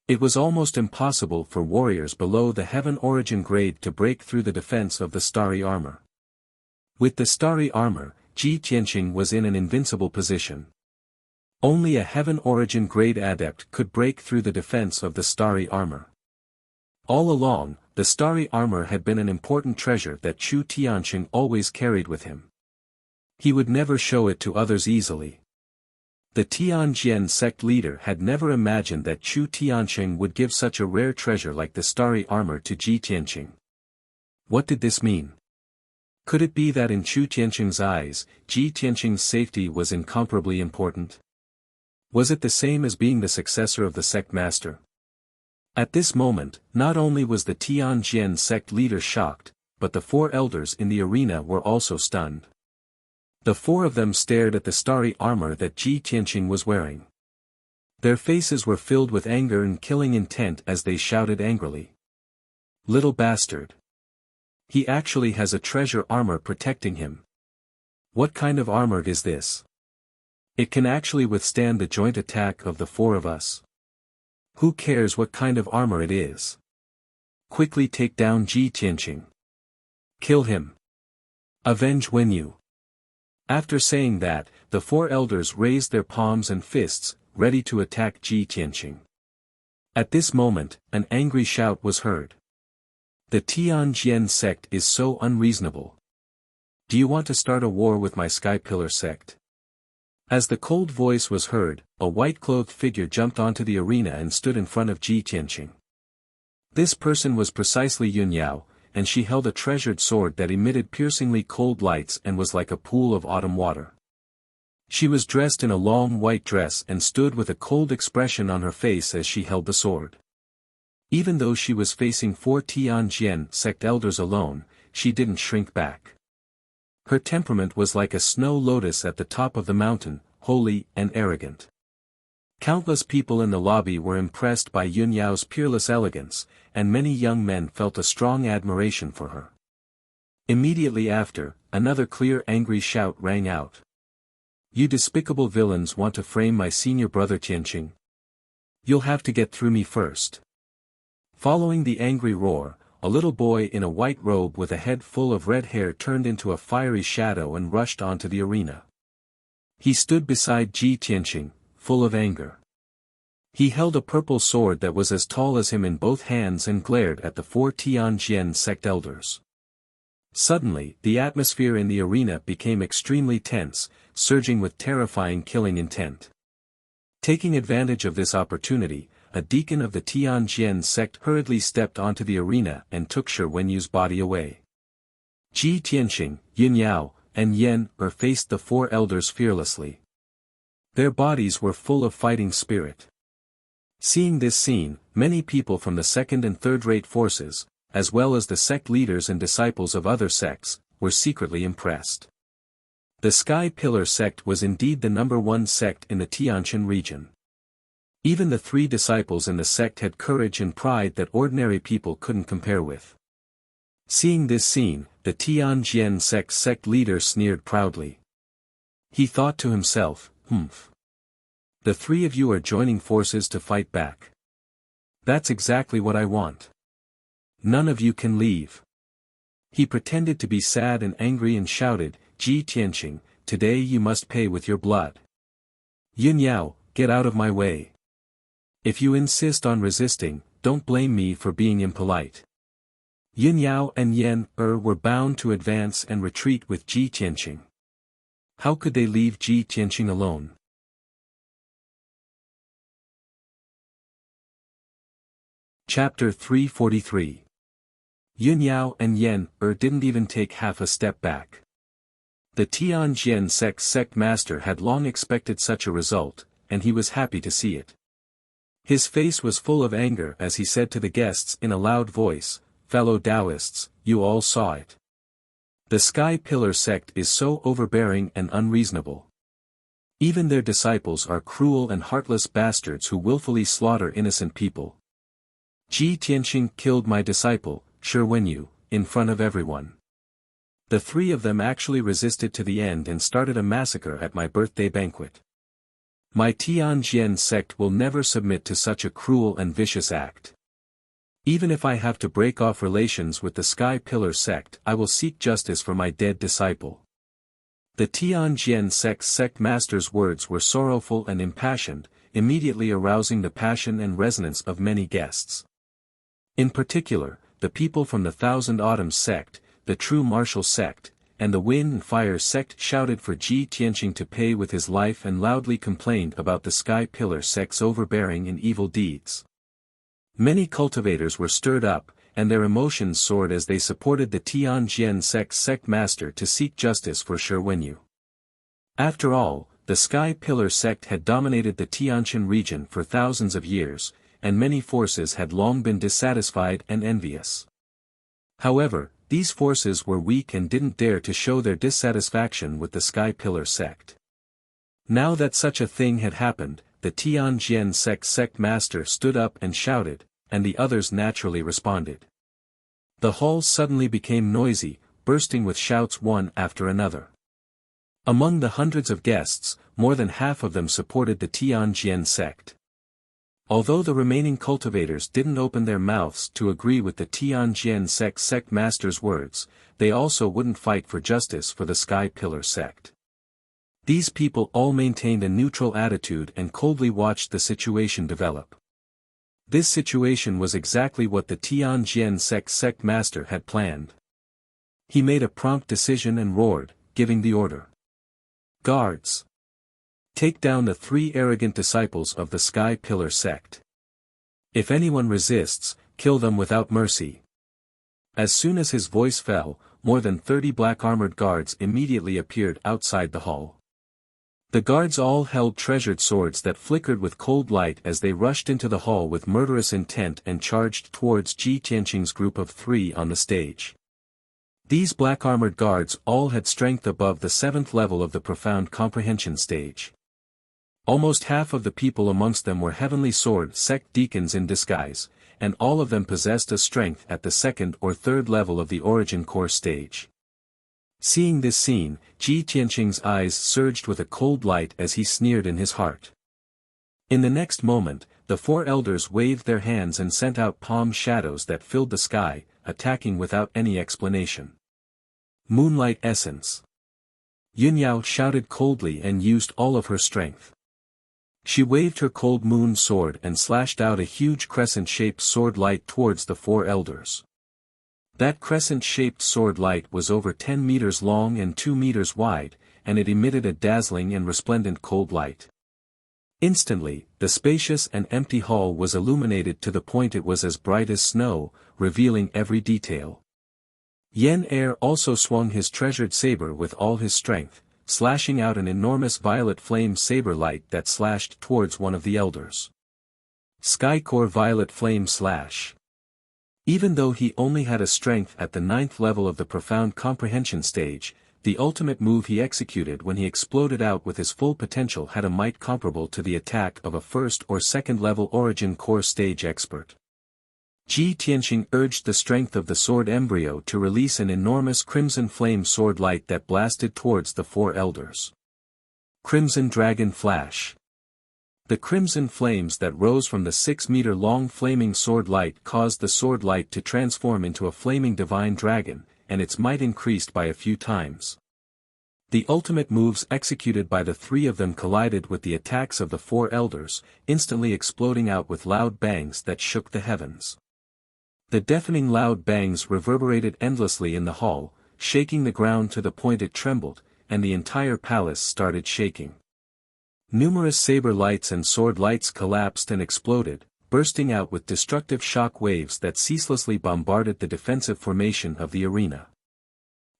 It was almost impossible for warriors below the heaven origin grade to break through the defense of the starry armor. With the starry armor, Ji Tianqing was in an invincible position. Only a heaven origin grade adept could break through the defense of the starry armor. All along, the starry armor had been an important treasure that Chu Tianqing always carried with him. He would never show it to others easily. The Tianjian sect leader had never imagined that Chu Tianqing would give such a rare treasure like the starry armor to Ji Tianqing. What did this mean? Could it be that in Chu Tianqing's eyes, Ji Tianqing's safety was incomparably important? Was it the same as being the successor of the sect master? At this moment, not only was the Tianjian sect leader shocked, but the 4 elders in the arena were also stunned. The 4 of them stared at the starry armor that Ji Tianqing was wearing. Their faces were filled with anger and killing intent as they shouted angrily. "Little bastard! He actually has a treasure armor protecting him. What kind of armor is this? It can actually withstand the joint attack of the four of us. Who cares what kind of armor it is? Quickly take down Ji Tianqing. Kill him. Avenge Wenyu. After saying that, the four elders raised their palms and fists, ready to attack Ji Tianqing. At this moment, an angry shout was heard. The Tianjian sect is so unreasonable. Do you want to start a war with my Sky Pillar sect? As the cold voice was heard, a white-clothed figure jumped onto the arena and stood in front of Ji Tianqing. This person was precisely Yun Yao, and she held a treasured sword that emitted piercingly cold lights and was like a pool of autumn water. She was dressed in a long white dress and stood with a cold expression on her face as she held the sword. Even though she was facing four Tianjian sect elders alone, she didn't shrink back. Her temperament was like a snow lotus at the top of the mountain, holy and arrogant. Countless people in the lobby were impressed by Yun Yao's peerless elegance, and many young men felt a strong admiration for her. Immediately after, another clear angry shout rang out. You despicable villains want to frame my senior brother Tianqing? You'll have to get through me first. Following the angry roar, a little boy in a white robe with a head full of red hair turned into a fiery shadow and rushed onto the arena. He stood beside Ji Tianqing, full of anger. He held a purple sword that was as tall as him in both hands and glared at the four Tianjian sect elders. Suddenly, the atmosphere in the arena became extremely tense, surging with terrifying killing intent. Taking advantage of this opportunity, a deacon of the Tianjian sect hurriedly stepped onto the arena and took Shi Wenyu's body away. Ji Tianqing, Yun Yao, and Yan Er faced the four elders fearlessly. Their bodies were full of fighting spirit. Seeing this scene, many people from the second and third-rate forces, as well as the sect leaders and disciples of other sects, were secretly impressed. The Sky Pillar sect was indeed the #1 sect in the Tianjin region. Even the three disciples in the sect had courage and pride that ordinary people couldn't compare with. Seeing this scene, the Tianjian sect leader sneered proudly. He thought to himself, The three of you are joining forces to fight back. That's exactly what I want. None of you can leave. He pretended to be sad and angry and shouted, Ji Tianqing, today you must pay with your blood. Yun Yao, get out of my way. If you insist on resisting, don't blame me for being impolite. Yun Yao and Yan Er were bound to advance and retreat with Ji Tianqing. How could they leave Ji Tianqing alone? Chapter 343. Yun Yao and Yan Er didn't even take half a step back. The Tianjian sect master had long expected such a result, and he was happy to see it. His face was full of anger as he said to the guests in a loud voice, Fellow Taoists, you all saw it. The Sky Pillar sect is so overbearing and unreasonable. Even their disciples are cruel and heartless bastards who willfully slaughter innocent people. Ji Tianqing killed my disciple, Shi Wenyu, in front of everyone. The three of them actually resisted to the end and started a massacre at my birthday banquet. My Tianjian sect will never submit to such a cruel and vicious act. Even if I have to break off relations with the Sky Pillar sect, I will seek justice for my dead disciple. The Tianjian sect master's words were sorrowful and impassioned, immediately arousing the passion and resonance of many guests. In particular, the people from the Thousand Autumns sect, the True Martial sect, and the Wind and Fire sect shouted for Ji Tianqing to pay with his life and loudly complained about the Sky Pillar sect's overbearing and evil deeds. Many cultivators were stirred up, and their emotions soared as they supported the Tianjian sect master to seek justice for Shi Wenyu. After all, the Sky Pillar sect had dominated the Tianjin region for thousands of years, and many forces had long been dissatisfied and envious. However, these forces were weak and didn't dare to show their dissatisfaction with the Sky Pillar sect. Now that such a thing had happened, the Tianjian sect master stood up and shouted, and the others naturally responded. The hall suddenly became noisy, bursting with shouts one after another. Among the hundreds of guests, more than half of them supported the Tianjian sect. Although the remaining cultivators didn't open their mouths to agree with the Tianjian sect master's words, they also wouldn't fight for justice for the Sky Pillar sect. These people all maintained a neutral attitude and coldly watched the situation develop. This situation was exactly what the Tianjian sect master had planned. He made a prompt decision and roared, giving the order. Guards! Take down the 3 arrogant disciples of the Sky Pillar sect. If anyone resists, kill them without mercy. As soon as his voice fell, more than 30 black-armored guards immediately appeared outside the hall. The guards all held treasured swords that flickered with cold light as they rushed into the hall with murderous intent and charged towards Ji Tianqing's group of 3 on the stage. These black-armored guards all had strength above the 7th level of the profound comprehension stage. Almost half of the people amongst them were Heavenly Sword sect deacons in disguise, and all of them possessed a strength at the 2nd or 3rd level of the origin core stage. Seeing this scene, Ji Tianqing's eyes surged with a cold light as he sneered in his heart. In the next moment, the 4 elders waved their hands and sent out palm shadows that filled the sky, attacking without any explanation. Moonlight Essence. Yunyao shouted coldly and used all of her strength. She waved her cold moon sword and slashed out a huge crescent-shaped sword light towards the 4 elders. That crescent-shaped sword light was over 10 meters long and 2 meters wide, and it emitted a dazzling and resplendent cold light. Instantly, the spacious and empty hall was illuminated to the point it was as bright as snow, revealing every detail. Yen Er also swung his treasured saber with all his strength, slashing out an enormous violet flame saber light that slashed towards one of the elders. Skycore Violet Flame Slash. Even though he only had a strength at the 9th level of the profound comprehension stage, the ultimate move he executed when he exploded out with his full potential had a might comparable to the attack of a 1st or 2nd level origin core stage expert. Ji Tianqing urged the strength of the sword embryo to release an enormous crimson flame sword light that blasted towards the 4 elders. Crimson Dragon Flash. The crimson flames that rose from the 6-meter-long flaming sword light caused the sword light to transform into a flaming divine dragon, and its might increased by a few times. The ultimate moves executed by the 3 of them collided with the attacks of the 4 elders, instantly exploding out with loud bangs that shook the heavens. The deafening loud bangs reverberated endlessly in the hall, shaking the ground to the point it trembled, and the entire palace started shaking. Numerous saber lights and sword lights collapsed and exploded, bursting out with destructive shock waves that ceaselessly bombarded the defensive formation of the arena.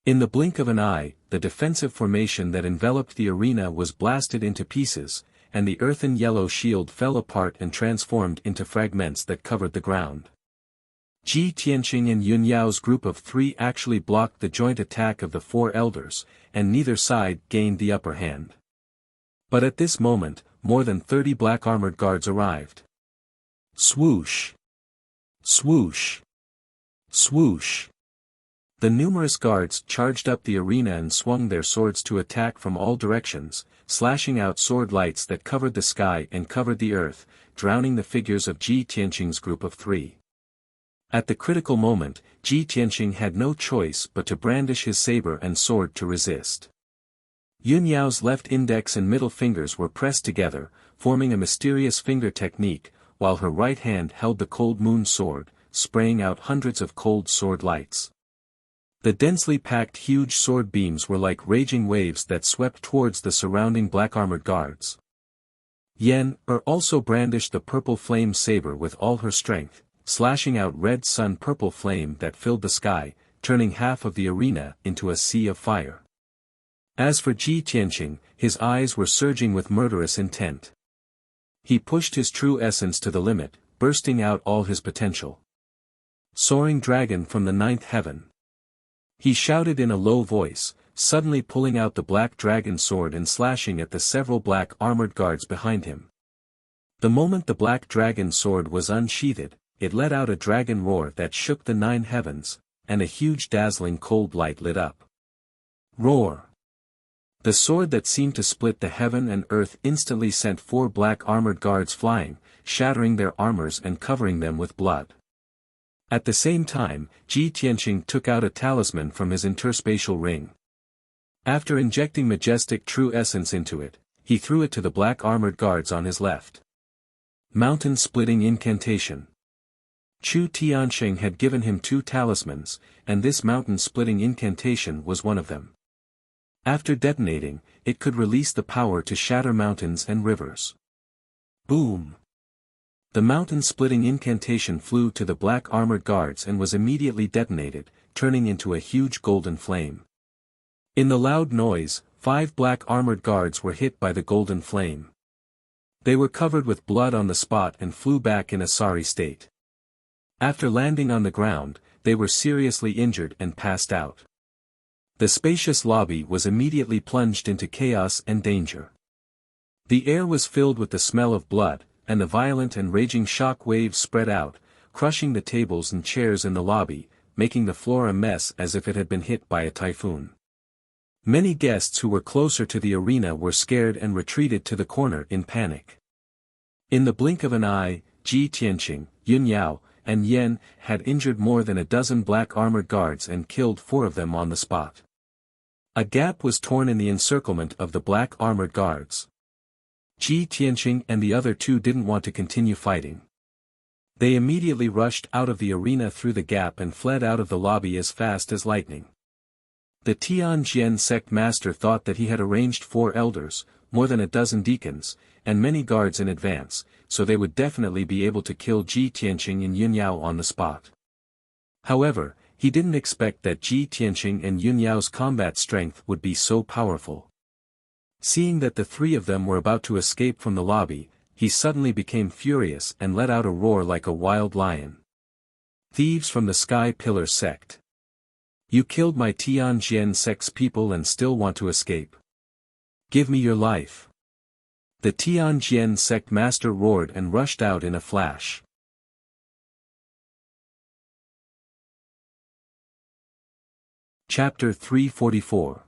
In the blink of an eye, the defensive formation that enveloped the arena was blasted into pieces, and the earthen yellow shield fell apart and transformed into fragments that covered the ground. Ji Tianqing and Yunyao's group of 3 actually blocked the joint attack of the 4 elders, and neither side gained the upper hand. But at this moment, more than 30 black-armored guards arrived. Swoosh! Swoosh! Swoosh! The numerous guards charged up the arena and swung their swords to attack from all directions, slashing out sword lights that covered the sky and covered the earth, drowning the figures of Ji Tianqing's group of 3. At the critical moment, Ji Tianqing had no choice but to brandish his saber and sword to resist. Yunyao's left index and middle fingers were pressed together, forming a mysterious finger technique, while her right hand held the cold moon sword, spraying out hundreds of cold sword lights. The densely packed huge sword beams were like raging waves that swept towards the surrounding black-armored guards. Yen Er also brandished the purple flame saber with all her strength, slashing out red sun purple flame that filled the sky, turning half of the arena into a sea of fire. As for Ji Tianqing, his eyes were surging with murderous intent. He pushed his true essence to the limit, bursting out all his potential. Soaring dragon from the 9th heaven. He shouted in a low voice, suddenly pulling out the black dragon sword and slashing at the several black armored guards behind him. The moment the black dragon sword was unsheathed, it let out a dragon roar that shook the 9 heavens, and a huge dazzling cold light lit up. Roar! The sword that seemed to split the heaven and earth instantly sent 4 black armored guards flying, shattering their armors and covering them with blood. At the same time, Ji Tianqing took out a talisman from his interspatial ring. After injecting majestic true essence into it, he threw it to the black armored guards on his left. Mountain Splitting Incantation. Chu Tianqing had given him 2 talismans, and this mountain splitting incantation was one of them. After detonating, it could release the power to shatter mountains and rivers. Boom! The mountain-splitting incantation flew to the black armored guards and was immediately detonated, turning into a huge golden flame. In the loud noise, 5 black armored guards were hit by the golden flame. They were covered with blood on the spot and flew back in a sorry state. After landing on the ground, they were seriously injured and passed out. The spacious lobby was immediately plunged into chaos and danger. The air was filled with the smell of blood, and the violent and raging shock waves spread out, crushing the tables and chairs in the lobby, making the floor a mess as if it had been hit by a typhoon. Many guests who were closer to the arena were scared and retreated to the corner in panic. In the blink of an eye, Ji Tianqing, Yun Yao, and Yen had injured more than a dozen black armored guards and killed 4 of them on the spot. A gap was torn in the encirclement of the black armored guards. Ji Tianqing and the other 2 didn't want to continue fighting. They immediately rushed out of the arena through the gap and fled out of the lobby as fast as lightning. The Tianjian sect master thought that he had arranged 4 elders, more than a dozen deacons, and many guards in advance, so they would definitely be able to kill Ji Tianqing and Yun Yao on the spot. However, he didn't expect that Ji Tianqing and Yun Yao's combat strength would be so powerful. Seeing that the 3 of them were about to escape from the lobby, he suddenly became furious and let out a roar like a wild lion. Thieves from the Sky Pillar sect! You killed my Tianjian sect's people and still want to escape. Give me your life. The Tianjian sect master roared and rushed out in a flash. Chapter 344.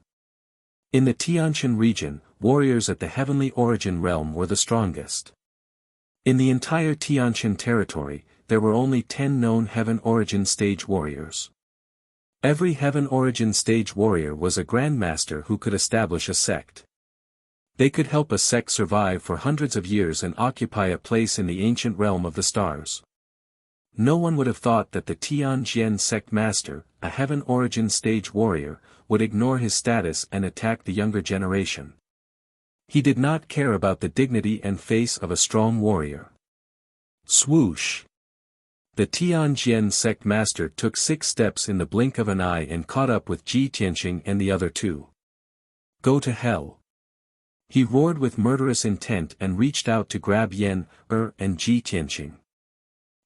In the Tianqian region, warriors at the Heavenly Origin realm were the strongest. In the entire Tianqian territory, there were only 10 known Heaven Origin stage warriors. Every Heaven Origin stage warrior was a grandmaster who could establish a sect. They could help a sect survive for hundreds of years and occupy a place in the ancient realm of the stars. No one would have thought that the Tianjian sect master, a Heaven Origin stage warrior, would ignore his status and attack the younger generation. He did not care about the dignity and face of a strong warrior. Swoosh! The Tianjian sect master took 6 steps in the blink of an eye and caught up with Ji Tianqing and the other 2. Go to hell! He roared with murderous intent and reached out to grab Yen, and Ji Tianqing.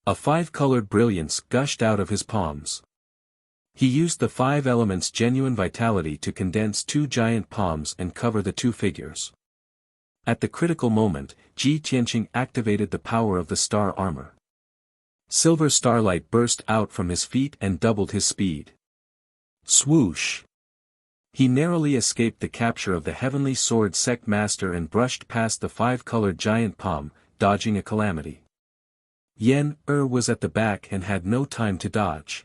A 5-colored brilliance gushed out of his palms. He used the 5 elements' genuine vitality to condense 2 giant palms and cover the 2 figures. At the critical moment, Ji Tianqing activated the power of the star armor. Silver starlight burst out from his feet and doubled his speed. Swoosh! He narrowly escaped the capture of the Heavenly Sword sect master and brushed past the 5-colored giant palm, dodging a calamity. Yen was at the back and had no time to dodge.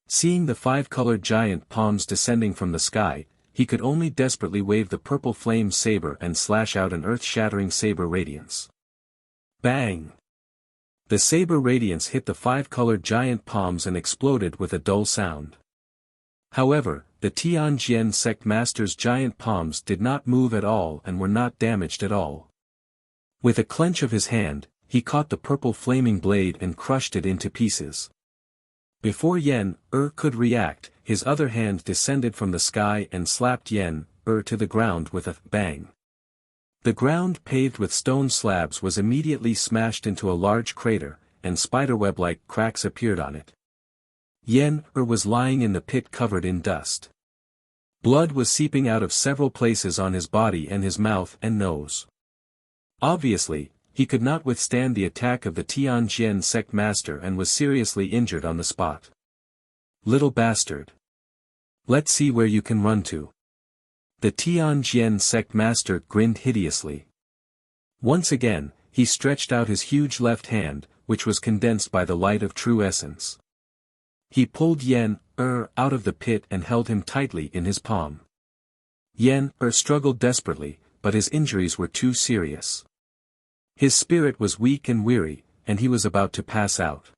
Seeing the 5-colored giant palms descending from the sky, he could only desperately wave the purple flame saber and slash out an earth-shattering saber radiance. Bang! The saber radiance hit the 5-colored giant palms and exploded with a dull sound. However, the Tianjian sect master's giant palms did not move at all and were not damaged at all. With a clench of his hand, he caught the purple flaming blade and crushed it into pieces. Before Yen could react, his other hand descended from the sky and slapped Yen to the ground with a bang. The ground paved with stone slabs was immediately smashed into a large crater, and spiderweb-like cracks appeared on it. Yen was lying in the pit covered in dust. Blood was seeping out of several places on his body and his mouth and nose. Obviously, he could not withstand the attack of the Tianjian sect master and was seriously injured on the spot. Little bastard! Let's see where you can run to. The Tianjian sect master grinned hideously. Once again, he stretched out his huge left hand, which was condensed by the light of true essence. He pulled Yen out of the pit and held him tightly in his palm. Yen struggled desperately, but his injuries were too serious. His spirit was weak and weary, and he was about to pass out.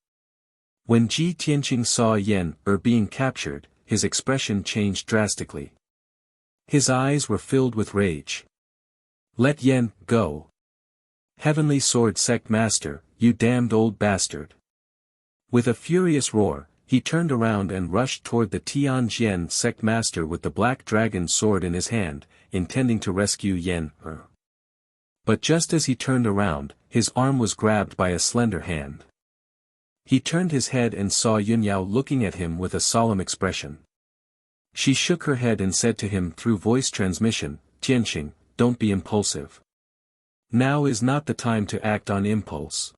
When Ji Tianqing saw Yen being captured, his expression changed drastically. His eyes were filled with rage. "Let Yen go. Heavenly Sword Sect Master, you damned old bastard." With a furious roar, he turned around and rushed toward the Tianjian sect master with the black dragon sword in his hand, intending to rescue Yen. But just as he turned around, his arm was grabbed by a slender hand. He turned his head and saw Yunyao looking at him with a solemn expression. She shook her head and said to him through voice transmission, "Tianqing, don't be impulsive. Now is not the time to act on impulse.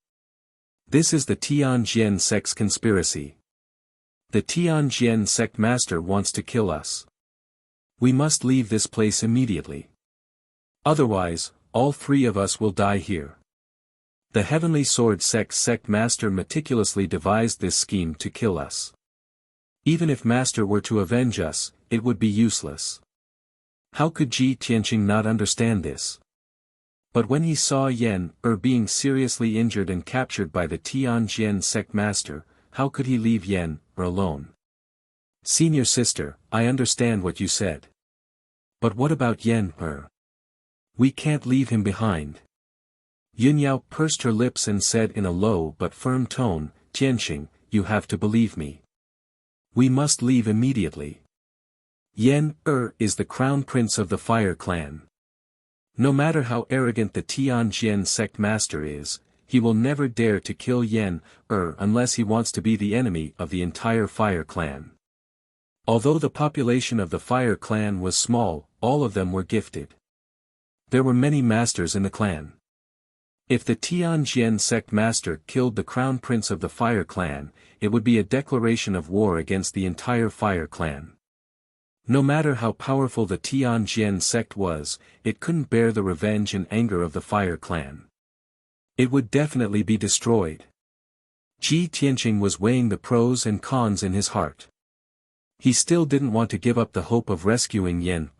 This is the Tianjian sect's conspiracy. The Tianjian sect master wants to kill us. We must leave this place immediately. Otherwise, all three of us will die here. The Heavenly Sword sect master meticulously devised this scheme to kill us. Even if master were to avenge us, it would be useless." How could Ji Tianqing not understand this? But when he saw Yen being seriously injured and captured by the Tianjian sect master, how could he leave Yen alone? "Senior sister, I understand what you said. But what about Yen We can't leave him behind." Yunyao pursed her lips and said in a low but firm tone, "Tianqing, you have to believe me. We must leave immediately. Yen is the crown prince of the Fire Clan. No matter how arrogant the Tianjian sect master is, he will never dare to kill Yen unless he wants to be the enemy of the entire Fire Clan." Although the population of the Fire Clan was small, all of them were gifted. There were many masters in the clan. If the Tianjian sect master killed the crown prince of the Fire Clan, it would be a declaration of war against the entire Fire Clan. No matter how powerful the Tianjian sect was, it couldn't bear the revenge and anger of the Fire Clan. It would definitely be destroyed. Ji Tianqing was weighing the pros and cons in his heart. He still didn't want to give up the hope of rescuing Yen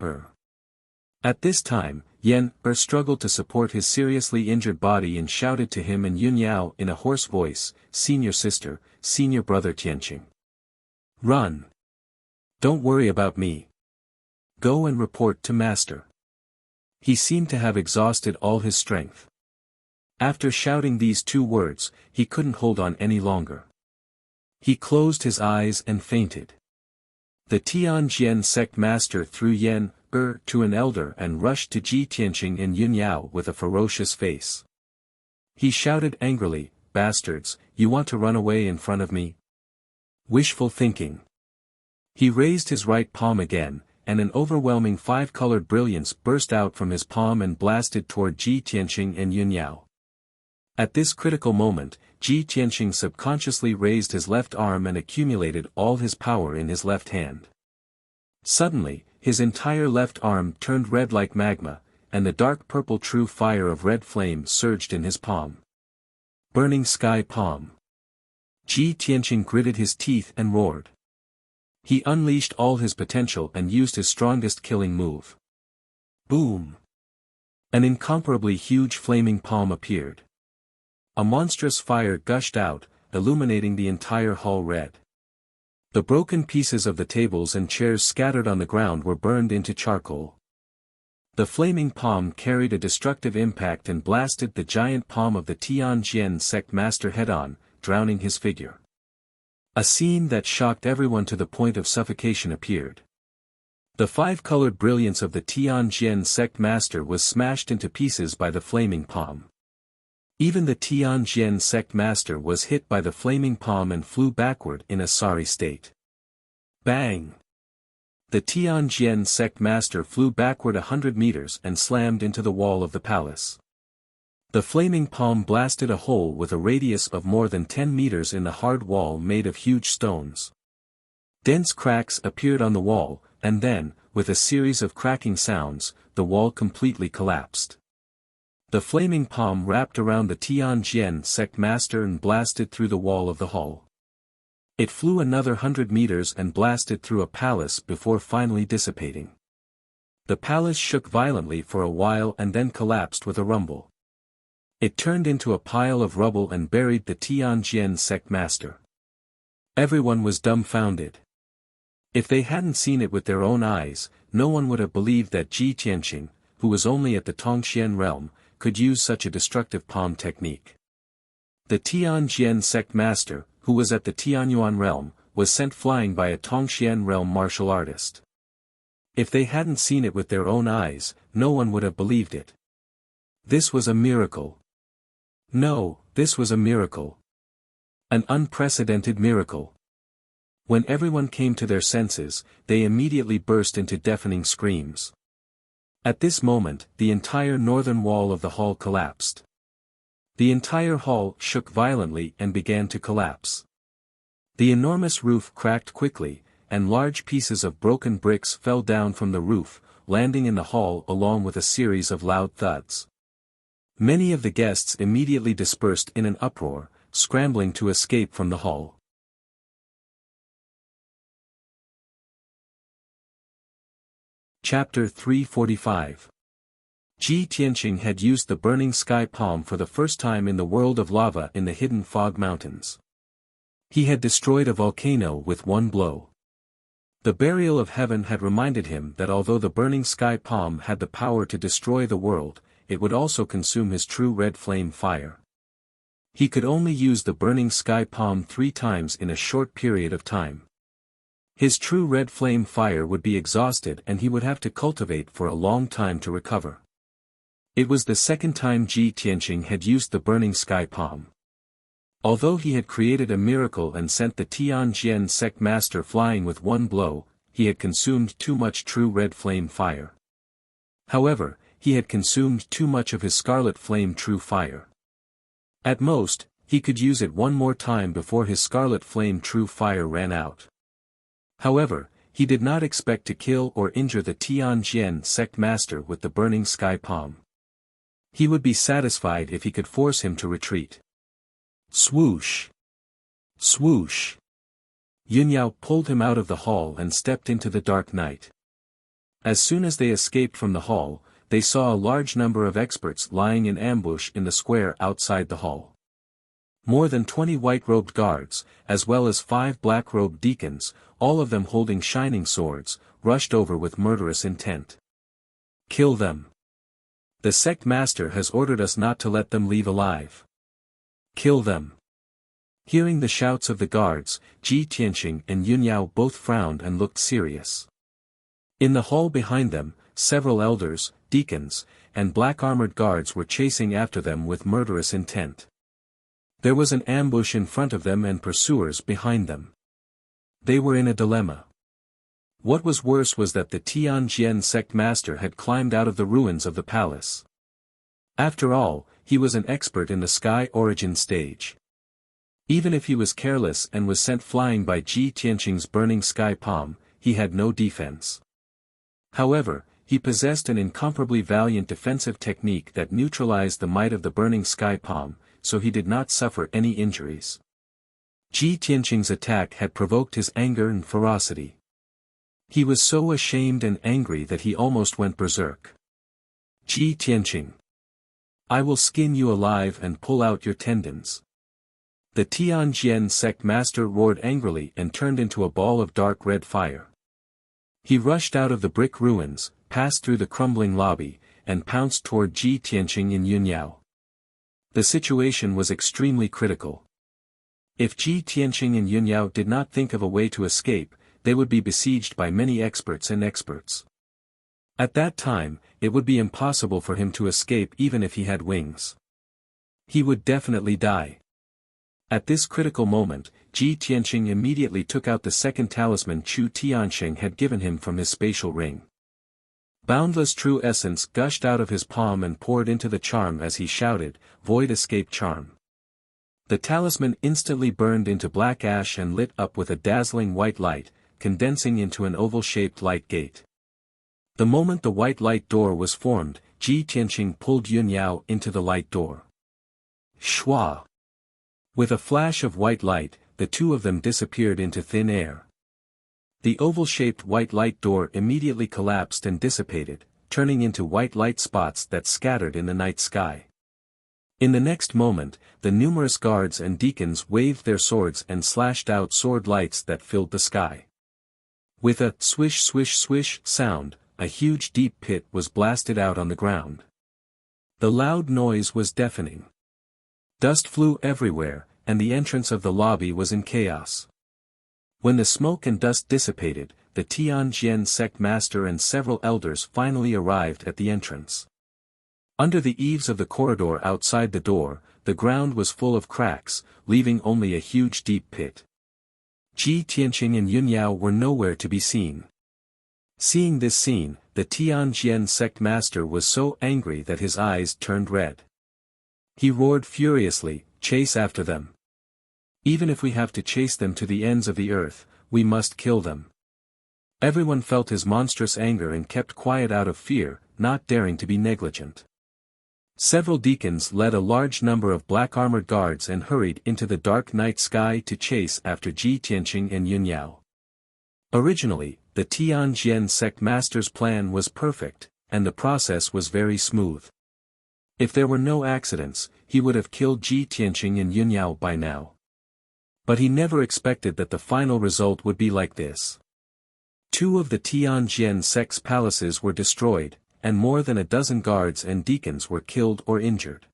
At this time, Yen struggled to support his seriously injured body and shouted to him and Yunyao in a hoarse voice, "Senior sister, senior brother Tianqing. Run! Don't worry about me. Go and report to master." He seemed to have exhausted all his strength. After shouting these two words, he couldn't hold on any longer. He closed his eyes and fainted. The Tianjian sect master threw Yen to an elder and rushed to Ji Tianqing and Yunyao with a ferocious face. He shouted angrily, "Bastards, you want to run away in front of me? Wishful thinking." He raised his right palm again, and an overwhelming five-colored brilliance burst out from his palm and blasted toward Ji Tianqing and Yunyao. At this critical moment, Ji Tianqing subconsciously raised his left arm and accumulated all his power in his left hand. Suddenly, his entire left arm turned red like magma, and the dark purple true fire of red flame surged in his palm. Burning sky palm. Ji Tianqing gritted his teeth and roared. He unleashed all his potential and used his strongest killing move. Boom! An incomparably huge flaming palm appeared. A monstrous fire gushed out, illuminating the entire hall red. The broken pieces of the tables and chairs scattered on the ground were burned into charcoal. The flaming palm carried a destructive impact and blasted the giant palm of the Tianjian sect master head-on, drowning his figure. A scene that shocked everyone to the point of suffocation appeared. The five-colored brilliance of the Tianjian sect master was smashed into pieces by the flaming palm. Even the Tianjian sect master was hit by the flaming palm and flew backward in a sorry state. Bang! The Tianjian sect master flew backward 100 meters and slammed into the wall of the palace. The flaming palm blasted a hole with a radius of more than 10 meters in the hard wall made of huge stones. Dense cracks appeared on the wall, and then, with a series of cracking sounds, the wall completely collapsed. The flaming palm wrapped around the Tianjian sect master and blasted through the wall of the hall. It flew another 100 meters and blasted through a palace before finally dissipating. The palace shook violently for a while and then collapsed with a rumble. It turned into a pile of rubble and buried the Tianjian sect master. Everyone was dumbfounded. If they hadn't seen it with their own eyes, no one would have believed that Ji Tianqing, who was only at the Tongxian realm, could use such a destructive palm technique. The Tianjian sect master, who was at the Tianyuan realm, was sent flying by a Tongxian realm martial artist. If they hadn't seen it with their own eyes, no one would have believed it. This was a miracle. No, this was a miracle. An unprecedented miracle. When everyone came to their senses, they immediately burst into deafening screams. At this moment, the entire northern wall of the hall collapsed. The entire hall shook violently and began to collapse. The enormous roof cracked quickly, and large pieces of broken bricks fell down from the roof, landing in the hall along with a series of loud thuds. Many of the guests immediately dispersed in an uproar, scrambling to escape from the hall. Chapter 345. Ji Tianqing had used the burning sky palm for the first time in the world of lava in the hidden fog mountains. He had destroyed a volcano with one blow. The burial of heaven had reminded him that although the burning sky palm had the power to destroy the world, it would also consume his true red flame fire. He could only use the burning sky palm 3 times in a short period of time. His true red flame fire would be exhausted and he would have to cultivate for a long time to recover. It was the second time Ji Tianqing had used the burning sky palm. Although he had created a miracle and sent the Tianjian sect master flying with one blow, he had consumed too much true red flame fire. However, he had consumed too much of his scarlet flame true fire. At most, he could use it one more time before his scarlet flame true fire ran out. However, he did not expect to kill or injure the Tianjian sect master with the burning sky palm. He would be satisfied if he could force him to retreat. Swoosh! Swoosh! Yunyao pulled him out of the hall and stepped into the dark night. As soon as they escaped from the hall, they saw a large number of experts lying in ambush in the square outside the hall. More than 20 white-robed guards, as well as 5 black-robed deacons, all of them holding shining swords, rushed over with murderous intent. Kill them. The sect master has ordered us not to let them leave alive. Kill them. Hearing the shouts of the guards, Ji Tianqing and Yunyao both frowned and looked serious. In the hall behind them, several elders, deacons, and black-armored guards were chasing after them with murderous intent. There was an ambush in front of them and pursuers behind them. They were in a dilemma. What was worse was that the Tianjian sect master had climbed out of the ruins of the palace. After all, he was an expert in the sky origin stage. Even if he was careless and was sent flying by Ji Tianqing's burning sky palm, he had no defense. However, he possessed an incomparably valiant defensive technique that neutralized the might of the burning sky palm, so he did not suffer any injuries. Ji Tianqing's attack had provoked his anger and ferocity. He was so ashamed and angry that he almost went berserk. Ji Tianqing! I will skin you alive and pull out your tendons. The Tianjian sect master roared angrily and turned into a ball of dark red fire. He rushed out of the brick ruins, passed through the crumbling lobby, and pounced toward Ji Tianqing and Yunyao. The situation was extremely critical. If Ji Tianqing and Yunyao did not think of a way to escape, they would be besieged by many experts and experts. At that time, it would be impossible for him to escape even if he had wings. He would definitely die. At this critical moment, Ji Tianqing immediately took out the second talisman Chu Tiansheng had given him from his spatial ring. Boundless true essence gushed out of his palm and poured into the charm as he shouted, "Void escape charm." The talisman instantly burned into black ash and lit up with a dazzling white light, condensing into an oval-shaped light gate. The moment the white light door was formed, Ji Tianqing pulled Yun Yao into the light door. Shua! With a flash of white light, the two of them disappeared into thin air. The oval-shaped white light door immediately collapsed and dissipated, turning into white light spots that scattered in the night sky. In the next moment, the numerous guards and deacons waved their swords and slashed out sword lights that filled the sky. With a swish swish swish sound, a huge deep pit was blasted out on the ground. The loud noise was deafening. Dust flew everywhere, and the entrance of the lobby was in chaos. When the smoke and dust dissipated, the Tianjian sect master and several elders finally arrived at the entrance. Under the eaves of the corridor outside the door, the ground was full of cracks, leaving only a huge deep pit. Ji Tianqing and Yun Yao were nowhere to be seen. Seeing this scene, the Tianjian sect master was so angry that his eyes turned red. He roared furiously, "Chase after them! Even if we have to chase them to the ends of the earth, we must kill them." Everyone felt his monstrous anger and kept quiet out of fear, not daring to be negligent. Several deacons led a large number of black-armored guards and hurried into the dark night sky to chase after Ji Tianqing and Yun Yao. Originally, the Tianjian sect master's plan was perfect, and the process was very smooth. If there were no accidents, he would have killed Ji Tianqing and Yun Yao by now. But he never expected that the final result would be like this. Two of the Tianjian sect's palaces were destroyed, and more than a dozen guards and deacons were killed or injured.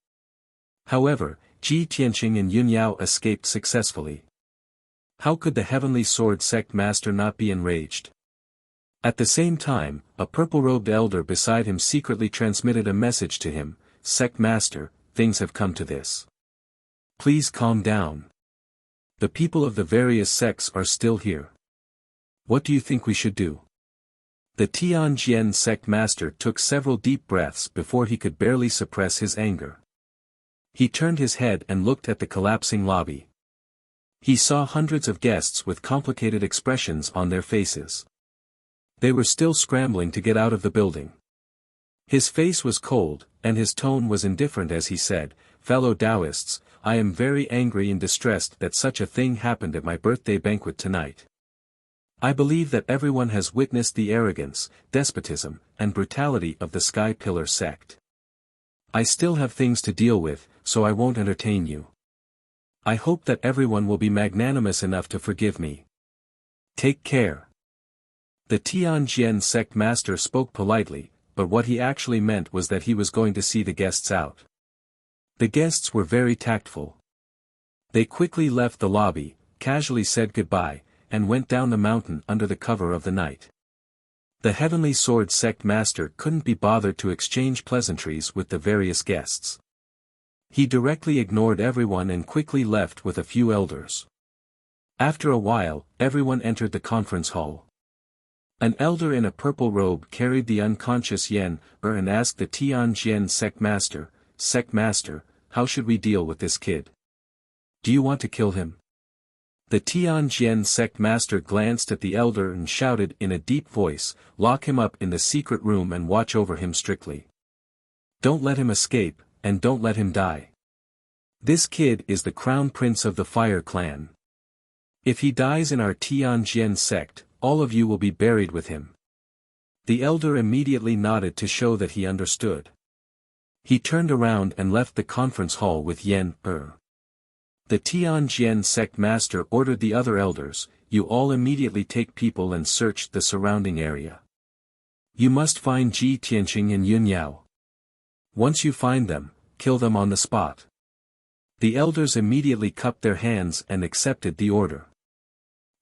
However, Ji Tianqing and Yun Yao escaped successfully. How could the Heavenly Sword sect master not be enraged? At the same time, a purple-robed elder beside him secretly transmitted a message to him, "Sect master, things have come to this. Please calm down. The people of the various sects are still here. What do you think we should do?" The Tianjian sect master took several deep breaths before he could barely suppress his anger. He turned his head and looked at the collapsing lobby. He saw hundreds of guests with complicated expressions on their faces. They were still scrambling to get out of the building. His face was cold, and his tone was indifferent as he said, "Fellow Taoists, I am very angry and distressed that such a thing happened at my birthday banquet tonight. I believe that everyone has witnessed the arrogance, despotism, and brutality of the Sky Pillar sect. I still have things to deal with, so I won't entertain you. I hope that everyone will be magnanimous enough to forgive me. Take care." The Tianjian sect master spoke politely, but what he actually meant was that he was going to see the guests out. The guests were very tactful. They quickly left the lobby, casually said goodbye, and went down the mountain under the cover of the night. The Heavenly Sword sect master couldn't be bothered to exchange pleasantries with the various guests. He directly ignored everyone and quickly left with a few elders. After a while, everyone entered the conference hall. An elder in a purple robe carried the unconscious Yan and asked the Tianjian sect master, "How should we deal with this kid? Do you want to kill him?" The Tianjian sect master glanced at the elder and shouted in a deep voice, "Lock him up in the secret room and watch over him strictly. Don't let him escape, and don't let him die. This kid is the crown prince of the Fire Clan. If he dies in our Tianjian sect, all of you will be buried with him." The elder immediately nodded to show that he understood. He turned around and left the conference hall with Yan. The Tianjian sect master ordered the other elders, "You all immediately take people and search the surrounding area. You must find Ji Tianqing and Yun Yao. Once you find them, kill them on the spot." The elders immediately cupped their hands and accepted the order.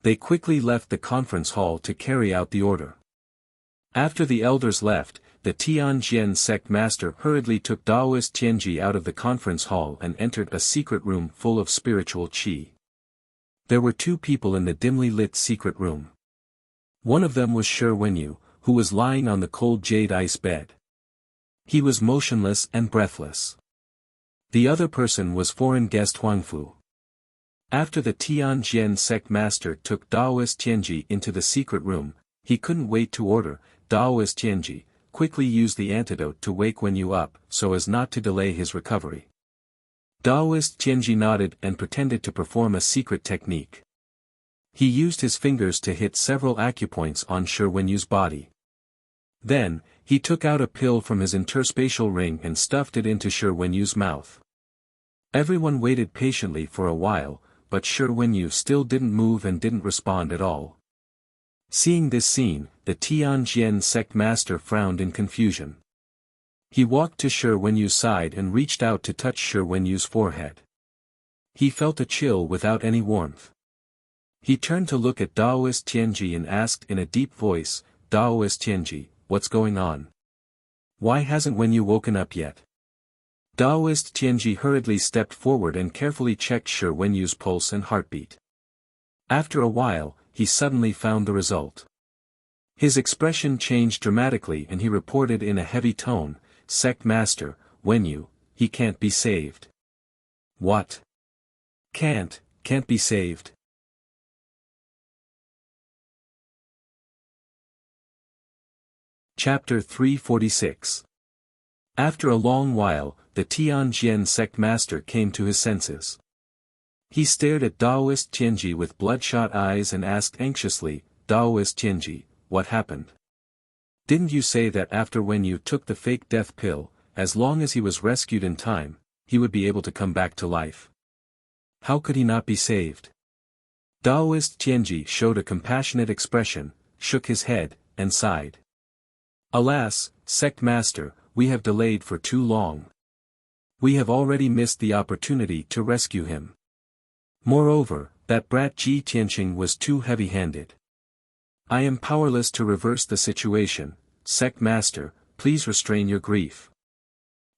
They quickly left the conference hall to carry out the order. After the elders left, the Tianjian sect master hurriedly took Daoist Tianji out of the conference hall and entered a secret room full of spiritual qi. There were two people in the dimly lit secret room. One of them was Shi Wenyu, who was lying on the cold jade ice bed. He was motionless and breathless. The other person was foreign guest Huangfu. After the Tianjian sect master took Daoist Tianji into the secret room, he couldn't wait to order, Daoist Tianji, quickly use the antidote to wake Wenyu up, so as not to delay his recovery. Daoist Tianji nodded and pretended to perform a secret technique. He used his fingers to hit several acupoints on Shi Wenyu's body. Then, he took out a pill from his interspatial ring and stuffed it into Shi Wenyu's mouth. Everyone waited patiently for a while, but Shi Wenyu still didn't move and didn't respond at all. Seeing this scene, the Tianjian sect master frowned in confusion. He walked to Shi Wenyu's side and reached out to touch Shi Wenyu's forehead. He felt a chill without any warmth. He turned to look at Daoist Tianji and asked in a deep voice, "Daoist Tianji, what's going on? Why hasn't Wenyu woken up yet?" Daoist Tianji hurriedly stepped forward and carefully checked Shi Wenyu's pulse and heartbeat. After a while, he suddenly found the result. His expression changed dramatically and he reported in a heavy tone, "Sect Master, Wenyu, he can't be saved." "What? Can't be saved?" Chapter 346. After a long while, the Tianjian sect master came to his senses. He stared at Daoist Tianji with bloodshot eyes and asked anxiously, "Daoist Tianji, what happened? Didn't you say that after Wenyu took the fake death pill, as long as he was rescued in time, he would be able to come back to life? How could he not be saved?" Daoist Tianji showed a compassionate expression, shook his head, and sighed. "Alas, sect master, we have delayed for too long. We have already missed the opportunity to rescue him. Moreover, that brat Ji Tianqing was too heavy-handed. I am powerless to reverse the situation. Sect master, please restrain your grief."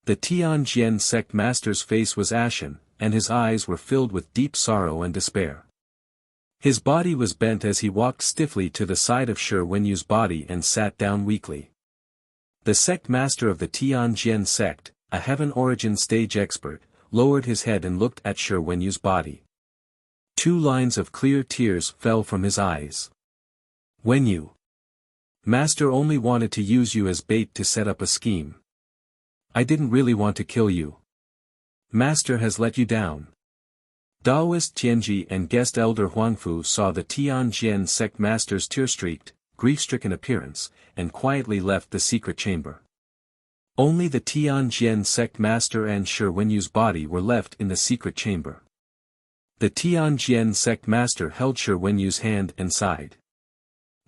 The Tianjian sect master's face was ashen, and his eyes were filled with deep sorrow and despair. His body was bent as he walked stiffly to the side of Shi Wenyu's body and sat down weakly. The sect master of the Tianjian sect, a heaven origin stage expert, lowered his head and looked at Shi Wenyu's body. 2 lines of clear tears fell from his eyes. "Wenyu. Master only wanted to use you as bait to set up a scheme. I didn't really want to kill you. Master has let you down." Daoist Tianji and guest elder Huangfu saw the Tianjian sect master's tear-streaked, grief-stricken appearance, and quietly left the secret chamber. Only the Tianjian sect master and Shi Wenyu's body were left in the secret chamber. The Tianjian sect master held Shi Wenyu's hand and sighed.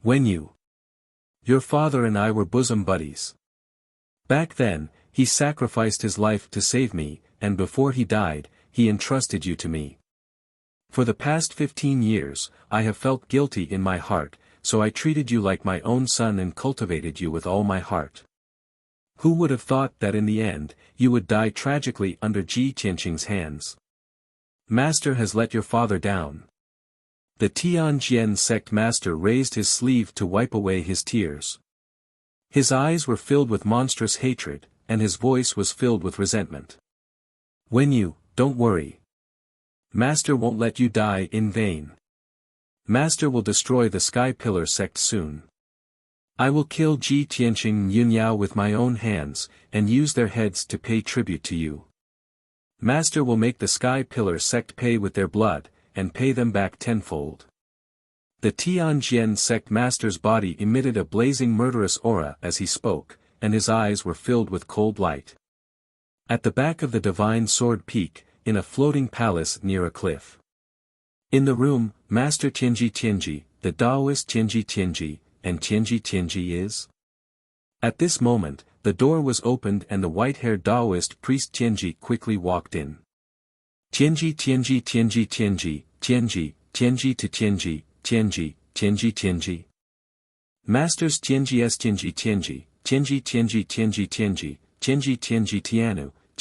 "Wenyu. Your father and I were bosom buddies. Back then, he sacrificed his life to save me, and before he died, he entrusted you to me. For the past 15 years, I have felt guilty in my heart, so I treated you like my own son and cultivated you with all my heart. Who would have thought that in the end, you would die tragically under Ji Tianqing's hands? Master has let your father down." The Tianjian sect master raised his sleeve to wipe away his tears. His eyes were filled with monstrous hatred, and his voice was filled with resentment. "Wenyu, don't worry. Master won't let you die in vain. Master will destroy the Sky Pillar sect soon. I will kill Ji Tianqing and Yunyao with my own hands, and use their heads to pay tribute to you. Master will make the Sky Pillar sect pay with their blood, and pay them back tenfold." The Tianjian sect master's body emitted a blazing murderous aura as he spoke, and his eyes were filled with cold light. At the back of the Divine Sword Peak, in a floating palace near a cliff. In the room, Master Tianji, the Daoist Tianji, and Tianji is? At this moment, the door was opened and the white-haired Daoist priest Tianji quickly walked in. Tianji to Tianji. Masters Tianji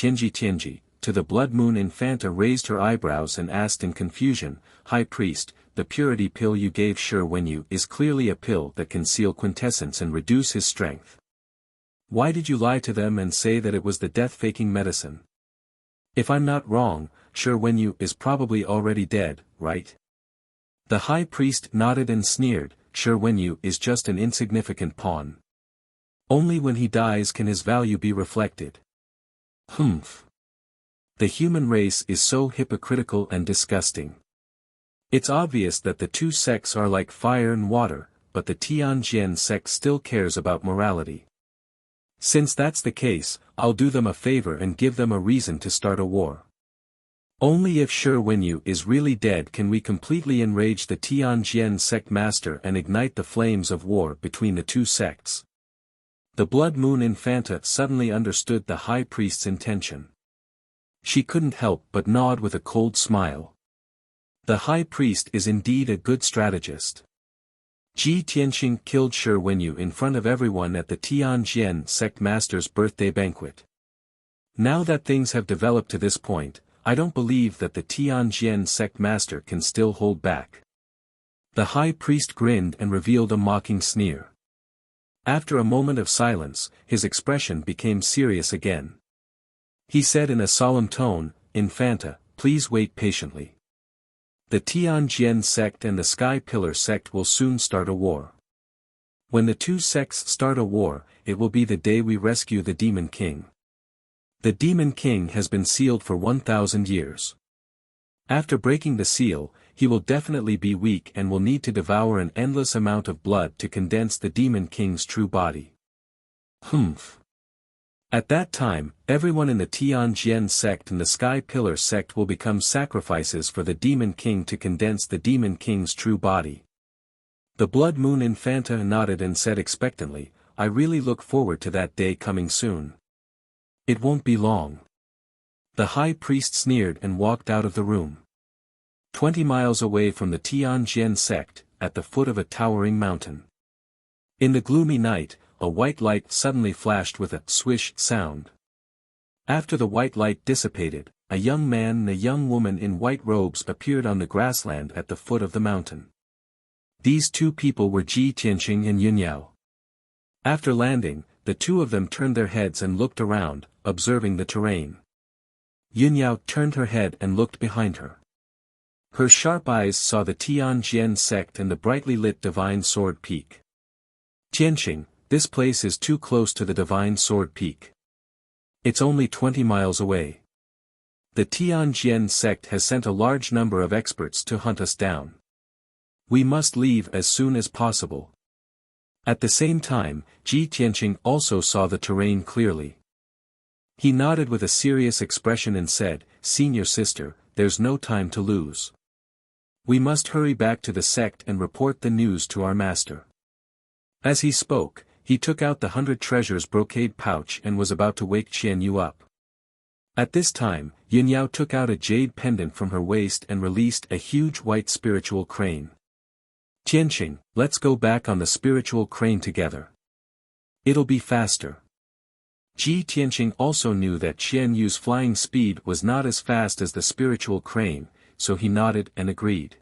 Tianu, to the Blood Moon Infanta raised her eyebrows and asked in confusion, "High Priest, the purity pill you gave Shi Wenyu is clearly a pill that can seal quintessence and reduce his strength. Why did you lie to them and say that it was the death-faking medicine? If I'm not wrong, Shi Wenyu is probably already dead, right?" The High Priest nodded and sneered, "Shi Wenyu is just an insignificant pawn. Only when he dies can his value be reflected. Humph. The human race is so hypocritical and disgusting. It's obvious that the two sects are like fire and water, but the Tianjin sect still cares about morality. Since that's the case, I'll do them a favor and give them a reason to start a war. Only if Shi Wenyu is really dead can we completely enrage the Tianjin sect master and ignite the flames of war between the two sects. The Blood Moon Infanta suddenly understood the high priest's intention. She couldn't help but nod with a cold smile. The high priest is indeed a good strategist. Ji Tianqing killed Shi Wenyu in front of everyone at the Tianjin sect master's birthday banquet. Now that things have developed to this point, I don't believe that the Tianjin sect master can still hold back. The high priest grinned and revealed a mocking sneer. After a moment of silence, his expression became serious again. He said in a solemn tone, "Infanta, please wait patiently. The Tianjin sect and the Sky Pillar sect will soon start a war. When the two sects start a war, it will be the day we rescue the Demon King. The Demon King has been sealed for 1,000 years. After breaking the seal, he will definitely be weak and will need to devour an endless amount of blood to condense the Demon King's true body. Humph. At that time, everyone in the Tianjin sect and the Sky Pillar sect will become sacrifices for the Demon King to condense the Demon King's true body." The Blood Moon Infanta nodded and said expectantly, "I really look forward to that day coming soon. It won't be long." The high priest sneered and walked out of the room. 20 miles away from the Tianjin sect, at the foot of a towering mountain. In the gloomy night, a white light suddenly flashed with a swish sound. After the white light dissipated, a young man and a young woman in white robes appeared on the grassland at the foot of the mountain. These two people were Ji Tianqing and Yunyao. After landing, the two of them turned their heads and looked around, observing the terrain. Yunyao turned her head and looked behind her. Her sharp eyes saw the Tianjin sect and the brightly lit Divine Sword Peak. "Tianqing, this place is too close to the Divine Sword Peak. It's only 20 miles away. The Tianjin sect has sent a large number of experts to hunt us down. We must leave as soon as possible." At the same time, Ji Tianqing also saw the terrain clearly. He nodded with a serious expression and said, "Senior sister, there's no time to lose. We must hurry back to the sect and report the news to our master." As he spoke, he took out the 100 treasures brocade pouch and was about to wake Qian Yu up. At this time, Yunyao took out a jade pendant from her waist and released a huge white spiritual crane. "Tianqing, let's go back on the spiritual crane together. It'll be faster." Ji Tianqing also knew that Qian Yu's flying speed was not as fast as the spiritual crane, so he nodded and agreed.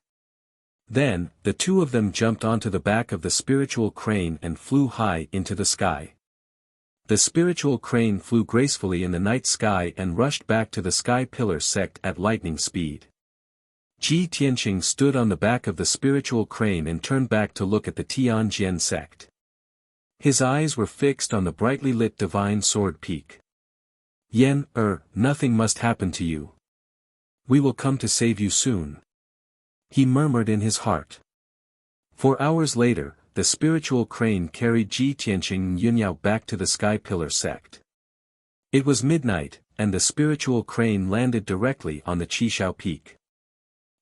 Then, the two of them jumped onto the back of the spiritual crane and flew high into the sky. The spiritual crane flew gracefully in the night sky and rushed back to the Sky Pillar sect at lightning speed. Ji Tianqing stood on the back of the spiritual crane and turned back to look at the Tianjin sect. His eyes were fixed on the brightly lit Divine Sword Peak. Nothing must happen to you. We will come to save you soon," he murmured in his heart. 4 hours later, the spiritual crane carried Ji Tianqing and Yunyao back to the Sky Pillar sect. It was midnight, and the spiritual crane landed directly on the Qishao Peak.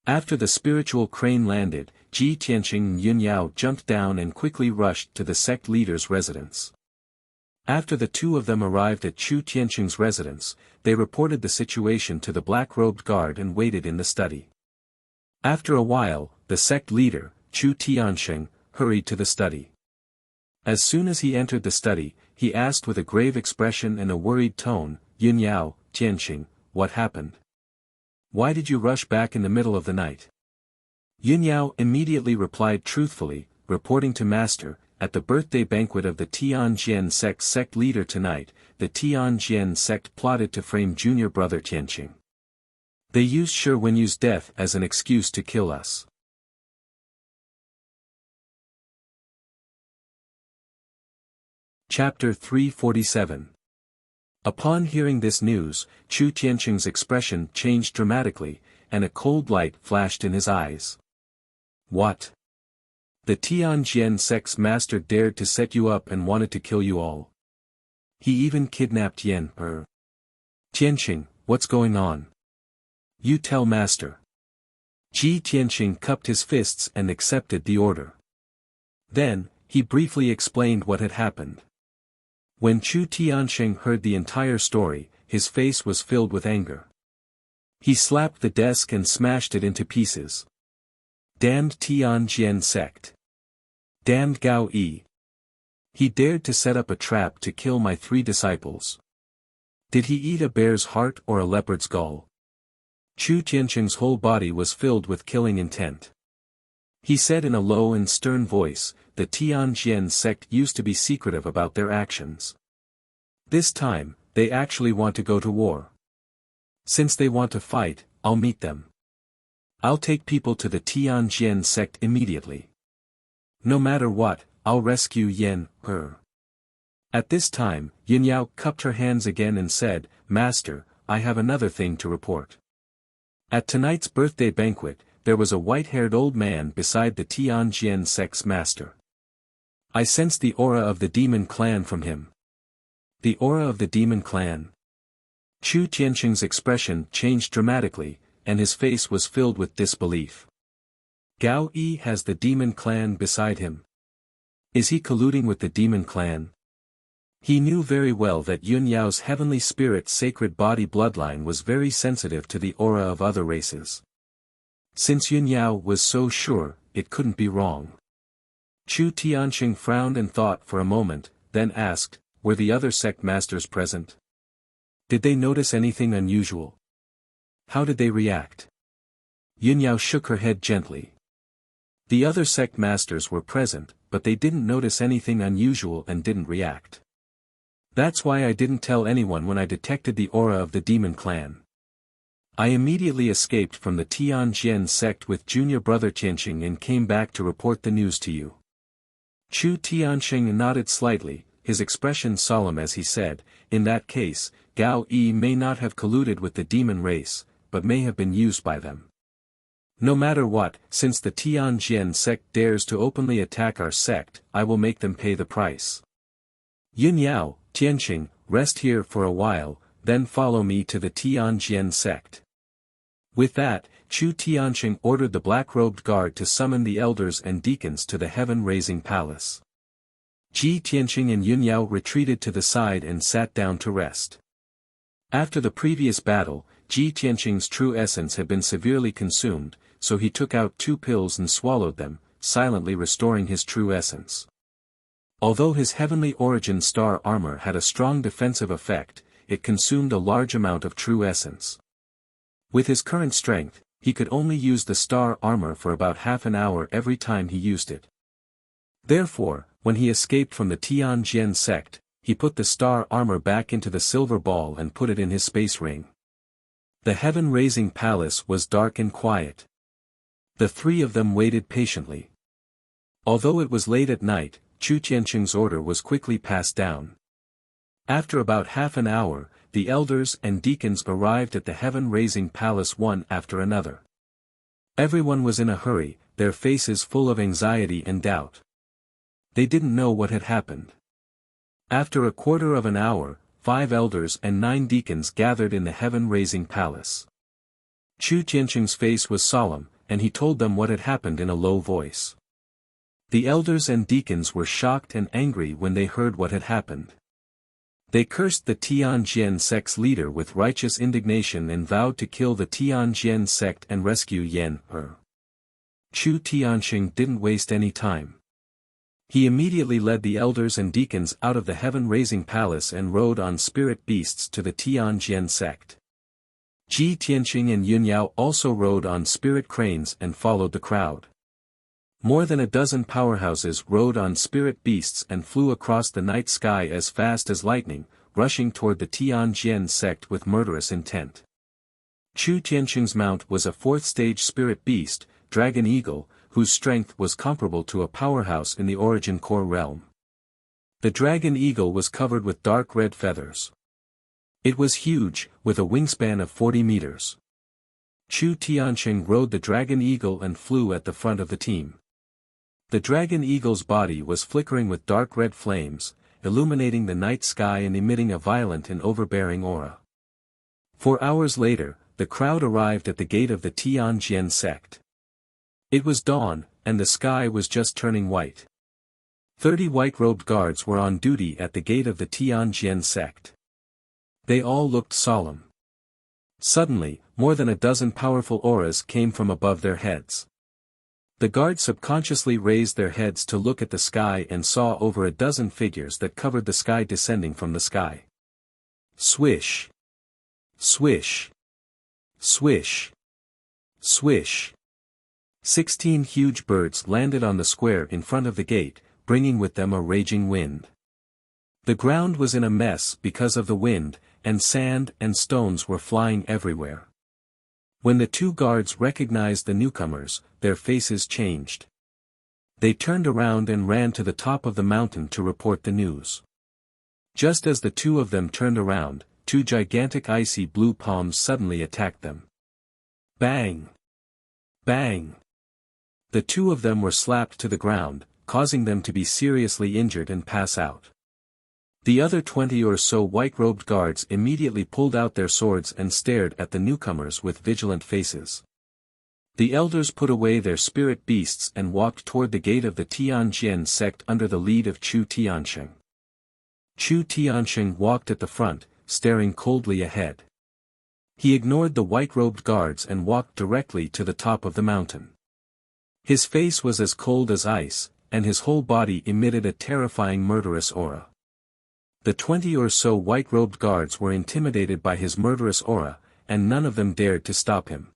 After the spiritual crane landed, Ji Tianqing and Yunyao jumped down and quickly rushed to the sect leader's residence. After the two of them arrived at Chu Tianqing's residence, they reported the situation to the black-robed guard and waited in the study. After a while, the sect leader, Chu Tianqing, hurried to the study. As soon as he entered the study, he asked with a grave expression and a worried tone, "Yunyao, Tianqing, what happened? Why did you rush back in the middle of the night?" Yunyao immediately replied truthfully, reporting to Master, "At the birthday banquet of the Tianjin sect leader tonight, the Tianjin sect plotted to frame junior brother Tianqing. They used Shi Wenyu's death as an excuse to kill us." Chapter 347. Upon hearing this news, Chu Tianqing's expression changed dramatically, and a cold light flashed in his eyes. What? The Tianjian sect's master dared to set you up and wanted to kill you all. He even kidnapped Yan Er. Tianqing, what's going on? You tell master. Ji Tianqing cupped his fists and accepted the order. Then, he briefly explained what had happened. When Chu Tianqing heard the entire story, his face was filled with anger. He slapped the desk and smashed it into pieces. Damned Tianjian sect. Damned Gao Yi. He dared to set up a trap to kill my 3 disciples. Did he eat a bear's heart or a leopard's gall? Chu Tianqing's whole body was filled with killing intent. He said in a low and stern voice, the Tianjian sect used to be secretive about their actions. This time, they actually want to go to war. Since they want to fight, I'll meet them. I'll take people to the Tianjian sect immediately. No matter what, I'll rescue Yan Er. At this time, Yin Yao cupped her hands again and said, Master, I have another thing to report. At tonight's birthday banquet, there was a white-haired old man beside the Tianjian sect's master. I sensed the aura of the demon clan from him. The aura of the demon clan. Chu Tianqing's expression changed dramatically, and his face was filled with disbelief. Gao Yi has the demon clan beside him. Is he colluding with the demon clan? He knew very well that Yun Yao's heavenly spirit sacred body bloodline was very sensitive to the aura of other races. Since Yun Yao was so sure, it couldn't be wrong. Chu Tianqing frowned and thought for a moment, then asked, were the other sect masters present? Did they notice anything unusual? How did they react? Yun Yao shook her head gently. The other sect masters were present, but they didn't notice anything unusual and didn't react. That's why I didn't tell anyone when I detected the aura of the demon clan. I immediately escaped from the Tianjian sect with junior brother Tianqing and came back to report the news to you. Chu Tianqing nodded slightly, his expression solemn as he said, in that case, Gao Yi may not have colluded with the demon race, but may have been used by them. No matter what, since the Tianjian sect dares to openly attack our sect, I will make them pay the price. Yin Yao, Tianqing, rest here for a while, then follow me to the Tianjian sect. With that, Chu Tianqing ordered the black-robed guard to summon the elders and deacons to the heaven-raising palace. Ji Tianqing and Yun Yao retreated to the side and sat down to rest. After the previous battle, Ji Tianqing's true essence had been severely consumed, so he took out 2 pills and swallowed them, silently restoring his true essence. Although his heavenly origin star armor had a strong defensive effect, it consumed a large amount of true essence. With his current strength, he could only use the star armor for about half an hour every time he used it. Therefore, when he escaped from the Tianjian sect, he put the star armor back into the silver ball and put it in his space ring. The heaven-raising palace was dark and quiet. The 3 of them waited patiently. Although it was late at night, Chu Tianqing's order was quickly passed down. After about half an hour, the elders and deacons arrived at the heaven-raising palace one after another. Everyone was in a hurry, their faces full of anxiety and doubt. They didn't know what had happened. After a quarter of an hour, 5 elders and 9 deacons gathered in the heaven-raising palace. Chu Tianqing's face was solemn, and he told them what had happened in a low voice. The elders and deacons were shocked and angry when they heard what had happened. They cursed the Tianjian sect's leader with righteous indignation and vowed to kill the Tianjian sect and rescue Yan Er. Chu Tianqing didn't waste any time. He immediately led the elders and deacons out of the heaven-raising palace and rode on spirit beasts to the Tianjian sect. Ji Tianqing and Yun Yao also rode on spirit cranes and followed the crowd. More than a dozen powerhouses rode on spirit beasts and flew across the night sky as fast as lightning, rushing toward the Tianjian sect with murderous intent. Chu Tianqing's mount was a 4th-stage spirit beast, Dragon Eagle, whose strength was comparable to a powerhouse in the Origin Core realm. The dragon eagle was covered with dark red feathers. It was huge, with a wingspan of 40 meters. Chu Tianqing rode the dragon eagle and flew at the front of the team. The dragon eagle's body was flickering with dark red flames, illuminating the night sky and emitting a violent and overbearing aura. 4 hours later, the crowd arrived at the gate of the Tianjian sect. It was dawn, and the sky was just turning white. 30 white-robed guards were on duty at the gate of the Tianjian sect. They all looked solemn. Suddenly, more than a dozen powerful auras came from above their heads. The guards subconsciously raised their heads to look at the sky and saw over a dozen figures that covered the sky descending from the sky. Swish! Swish! Swish! Swish! 16 huge birds landed on the square in front of the gate, bringing with them a raging wind. The ground was in a mess because of the wind, and sand and stones were flying everywhere. When the 2 guards recognized the newcomers, their faces changed. They turned around and ran to the top of the mountain to report the news. Just as the 2 of them turned around, 2 gigantic icy blue palms suddenly attacked them. Bang! Bang! The 2 of them were slapped to the ground, causing them to be seriously injured and pass out. The other 20 or so white-robed guards immediately pulled out their swords and stared at the newcomers with vigilant faces. The elders put away their spirit beasts and walked toward the gate of the Tianjian sect under the lead of Chu Tianqing. Chu Tianqing walked at the front, staring coldly ahead. He ignored the white-robed guards and walked directly to the top of the mountain. His face was as cold as ice, and his whole body emitted a terrifying murderous aura. The 20 or so white-robed guards were intimidated by his murderous aura, and none of them dared to stop him.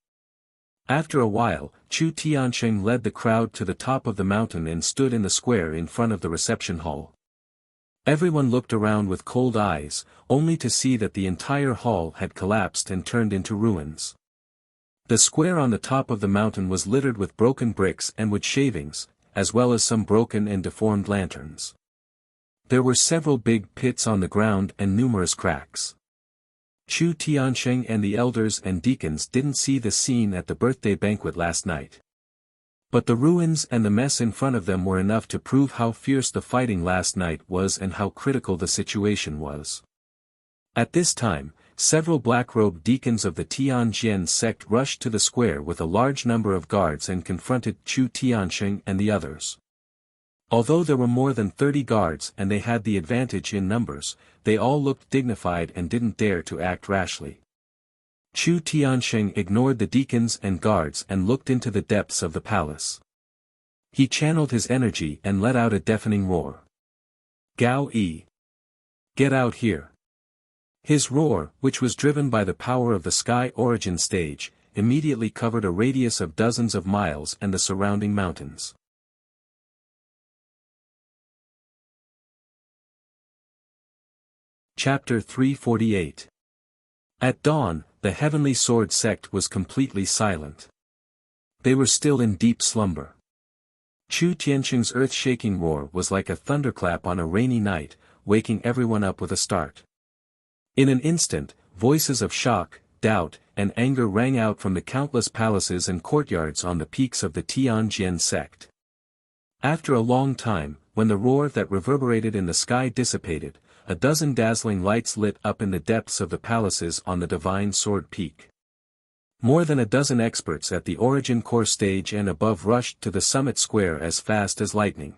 After a while, Chu Tianqing led the crowd to the top of the mountain and stood in the square in front of the reception hall. Everyone looked around with cold eyes, only to see that the entire hall had collapsed and turned into ruins. The square on the top of the mountain was littered with broken bricks and wood shavings, as well as some broken and deformed lanterns. There were several big pits on the ground and numerous cracks. Chu Tianqing and the elders and deacons didn't see the scene at the birthday banquet last night. But the ruins and the mess in front of them were enough to prove how fierce the fighting last night was and how critical the situation was. At this time, several black-robed deacons of the Tianjian sect rushed to the square with a large number of guards and confronted Chu Tianqing and the others. Although there were more than 30 guards and they had the advantage in numbers, they all looked dignified and didn't dare to act rashly. Chu Tianqing ignored the deacons and guards and looked into the depths of the palace. He channeled his energy and let out a deafening roar. Gao Yi! Get out here! His roar, which was driven by the power of the Sky Origin stage, immediately covered a radius of dozens of miles and the surrounding mountains. Chapter 348. At dawn, the Heavenly Sword sect was completely silent. They were still in deep slumber. Chu Tianqing's earth-shaking roar was like a thunderclap on a rainy night, waking everyone up with a start. In an instant, voices of shock, doubt, and anger rang out from the countless palaces and courtyards on the peaks of the Tianjian sect. After a long time, when the roar that reverberated in the sky dissipated, a dozen dazzling lights lit up in the depths of the palaces on the Divine Sword Peak. More than a dozen experts at the Origin Core stage and above rushed to the summit square as fast as lightning.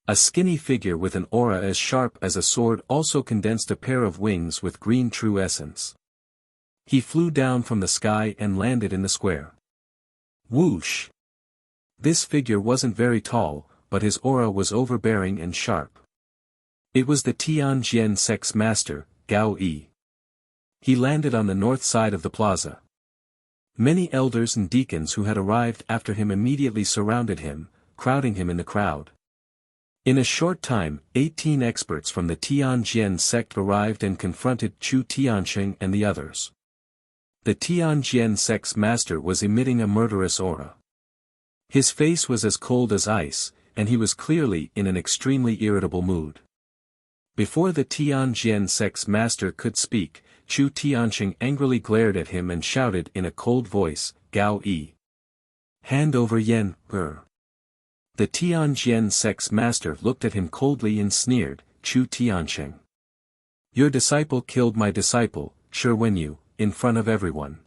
A skinny figure with an aura as sharp as a sword also condensed a pair of wings with green true essence. He flew down from the sky and landed in the square. Whoosh! This figure wasn't very tall, but his aura was overbearing and sharp. It was the Tianjian sect's master, Gao Yi. He landed on the north side of the plaza. Many elders and deacons who had arrived after him immediately surrounded him, crowding him in the crowd. In a short time, 18 experts from the Tianjian sect arrived and confronted Chu Tianqing and the others. The Tianjian sect's master was emitting a murderous aura. His face was as cold as ice, and he was clearly in an extremely irritable mood. Before the Tianjian sect's master could speak, Chu Tianqing angrily glared at him and shouted in a cold voice, Gao Yi. Hand over Yen, The Tianjian sect's master looked at him coldly and sneered, Chu Tianqing. Your disciple killed my disciple, Shi Wenyu, in front of everyone.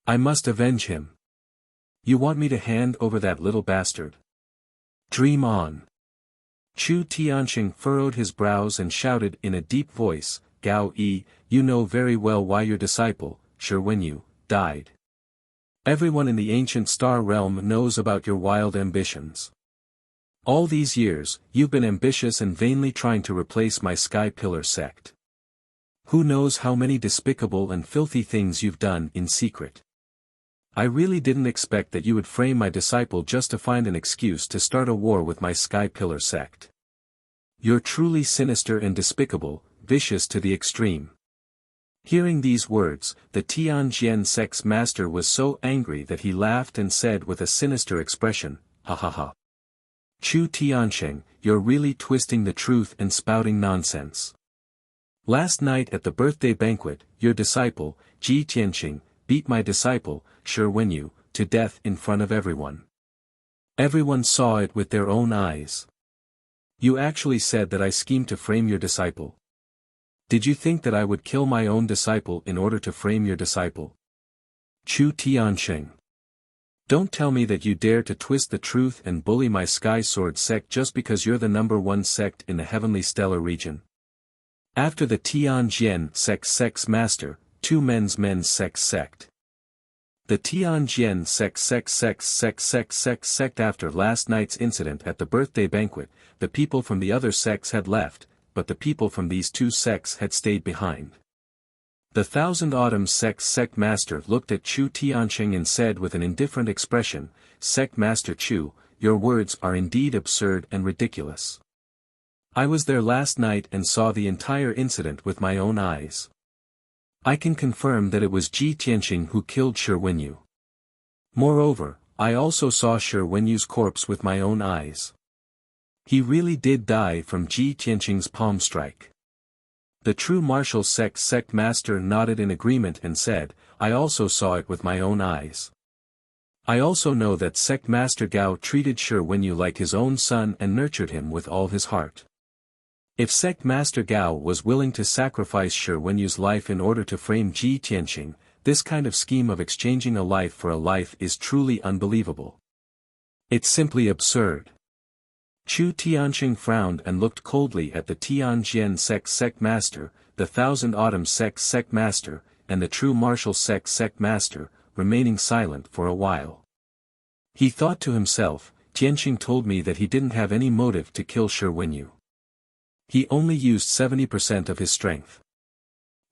I must avenge him. You want me to hand over that little bastard? Dream on. Chu Tianqing furrowed his brows and shouted in a deep voice, Gao Yi, you know very well why your disciple, Shi Wenyu, died. Everyone in the ancient star realm knows about your wild ambitions. All these years, you've been ambitious and vainly trying to replace my Sky Pillar sect. Who knows how many despicable and filthy things you've done in secret. I really didn't expect that you would frame my disciple just to find an excuse to start a war with my Sky Pillar sect. You're truly sinister and despicable, vicious to the extreme. Hearing these words, the Tianjian sect's master was so angry that he laughed and said with a sinister expression, ha ha ha. Chu Tianqing, you're really twisting the truth and spouting nonsense. Last night at the birthday banquet, your disciple, Ji Tianqing, beat my disciple, Shi Wenyu, to death in front of everyone. Everyone saw it with their own eyes. You actually said that I schemed to frame your disciple. Did you think that I would kill my own disciple in order to frame your disciple? Chu Tianqing. Don't tell me that you dare to twist the truth and bully my Sky Sword sect just because you're the #1 sect in the heavenly stellar region. After the Tianjian sect's master, two men's sect. The Tianjian sect after last night's incident at the birthday banquet, the people from the other sects had left, but the people from these two sects had stayed behind. The Thousand Autumns sect master looked at Chu Tianqing and said with an indifferent expression, Sect Master Chu, your words are indeed absurd and ridiculous. I was there last night and saw the entire incident with my own eyes. I can confirm that it was Ji Tianqing who killed Shi Wenyu. Moreover, I also saw Shi Wenyu's corpse with my own eyes. He really did die from Ji Tianqing's palm strike. The true martial sect master nodded in agreement and said, I also saw it with my own eyes. I also know that sect master Gao treated Shi Wenyu like his own son and nurtured him with all his heart. If sect master Gao was willing to sacrifice Shi Wenyu's life in order to frame Ji Tianqing, this kind of scheme of exchanging a life for a life is truly unbelievable. It's simply absurd. Chu Tianqing frowned and looked coldly at the Tianjian sect master, the Thousand Autumns sect master, and the true martial sect master, remaining silent for a while. He thought to himself, Tianqing told me that he didn't have any motive to kill Shi Wenyu. He only used 70% of his strength.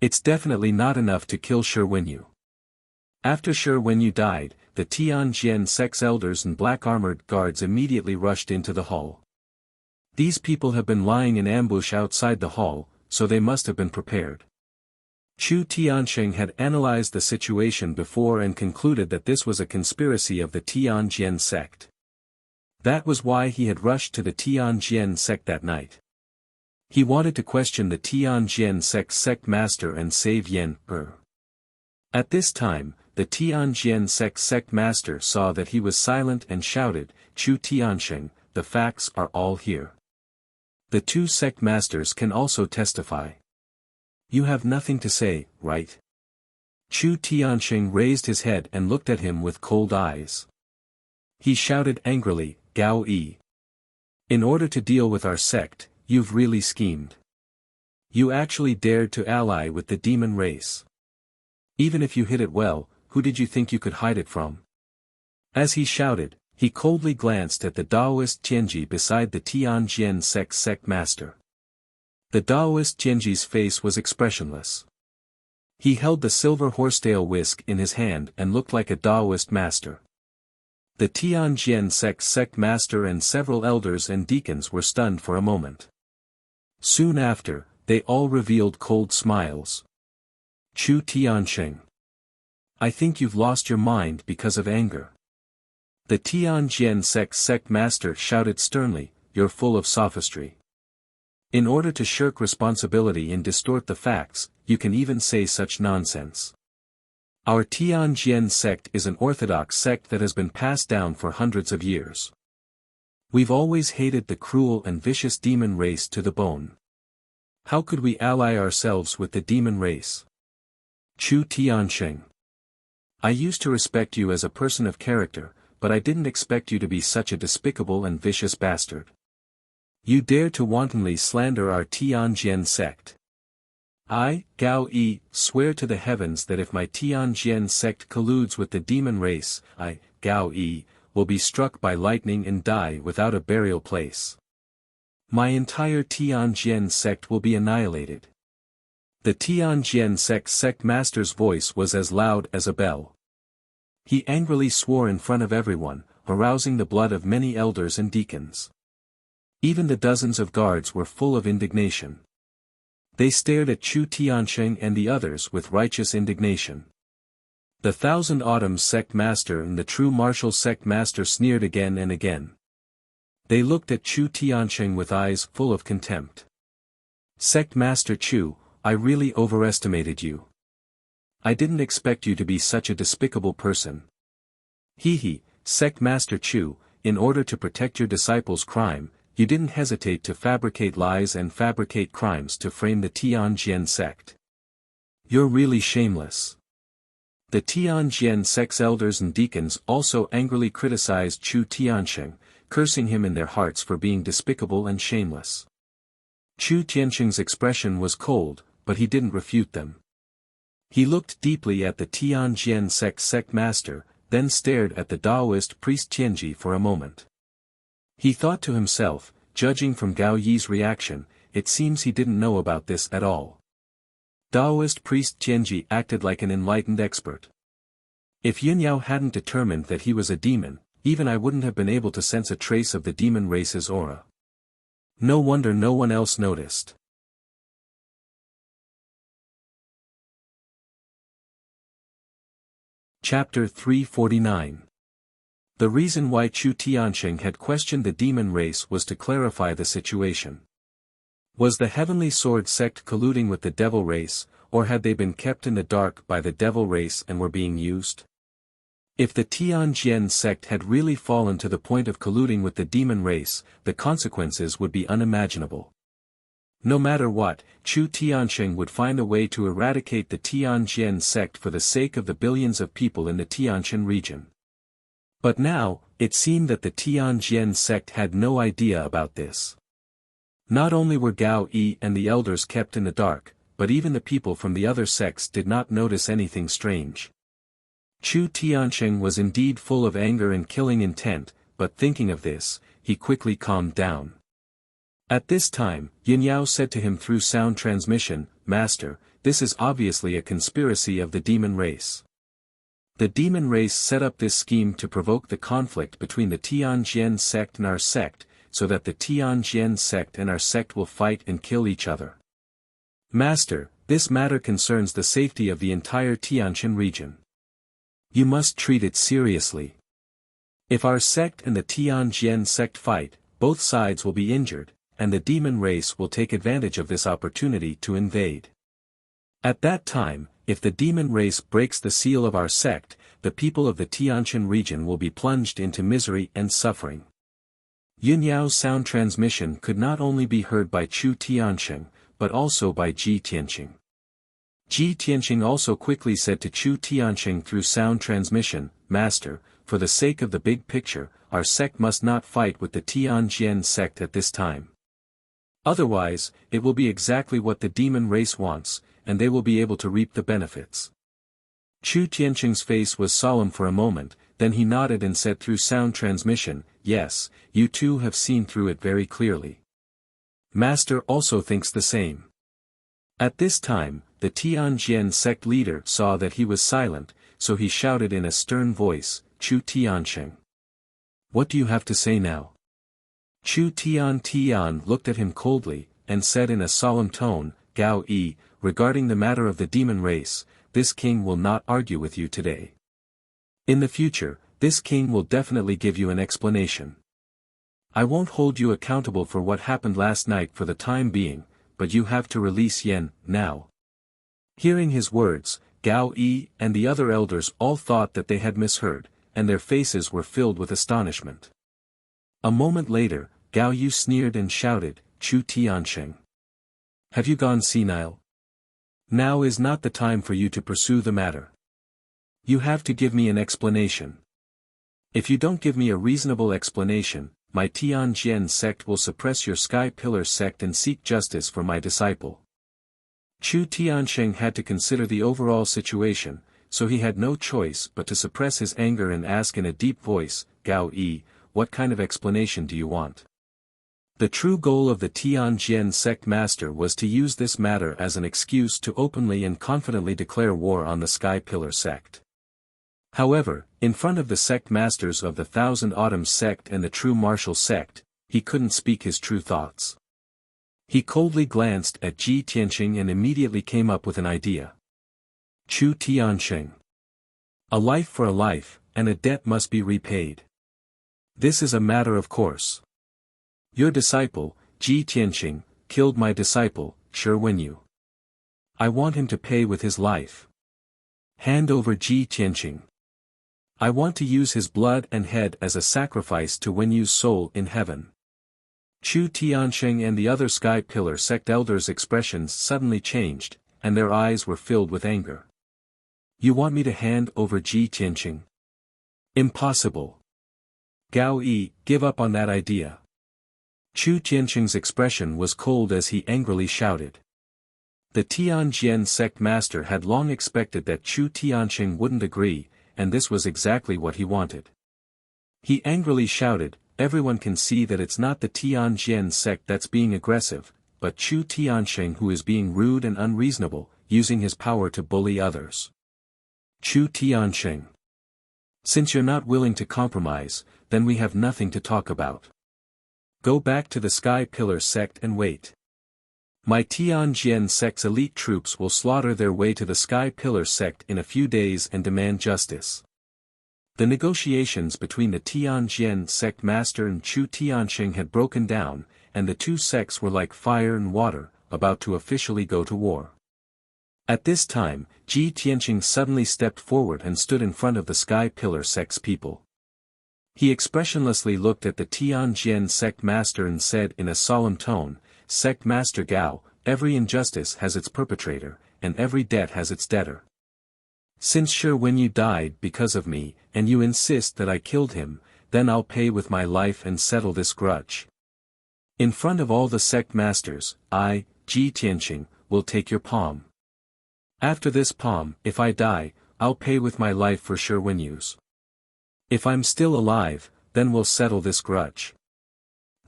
It's definitely not enough to kill Shi Wenyu. After Shi Wenyu died, the Tianjian sect's elders and black-armored guards immediately rushed into the hall. These people have been lying in ambush outside the hall, so they must have been prepared. Chu Tianqing had analyzed the situation before and concluded that this was a conspiracy of the Tianjian sect. That was why he had rushed to the Tianjian sect that night. He wanted to question the Tianjian sect master and save Yen. At this time, the Tianjian sect master saw that he was silent and shouted, Chu Tianqing, the facts are all here. The two sect masters can also testify. You have nothing to say, right? Chu Tianqing raised his head and looked at him with cold eyes. He shouted angrily, Gao Yi. In order to deal with our sect, you've really schemed. You actually dared to ally with the demon race. Even if you hid it well, who did you think you could hide it from? As he shouted, he coldly glanced at the Taoist Tianji beside the Tianjian sect master. The Taoist Tianji's face was expressionless. He held the silver horsetail whisk in his hand and looked like a Taoist master. The Tianjian sect master and several elders and deacons were stunned for a moment. Soon after, they all revealed cold smiles. Chu Tianqing. I think you've lost your mind because of anger. The Tianjian sect master shouted sternly, you're full of sophistry. In order to shirk responsibility and distort the facts, you can even say such nonsense. Our Tianjin sect is an orthodox sect that has been passed down for hundreds of years. We've always hated the cruel and vicious demon race to the bone. How could we ally ourselves with the demon race? Chu Tianxing. I used to respect you as a person of character, but I didn't expect you to be such a despicable and vicious bastard. You dare to wantonly slander our Tianjin sect. I, Gao Yi, swear to the heavens that if my Tianjin sect colludes with the demon race, I, Gao Yi, will be struck by lightning and die without a burial place. My entire Tianjin sect will be annihilated. The Tianjin sect master's voice was as loud as a bell. He angrily swore in front of everyone, arousing the blood of many elders and deacons. Even the dozens of guards were full of indignation. They stared at Chu Tianxing and the others with righteous indignation. The Thousand Autumns sect master and the true martial sect master sneered again and again. They looked at Chu Tianxing with eyes full of contempt. Sect master Chu, I really overestimated you. I didn't expect you to be such a despicable person. Hee, sect master Chu, in order to protect your disciples' crime, you didn't hesitate to fabricate lies and fabricate crimes to frame the Tianjin sect. You're really shameless. The Tianjin sect's elders and deacons also angrily criticized Chu Tianxing, cursing him in their hearts for being despicable and shameless. Chu Tianxing's expression was cold, but he didn't refute them. He looked deeply at the Tianjin sect master, then stared at the Taoist priest Tianji for a moment. He thought to himself, judging from Gao Yi's reaction, it seems he didn't know about this at all. Taoist priest Tianji acted like an enlightened expert. If Yunyao hadn't determined that he was a demon, even I wouldn't have been able to sense a trace of the demon race's aura. No wonder no one else noticed. Chapter 349. The reason why Chu Tianxing had questioned the demon race was to clarify the situation. Was the Heavenly Sword sect colluding with the devil race, or had they been kept in the dark by the devil race and were being used? If the Tianjin sect had really fallen to the point of colluding with the demon race, the consequences would be unimaginable. No matter what, Chu Tianxing would find a way to eradicate the Tianjin sect for the sake of the billions of people in the Tianjin region. But now, it seemed that the Tianjin sect had no idea about this. Not only were Gao Yi and the elders kept in the dark, but even the people from the other sects did not notice anything strange. Chu Tianxing was indeed full of anger and killing intent, but thinking of this, he quickly calmed down. At this time, Yunyao said to him through sound transmission, Master, this is obviously a conspiracy of the demon race. The demon race set up this scheme to provoke the conflict between the Tianjin sect and our sect, so that the Tianjin sect and our sect will fight and kill each other. Master, this matter concerns the safety of the entire Tianjin region. You must treat it seriously. If our sect and the Tianjin sect fight, both sides will be injured, and the demon race will take advantage of this opportunity to invade. At that time, if the demon race breaks the seal of our sect, the people of the Tianjin region will be plunged into misery and suffering. Yunyao's sound transmission could not only be heard by Chu Tianxing, but also by Ji Tianxing. Ji Tianxing also quickly said to Chu Tianxing through sound transmission, Master, for the sake of the big picture, our sect must not fight with the Tianjin sect at this time. Otherwise, it will be exactly what the demon race wants, and they will be able to reap the benefits. Chu Tianxing's face was solemn for a moment, then he nodded and said through sound transmission, Yes, you too have seen through it very clearly. Master also thinks the same. At this time, the Tianjin sect leader saw that he was silent, so he shouted in a stern voice, Chu Tianxing. What do you have to say now? Chu Tian looked at him coldly, and said in a solemn tone, Gao Yi, regarding the matter of the demon race, this king will not argue with you today. In the future, this king will definitely give you an explanation. I won't hold you accountable for what happened last night for the time being, but you have to release Yen, now. Hearing his words, Gao Yi and the other elders all thought that they had misheard, and their faces were filled with astonishment. A moment later, Gao Yu sneered and shouted, Chu Tiansheng. Have you gone senile? Now is not the time for you to pursue the matter. You have to give me an explanation. If you don't give me a reasonable explanation, my Tianjian sect will suppress your Sky Pillar sect and seek justice for my disciple. Chu Tiansheng had to consider the overall situation, so he had no choice but to suppress his anger and ask in a deep voice, Gao Yi, what kind of explanation do you want? The true goal of the Tianjian sect master was to use this matter as an excuse to openly and confidently declare war on the Sky Pillar sect. However, in front of the sect masters of the Thousand Autumns sect and the True Martial sect, he couldn't speak his true thoughts. He coldly glanced at Ji Tianqing and immediately came up with an idea. Chu Tianqing. A life for a life, and a debt must be repaid. This is a matter of course. Your disciple, Ji Tianqing, killed my disciple, Shi Wenyu. I want him to pay with his life. Hand over Ji Tianqing. I want to use his blood and head as a sacrifice to Wenyu's soul in heaven. Chu Tiansheng and the other Sky Pillar sect elders' expressions suddenly changed, and their eyes were filled with anger. You want me to hand over Ji Tianqing? Impossible. Gao Yi, give up on that idea. Chu Tianqing's expression was cold as he angrily shouted. The Tianjian sect master had long expected that Chu Tianqing wouldn't agree, and this was exactly what he wanted. He angrily shouted, everyone can see that it's not the Tianjian sect that's being aggressive, but Chu Tiansheng who is being rude and unreasonable, using his power to bully others. Chu Tiansheng. Since you're not willing to compromise, then we have nothing to talk about. Go back to the Sky Pillar sect and wait. My Tianjian sect's elite troops will slaughter their way to the Sky Pillar sect in a few days and demand justice. The negotiations between the Tianjian sect master and Chu Tiansheng had broken down, and the two sects were like fire and water, about to officially go to war. At this time, Ji Tianqing suddenly stepped forward and stood in front of the Sky Pillar sect's people. He expressionlessly looked at the Tianjian sect master and said in a solemn tone, Sect Master Gao, every injustice has its perpetrator, and every debt has its debtor. Since Shi Wenyu died because of me, and you insist that I killed him, then I'll pay with my life and settle this grudge. In front of all the sect masters, I, Ji Tianqing, will take your palm. After this palm, if I die, I'll pay with my life for Shi Wenyu's. If I'm still alive, then we'll settle this grudge.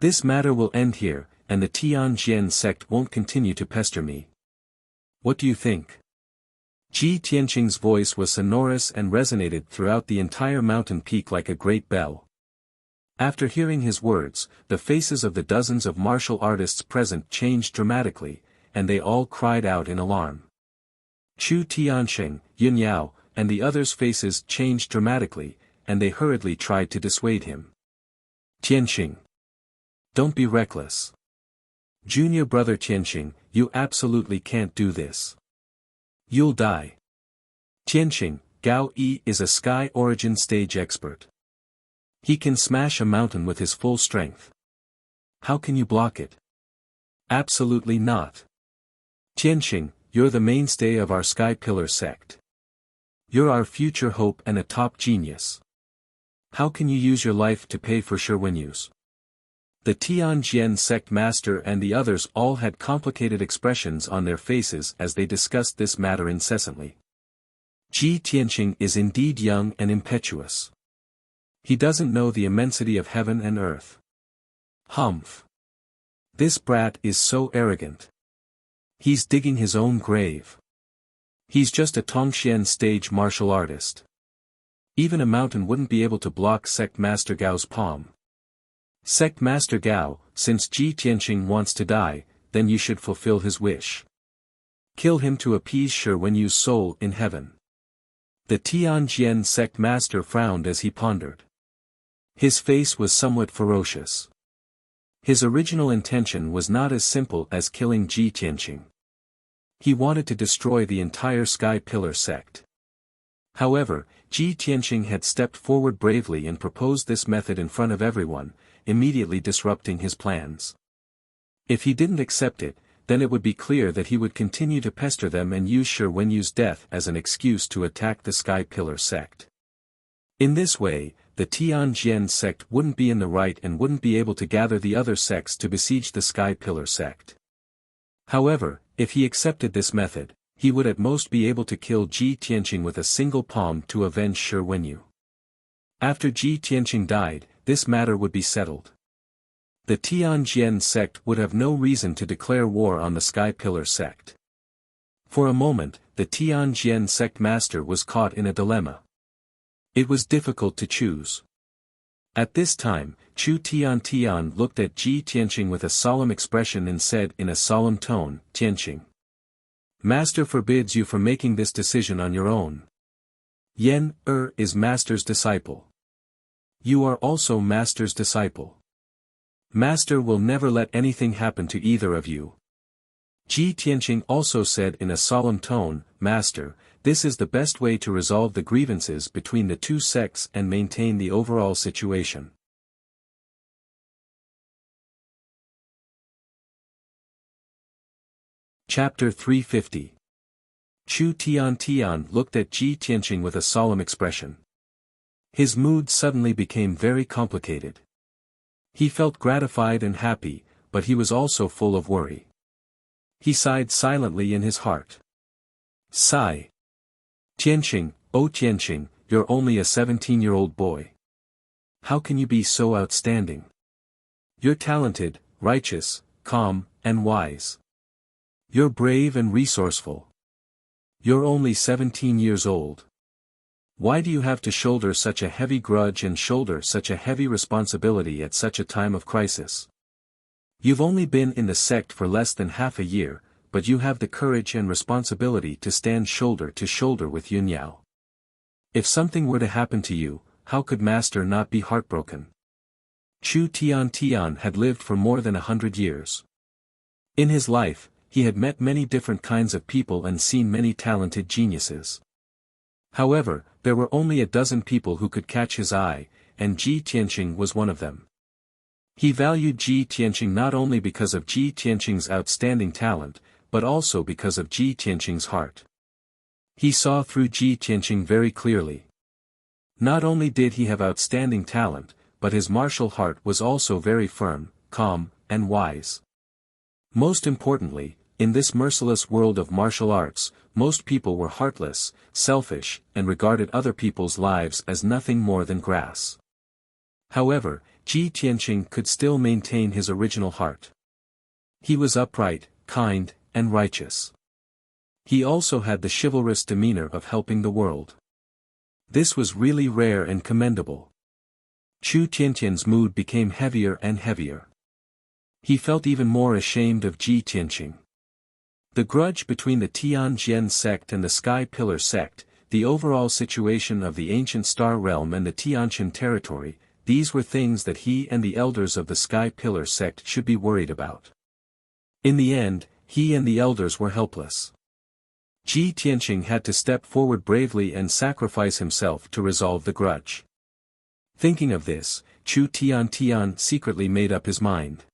This matter will end here, and the Tianjian sect won't continue to pester me. What do you think? Ji Tianqing's voice was sonorous and resonated throughout the entire mountain peak like a great bell. After hearing his words, the faces of the dozens of martial artists present changed dramatically, and they all cried out in alarm. Chu Tiansheng, Yin Yao, and the others' faces changed dramatically, and they hurriedly tried to dissuade him. Tianqing. Don't be reckless. Junior brother Tianqing, you absolutely can't do this. You'll die. Tianqing, Gao Yi is a Sky Origin stage expert. He can smash a mountain with his full strength. How can you block it? Absolutely not. Tianqing, you're the mainstay of our Sky Pillar sect. You're our future hope and a top genius. How can you use your life to pay for Shi Wenyu's? The Tianjian sect master and the others all had complicated expressions on their faces as they discussed this matter incessantly. Ji Tianqing is indeed young and impetuous. He doesn't know the immensity of heaven and earth. Humph. This brat is so arrogant. He's digging his own grave. He's just a Tongxian stage martial artist. Even a mountain wouldn't be able to block Sect Master Gao's palm. Sect Master Gao, since Ji Tianqing wants to die, then you should fulfill his wish. Kill him to appease Shi Wenyu's soul in heaven. The Tianjian sect master frowned as he pondered. His face was somewhat ferocious. His original intention was not as simple as killing Ji Tianqing. He wanted to destroy the entire Sky Pillar sect. However, Ji Tianqing had stepped forward bravely and proposed this method in front of everyone, immediately disrupting his plans. If he didn't accept it, then it would be clear that he would continue to pester them and use Shi Wenyu's death as an excuse to attack the Sky Pillar sect. In this way, the Tianjian sect wouldn't be in the right and wouldn't be able to gather the other sects to besiege the Sky Pillar sect. However, if he accepted this method, he would at most be able to kill Ji Tianqing with a single palm to avenge Shi Wenyu. After Ji Tianqing died, this matter would be settled. The Tianjian sect would have no reason to declare war on the Sky Pillar sect. For a moment, the Tianjian sect master was caught in a dilemma. It was difficult to choose. At this time, Chu Tian looked at Ji Tianqing with a solemn expression and said in a solemn tone, "Tianqing, Master forbids you from making this decision on your own. Yan is Master's disciple. You are also Master's disciple. Master will never let anything happen to either of you." Ji Tianqing also said in a solemn tone, "Master, this is the best way to resolve the grievances between the two sects and maintain the overall situation." Chapter 350. Chu Tian looked at Ji Tianqing with a solemn expression. His mood suddenly became very complicated. He felt gratified and happy, but he was also full of worry. He sighed silently in his heart. Sigh. Tianqing, oh Tianqing, you're only a 17-year-old boy. How can you be so outstanding? You're talented, righteous, calm, and wise. You're brave and resourceful. You're only 17 years old. Why do you have to shoulder such a heavy grudge and shoulder such a heavy responsibility at such a time of crisis? You've only been in the sect for less than half a year, but you have the courage and responsibility to stand shoulder to shoulder with Yun Yao. If something were to happen to you, how could Master not be heartbroken? Chu Tian had lived for more than 100 years. In his life, he had met many different kinds of people and seen many talented geniuses. However, there were only a dozen people who could catch his eye, and Ji Tianqing was one of them. He valued Ji Tianqing not only because of Ji Tianqing's outstanding talent, but also because of Ji Tianqing's heart. He saw through Ji Tianqing very clearly. Not only did he have outstanding talent, but his martial heart was also very firm, calm, and wise. Most importantly, in this merciless world of martial arts, most people were heartless, selfish, and regarded other people's lives as nothing more than grass. However, Ji Tianqing could still maintain his original heart. He was upright, kind, and righteous. He also had the chivalrous demeanor of helping the world. This was really rare and commendable. Chu Tianqian's mood became heavier and heavier. He felt even more ashamed of Ji Tianqing. The grudge between the Tianjian sect and the Sky Pillar sect, the overall situation of the ancient Star Realm and the Tianqian territory, these were things that he and the elders of the Sky Pillar sect should be worried about. In the end, he and the elders were helpless. Ji Tianqing had to step forward bravely and sacrifice himself to resolve the grudge. Thinking of this, Chu Tian secretly made up his mind.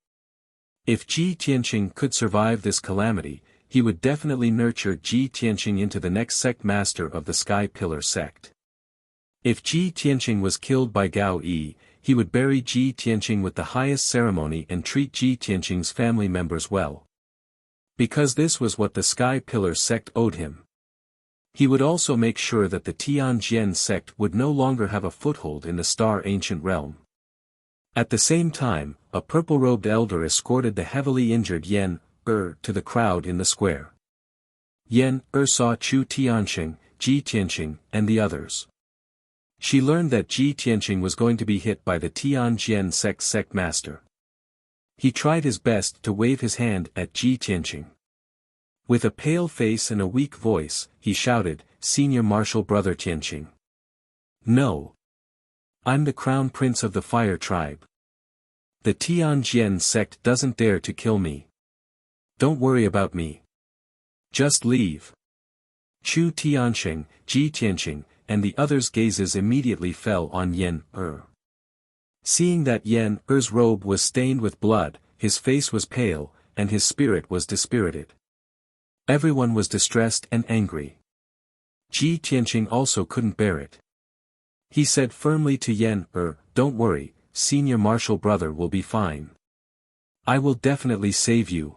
If Ji Tianqing could survive this calamity, he would definitely nurture Ji Tianqing into the next sect master of the Sky Pillar sect. If Ji Tianqing was killed by Gao Yi, he would bury Ji Tianqing with the highest ceremony and treat Ji Tianqing's family members well. Because this was what the Sky Pillar sect owed him. He would also make sure that the Tianjian sect would no longer have a foothold in the Star Ancient Realm. At the same time, a purple-robed elder escorted the heavily injured Yan to the crowd in the square. Yan saw Chu Tianqing, Ji Tianqing, and the others. She learned that Ji Tianqing was going to be hit by the Tianjian sect master. He tried his best to wave his hand at Ji Tianqing. With a pale face and a weak voice, he shouted, "Senior Martial Brother Tianqing. No. I'm the Crown Prince of the Fire Tribe. The Tianjian sect doesn't dare to kill me. Don't worry about me. Just leave. Chu Tianqing, Ji Tianqing, and the others' gazes immediately fell on Yen Er. Seeing that Yen Er's robe was stained with blood, his face was pale, and his spirit was dispirited. Everyone was distressed and angry. Ji Tianqing also couldn't bear it. He said firmly to Yen Er, "Don't worry, senior martial brother will be fine. I will definitely save you."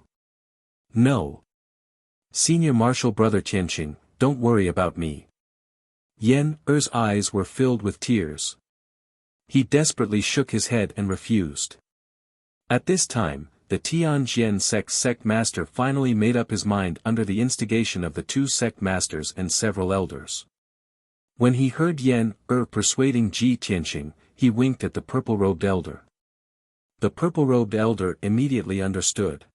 "No. Senior martial brother Tianqing, don't worry about me." Yen Er's eyes were filled with tears. He desperately shook his head and refused. At this time, the Tianjian sect master finally made up his mind under the instigation of the two sect masters and several elders. When he heard Yen Er persuading Ji Tianqing, he winked at the purple-robed elder. The purple-robed elder immediately understood.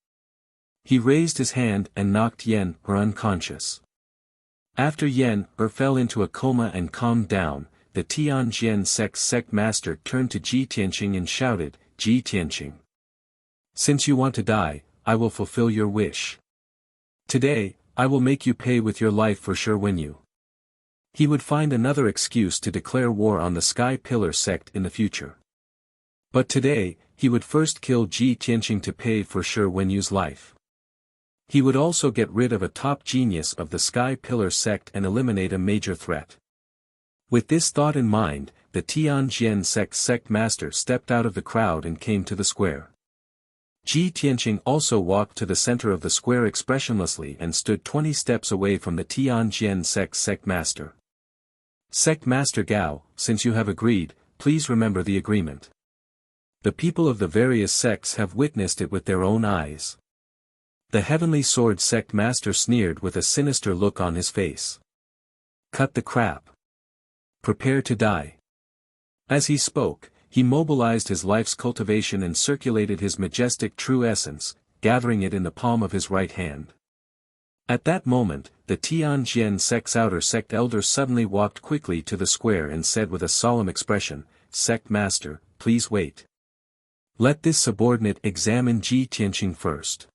He raised his hand and knocked Yen Er unconscious. After Yen Er fell into a coma and calmed down, the Tianjian sect master turned to Ji Tianqing and shouted, "Ji Tianqing. Since you want to die, I will fulfill your wish. Today, I will make you pay with your life for sure when you." He would find another excuse to declare war on the Sky Pillar sect in the future. But today, he would first kill Ji Tianqing to pay for Sure Wenyu's life. He would also get rid of a top genius of the Sky Pillar sect and eliminate a major threat. With this thought in mind, the Tianjian sect master stepped out of the crowd and came to the square. Ji Tianqing also walked to the center of the square expressionlessly and stood 20 steps away from the Tianjian sect master. "Sect Master Gao, since you have agreed, please remember the agreement. The people of the various sects have witnessed it with their own eyes." The Heavenly Sword sect master sneered with a sinister look on his face. "Cut the crap. Prepare to die." As he spoke, he mobilized his life's cultivation and circulated his majestic true essence, gathering it in the palm of his right hand. At that moment, the Tianjian sect's outer sect elder suddenly walked quickly to the square and said with a solemn expression, "Sect Master, please wait. Let this subordinate examine Ji Tianqing first.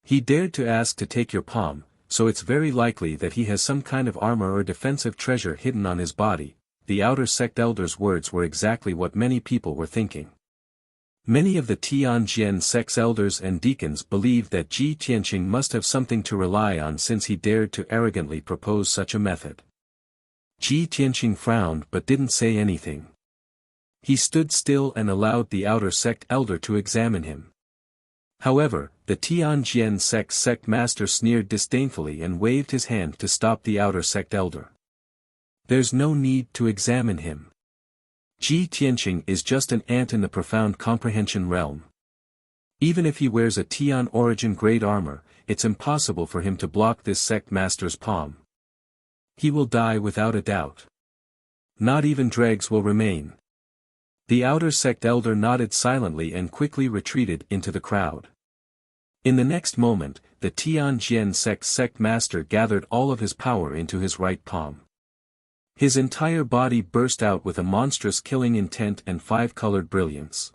He dared to ask to take your palm, so it's very likely that he has some kind of armor or defensive treasure hidden on his body." The outer sect elder's words were exactly what many people were thinking. Many of the Tianjian sect's elders and deacons believed that Ji Tianqing must have something to rely on since he dared to arrogantly propose such a method. Ji Tianqing frowned but didn't say anything. He stood still and allowed the outer sect elder to examine him. However, the Tianjian sect master sneered disdainfully and waved his hand to stop the outer sect elder. "There's no need to examine him. Ji Tianqing is just an ant in the profound comprehension realm. Even if he wears a Tian origin grade armor, it's impossible for him to block this sect master's palm. He will die without a doubt. Not even dregs will remain." The outer sect elder nodded silently and quickly retreated into the crowd. In the next moment, the Tianjian sect master gathered all of his power into his right palm. His entire body burst out with a monstrous killing intent and five-colored brilliance.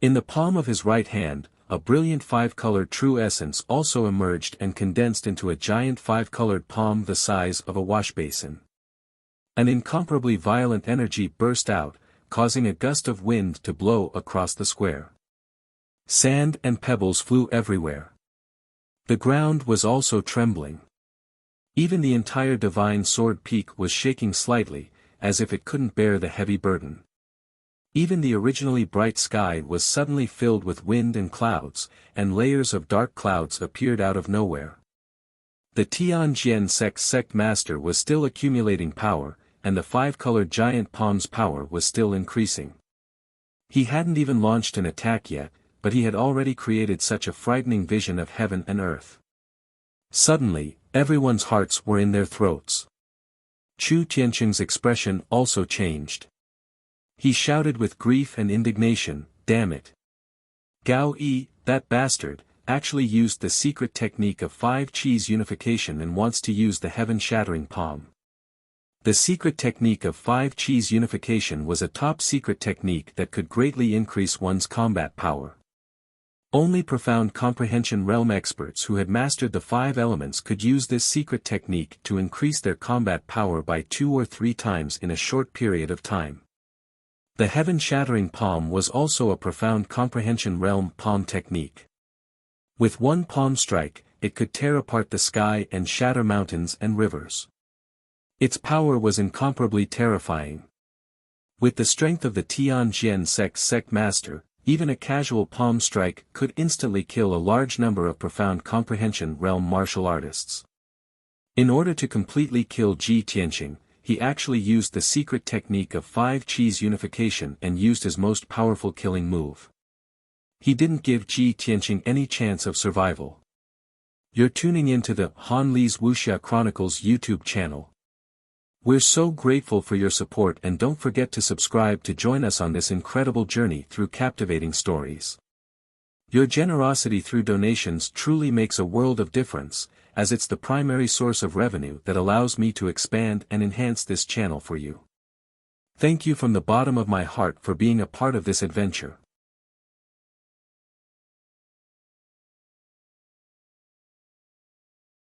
In the palm of his right hand, a brilliant five-colored true essence also emerged and condensed into a giant five-colored palm the size of a washbasin. An incomparably violent energy burst out, causing a gust of wind to blow across the square. Sand and pebbles flew everywhere. The ground was also trembling. Even the entire divine sword peak was shaking slightly, as if it couldn't bear the heavy burden. Even the originally bright sky was suddenly filled with wind and clouds, and layers of dark clouds appeared out of nowhere. The Tianjian sect master was still accumulating power, and the five-colored giant palm's power was still increasing. He hadn't even launched an attack yet, but he had already created such a frightening vision of heaven and earth. Suddenly, everyone's hearts were in their throats. Chu Tianqing's expression also changed. He shouted with grief and indignation, "Damn it! Gao Yi, that bastard, actually used the secret technique of 5 cheese unification and wants to use the heaven-shattering palm. The secret technique of 5 cheese unification was a top-secret technique that could greatly increase one's combat power. Only profound comprehension realm experts who had mastered the 5 elements could use this secret technique to increase their combat power by 2 or 3 times in a short period of time. The heaven-shattering palm was also a profound comprehension realm palm technique. With one palm strike, it could tear apart the sky and shatter mountains and rivers. Its power was incomparably terrifying. With the strength of the Tianjian sect master, even a casual palm strike could instantly kill a large number of profound comprehension realm martial artists. In order to completely kill Ji Tianqing, he actually used the secret technique of 5 cheese unification and used his most powerful killing move. He didn't give Ji Tianqing any chance of survival. You're tuning into the Han Li's Wuxia Chronicles YouTube channel. We're so grateful for your support, and don't forget to subscribe to join us on this incredible journey through captivating stories. Your generosity through donations truly makes a world of difference, as it's the primary source of revenue that allows me to expand and enhance this channel for you. Thank you from the bottom of my heart for being a part of this adventure.